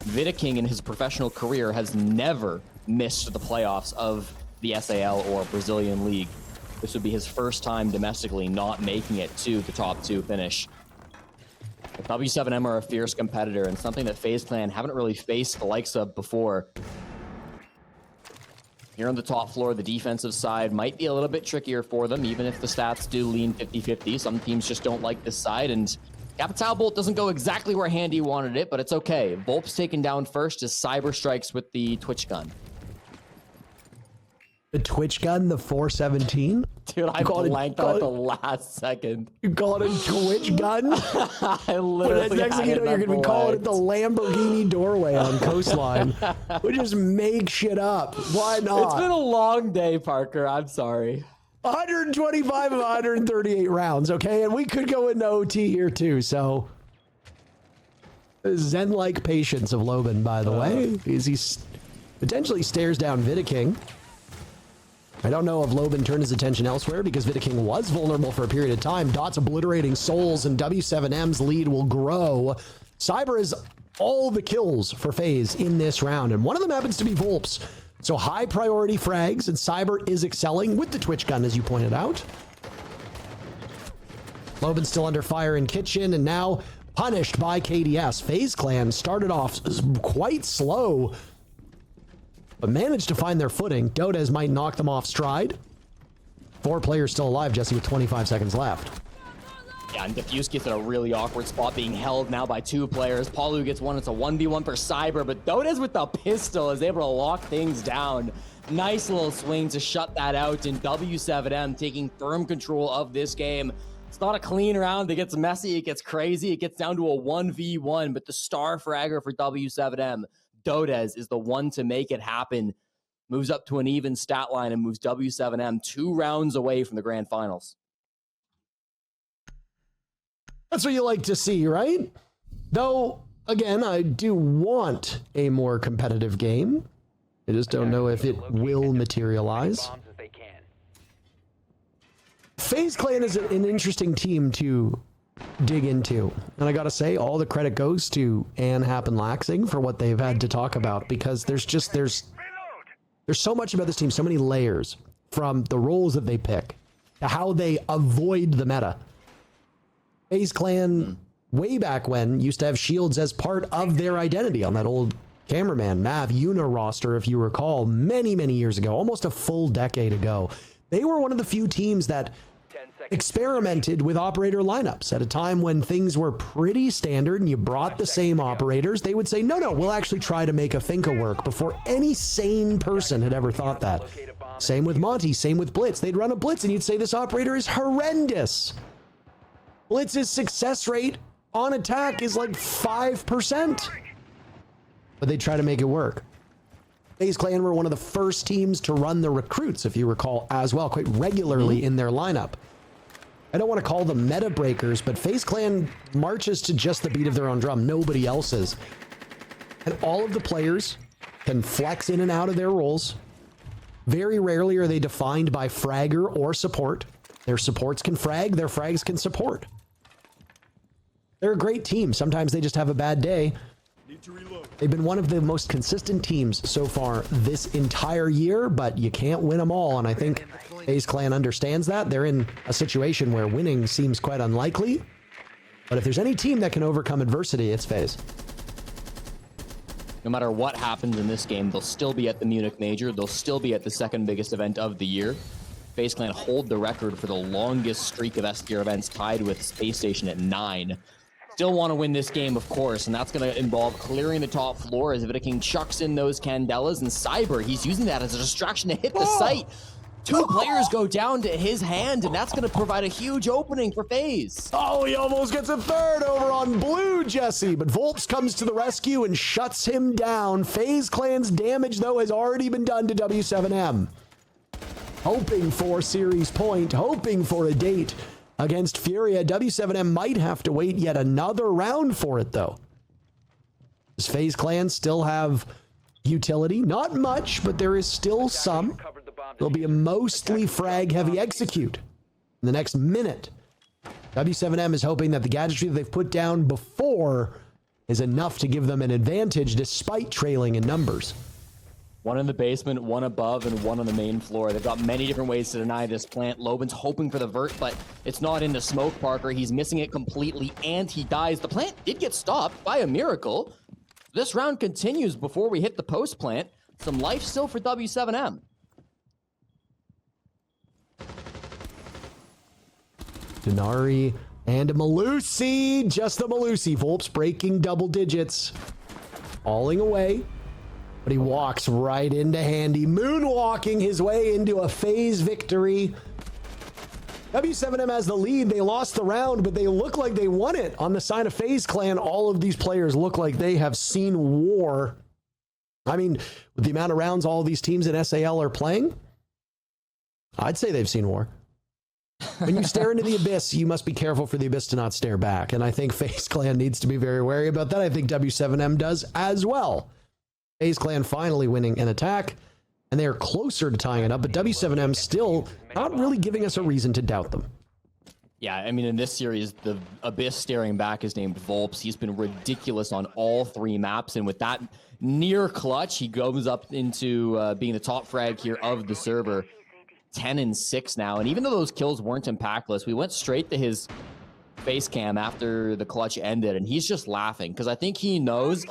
Vidiking in his professional career has never missed the playoffs of the SAL or Brazilian League. This would be his first time domestically not making it to the top 2 finish. But w7m are a fierce competitor and something that FaZe Clan haven't really faced the likes of before. Here on the top floor, the defensive side might be a little bit trickier for them, even if the stats do lean 50-50. Some teams just don't like this side, and Capital Bolt doesn't go exactly where Handy wanted it, but it's okay. Vulps taken down first as Cyber strikes with the Twitch gun. The Twitch gun, the 417? Dude, I blanked on the last second. You call it a Twitch gun? I literally next thing you know, you're going to be calling it the Lamborghini doorway on Coastline. We just make shit up. Why not? It's been a long day, Parker. I'm sorry. 125 of 138 rounds, okay? And we could go into OT here too, so... Zen-like patience of Loban, by the way. He potentially stares down Vidiking. I don't know if Loban turned his attention elsewhere because Vidiking was vulnerable for a period of time. Dots obliterating souls and w7m's lead will grow. Cyber is all the kills for FaZe in this round, and one of them happens to be Vulps. So high priority frags, and Cyber is excelling with the Twitch gun, as you pointed out. Loban's still under fire in kitchen, and now punished by KDS. FaZe Clan started off quite slow, but managed to find their footing. Dodez might knock them off stride. 4 players still alive, Jesse, with 25 seconds left. Yeah, and Diffuse gets in a really awkward spot, being held now by 2 players. Paulu gets one. It's a 1v1 for Cyber, but Dodez with the pistol is able to lock things down. Nice little swing to shut that out, and w7m taking firm control of this game. It's not a clean round. It gets messy. It gets crazy. It gets down to a 1v1, but the star fragger for w7m, Dodez, is the one to make it happen. Moves up to an even stat line and moves w7m 2 rounds away from the grand finals. That's what you like to see, right? Though, again, I do want a more competitive game. I just don't know if it will materialize. FaZe Clan is an interesting team to dig into. And I gotta say, all the credit goes to Ann Happen Laxing for what they've had to talk about, because there's so much about this team, so many layers, from the roles that they pick to how they avoid the meta. FaZe Clan, way back when, used to have shields as part of their identity on that old cameraman Mav Una roster, if you recall, many, many years ago, almost a full decade ago. They were one of the few teams that experimented with operator lineups at a time when things were pretty standard and you brought the same operators. They would say, no, we'll actually try to make a Finka work, before any sane person had ever thought that. Same with Monty, same with Blitz. They'd run a Blitz and you'd say, this operator is horrendous. Blitz's success rate on attack is like 5%. But they try to make it work. FaZe Clan were one of the first teams to run the recruits, if you recall, as well, quite regularly in their lineup. I don't want to call them meta breakers, but FaZe Clan marches to just the beat of their own drum, nobody else's. And all of the players can flex in and out of their roles. Very rarely are they defined by fragger or support. Their supports can frag, their frags can support. They're a great team. Sometimes they just have a bad day. They've been one of the most consistent teams so far this entire year, but you can't win them all, and I think FaZe Clan understands that. They're in a situation where winning seems quite unlikely, but if there's any team that can overcome adversity, it's FaZe. No matter what happens in this game, they'll still be at the Munich Major. They'll still be at the 2nd biggest event of the year. FaZe Clan hold the record for the longest streak of S-tier events, tied with Space Station at 9. Still want to win this game, of course, and that's going to involve clearing the top floor as Vidiking chucks in those Candelas, and Cyber, he's using that as a distraction to hit the site. 2 players go down to his hand, and that's going to provide a huge opening for FaZe. Oh, he almost gets a third over on blue, Jesse, but Vulps comes to the rescue and shuts him down. FaZe Clan's damage, though, has already been done to w7m. Hoping for series point, hoping for a date against Furia. w7m might have to wait yet another round for it, though. Does FaZe Clan still have utility? Not much, but there is still some. There'll be a mostly frag-heavy execute in the next minute. w7m is hoping that the gadgetry that they've put down before is enough to give them an advantage despite trailing in numbers. 1 in the basement, 1 above, and 1 on the main floor. They've got many different ways to deny this plant. Loban's hoping for the vert, but it's not in the smoke, Parker. He's missing it completely, and he dies. The plant did get stopped by a miracle. This round continues before we hit the post plant. Some life still for w7m. Denari and a Malusi, just the Malusi. Vulps breaking double digits, falling away, but he walks right into Handy, moonwalking his way into a FaZe victory. w7m has the lead. They lost the round, but they look like they won it. On the side of FaZe Clan, all of these players look like they have seen war. I mean, with the amount of rounds all these teams in SAL are playing, I'd say they've seen war. When you stare into the abyss, you must be careful for the abyss to not stare back. And I think FaZe Clan needs to be very wary about that. I think w7m does as well. FaZe Clan finally winning an attack, and they are closer to tying it up, but w7m still not really giving us a reason to doubt them. Yeah, I mean, in this series, the abyss staring back is named Vulps. He's been ridiculous on all 3 maps, and with that near clutch, he goes up into being the top frag here of the server. 10-6 now, and even though those kills weren't impactless, we went straight to his face cam after the clutch ended, and he's just laughing because I think he knows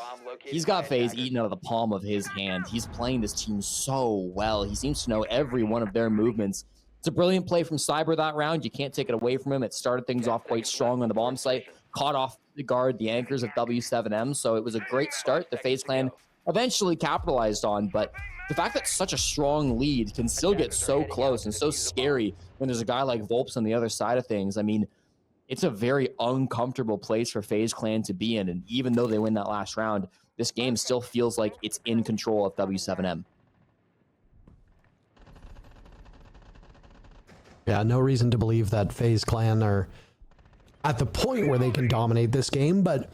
he's got FaZe eaten out of the palm of his hand. He's playing this team so well. He seems to know every one of their movements. It's a brilliant play from Cyber that round. You can't take it away from him. It started things off quite strong on the bomb site, caught off the guard, the anchors of w7m, so it was a great start. The FaZe Clan eventually capitalized on, but the fact that such a strong lead can still get so close and so scary when there's a guy like Vulps on the other side of things. I mean, it's a very uncomfortable place for FaZe Clan to be in, and even though they win that last round, this game still feels like it's in control of w7m. Yeah, no reason to believe that FaZe Clan are at the point where they can dominate this game, but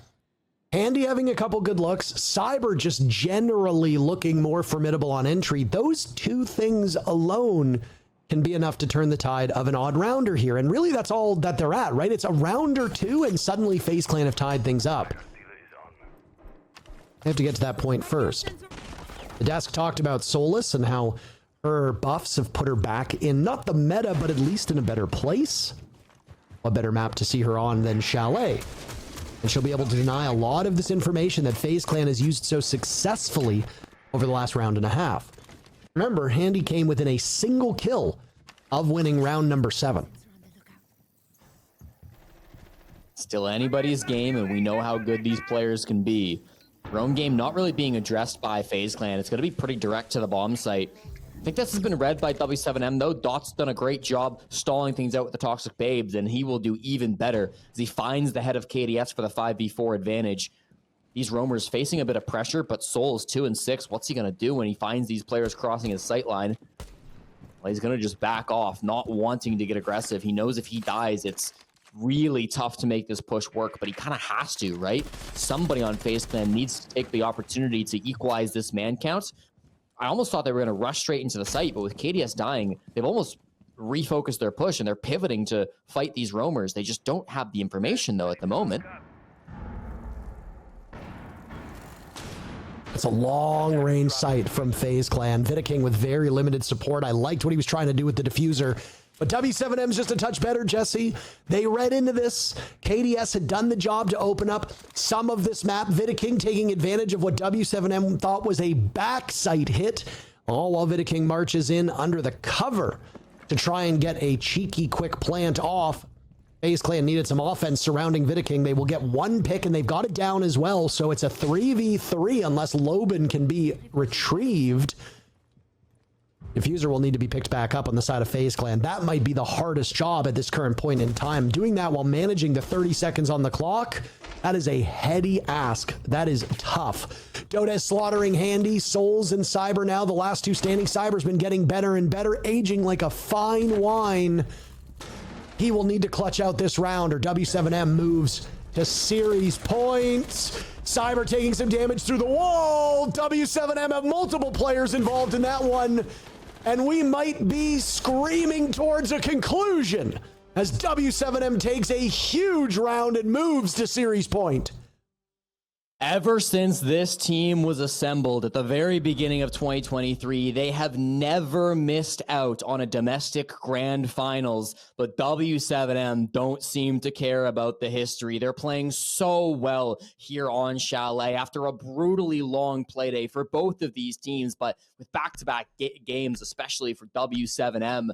Handy having a couple good looks, Cyber just generally looking more formidable on entry. Those 2 things alone can be enough to turn the tide of an odd rounder here. And really that's all that they're at, right? It's a round or 2 and suddenly FaZe Clan have tied things up. I have to get to that point first. The desk talked about Solus and how her buffs have put her back in, not the meta, but at least in a better place. A better map to see her on than Chalet. And she'll be able to deny a lot of this information that FaZe Clan has used so successfully over the last round and a half. Remember, Handy came within a single kill of winning round number 7. Still anybody's game, and we know how good these players can be. Their own game not really being addressed by FaZe Clan. It's going to be pretty direct to the bomb site. I think this has been read by w7m, though. Dot's done a great job stalling things out with the Toxic Babes, and he will do even better as he finds the head of KDS for the 5v4 advantage. These roamers facing a bit of pressure, but Soul is 2-6. What's he going to do when he finds these players crossing his sight line? Well, he's going to just back off, not wanting to get aggressive. He knows if he dies, it's really tough to make this push work, but he kind of has to, right? Somebody on FaZe Clan needs to take the opportunity to equalize this man count. I almost thought they were going to rush straight into the site, but with KDS dying, they've almost refocused their push, and they're pivoting to fight these roamers. They just don't have the information, though, at the moment. It's a long-range sight from FaZe Clan. Vidaking with very limited support. I liked what he was trying to do with the diffuser. But w7m's just a touch better, Jesse. They read into this. KDS had done the job to open up some of this map. Vidaking taking advantage of what w7m thought was a backside hit, all while Vidaking marches in under the cover to try and get a cheeky quick plant off. FaZe Clan needed some offense surrounding Vidaking. They will get 1 pick, and they've got it down as well, so it's a 3v3 unless Loban can be retrieved. Diffuser will need to be picked back up on the side of FaZe Clan. That might be the hardest job at this current point in time. Doing that while managing the 30 seconds on the clock, that is a heady ask. That is tough. Dodes slaughtering Handy, Souls and Cyber now, the last two standing. Cyber's been getting better and better, aging like a fine wine. He will need to clutch out this round, or w7m moves to series points. Cyber taking some damage through the wall. w7m have multiple players involved in that one, and we might be screaming towards a conclusion as w7m takes a huge round and moves to series point. Ever since this team was assembled at the very beginning of 2023, they have never missed out on a domestic grand finals, but w7m don't seem to care about the history. They're playing so well here on Chalet after a brutally long play day for both of these teams, but with back-to-back games, especially for w7m.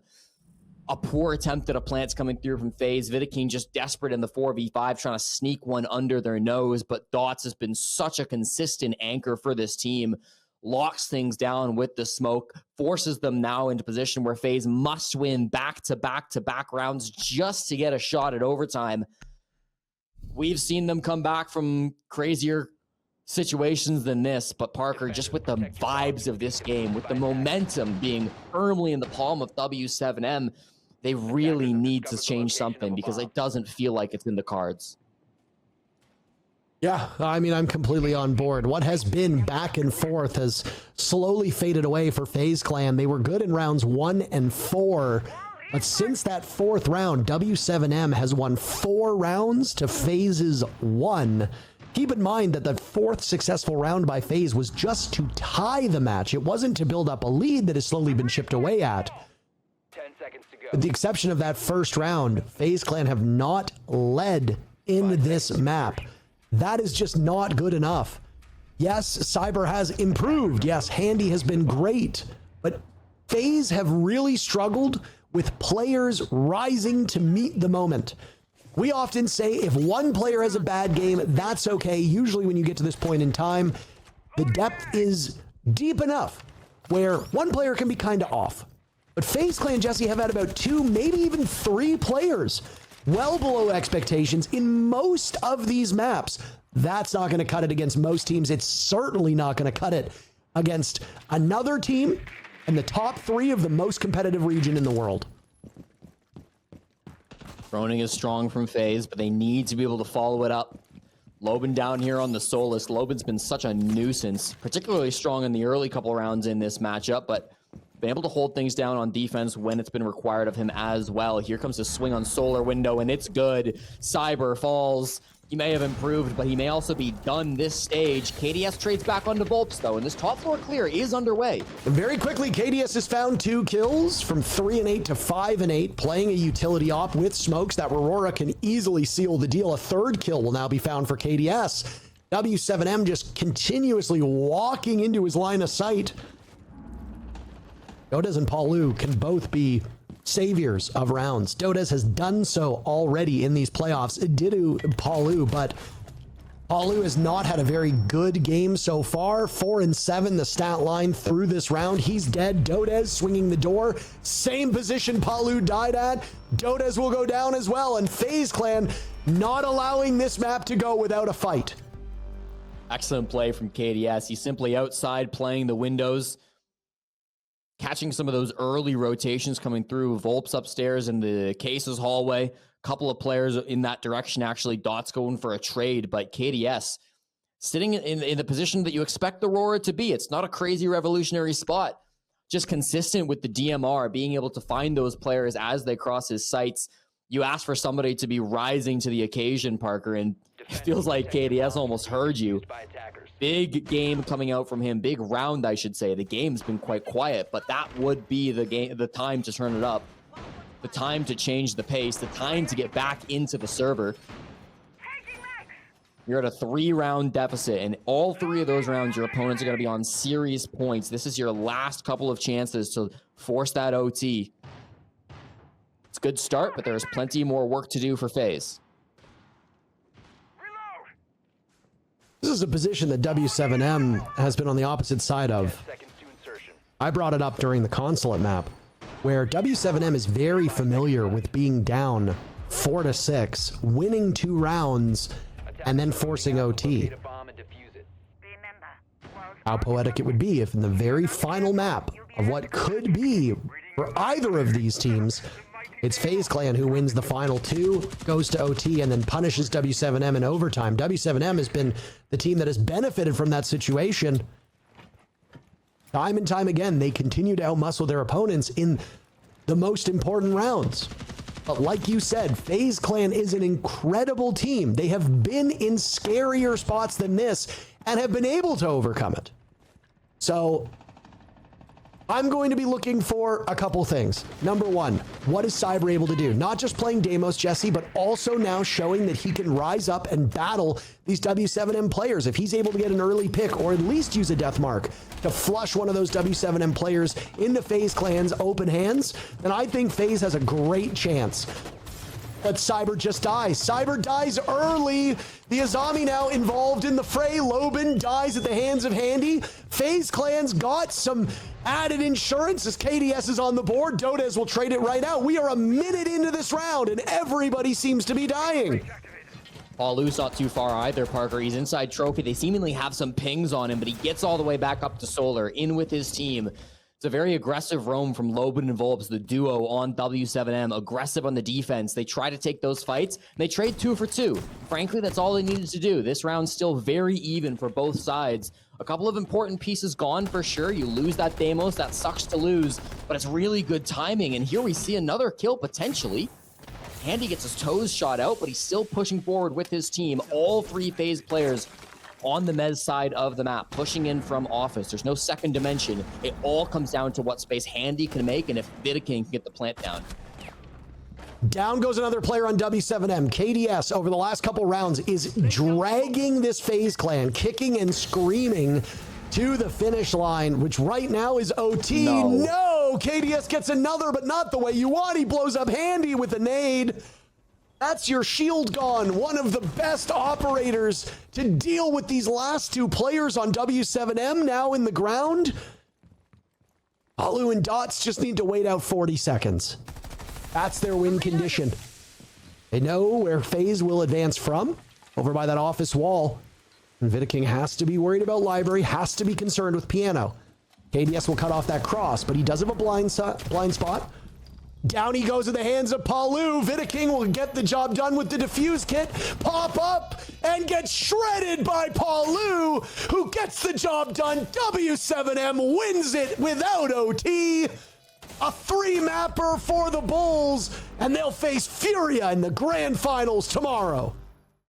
A poor attempt at a plants coming through from FaZe. Vidiking just desperate in the 4v5, trying to sneak one under their nose, but Dots has been such a consistent anchor for this team. Locks things down with the smoke, forces them now into position where FaZe must win back-to-back rounds just to get a shot at overtime. We've seen them come back from crazier situations than this, but Parker, just with the vibes of this game, with the momentum being firmly in the palm of w7m, they really need to change something because it doesn't feel like it's in the cards. Yeah, I mean, I'm completely on board. What has been back and forth has slowly faded away for FaZe Clan. They were good in rounds 1 and 4, but since that 4th round, w7m has won 4 rounds to FaZe's 1. Keep in mind that the 4th successful round by FaZe was just to tie the match. It wasn't to build up a lead that has slowly been chipped away at. 10 seconds to go. With the exception of that first round, FaZe Clan have not led in this map. That is just not good enough. Yes, Cyber has improved. Yes, Handy has been great. But FaZe have really struggled with players rising to meet the moment. We often say if one player has a bad game, that's okay. Usually when you get to this point in time, the depth is deep enough where one player can be kind of off. But FaZe Clan, Jesse, have had about 2, maybe even 3 players well below expectations in most of these maps. That's not going to cut it against most teams. It's certainly not going to cut it against another team in the top 3 of the most competitive region in the world. Roning is strong from FaZe, but they need to be able to follow it up. Loban down here on the Solus. Loban's been such a nuisance, particularly strong in the early couple rounds in this matchup, but been able to hold things down on defense when it's been required of him as well. Here comes the swing on Solar Window, and it's good. Cyber falls. He may have improved, but he may also be done this stage. KDS trades back onto Vulps, though, and this top floor clear is underway. Very quickly, KDS has found 2 kills from 3 and 8 to 5 and 8, playing a utility op with smokes. That Aurora can easily seal the deal. A 3rd kill will now be found for KDS. w7m just continuously walking into his line of sight. Dodes and Palu can both be saviors of rounds. Dodes has done so already in these playoffs. Ditto Palu, but Palu has not had a very good game so far. 4 and 7, the stat line through this round. He's dead. Dodes swinging the door. Same position Palu died at. Dodes will go down as well, and FaZe Clan not allowing this map to go without a fight. Excellent play from KDS. He's simply outside playing the windows, catching some of those early rotations coming through. Vulps upstairs in the Cases hallway. Couple of players in that direction, actually. Dots going for a trade, but KDS sitting in the position that you expect the Aurora to be. It's not a crazy revolutionary spot. Just consistent with the DMR, being able to find those players as they cross his sights. You ask for somebody to be rising to the occasion, Parker, and it feels like KDS almost heard you. Big game coming out from him. Big round, I should say. The game's been quite quiet, but that would be the time to turn it up. The time to change the pace. The time to get back into the server. You're at a 3-round deficit, and all 3 of those rounds, your opponents are going to be on series points. This is your last couple of chances to force that OT. It's a good start, but there's plenty more work to do for FaZe. This is a position that w7m has been on the opposite side of. I brought it up during the Consulate map, where w7m is very familiar with being down 4-6, winning 2 rounds, and then forcing OT. Locate a bomb and defuse it. Remember, How poetic it would be if in the very final map of what could be for either of these teams, it's FaZe Clan who wins the final 2, goes to OT, and then punishes w7m in overtime. w7m has been the team that has benefited from that situation. Time and time again, they continue to outmuscle their opponents in the most important rounds. But like you said, FaZe Clan is an incredible team. They have been in scarier spots than this and have been able to overcome it. So I'm going to be looking for a couple things. Number one, what is Cyber able to do? Not just playing Deimos, Jesse, but also now showing that he can rise up and battle these w7m players. If he's able to get an early pick or at least use a death mark to flush one of those w7m players into FaZe Clan's open hands, then I think FaZe has a great chance. But Cyber just dies. Cyber dies early. The Azami now involved in the fray. Loban dies at the hands of Handy. FaZe Clan's got some added insurance as KDS is on the board. Dodez will trade it right out. We are a minute into this round and everybody seems to be dying. Paulu's not too far either, Parker. He's inside Trophy. They seemingly have some pings on him, but he gets all the way back up to Solar, in with his team. It's a very aggressive roam from Loban and Vulps, the duo on w7m, aggressive on the defense. They try to take those fights, and they trade 2 for 2. Frankly, that's all they needed to do. This round's still very even for both sides. A couple of important pieces gone for sure. You lose that Deimos, that sucks to lose, but it's really good timing, and here we see another kill potentially. Handy gets his toes shot out, but he's still pushing forward with his team. All 3 FaZe players on the Mez side of the map, pushing in from office. There's no second dimension. It all comes down to what space Handy can make and if Vidaking can get the plant down. Down goes another player on w7m. KDS over the last couple rounds is dragging this FaZe Clan, kicking and screaming to the finish line, which right now is OT. No, KDS gets another, but not the way you want. He blows up Handy with a nade. That's your shield gone. One of the best operators to deal with these last 2 players on w7m now in the ground. Palu and Dots just need to wait out 40 seconds. That's their win condition. They know where FaZe will advance from, over by that office wall. And Vidaking has to be worried about Library, has to be concerned with Piano. KDS will cut off that cross, but he does have a blind spot. Down he goes in the hands of Palu. Vidaking will get the job done with the defuse kit. Pop up and get shredded by Palu, who gets the job done. w7m wins it without OT. A 3-mapper for the Bulls, and they'll face Furia in the grand finals tomorrow.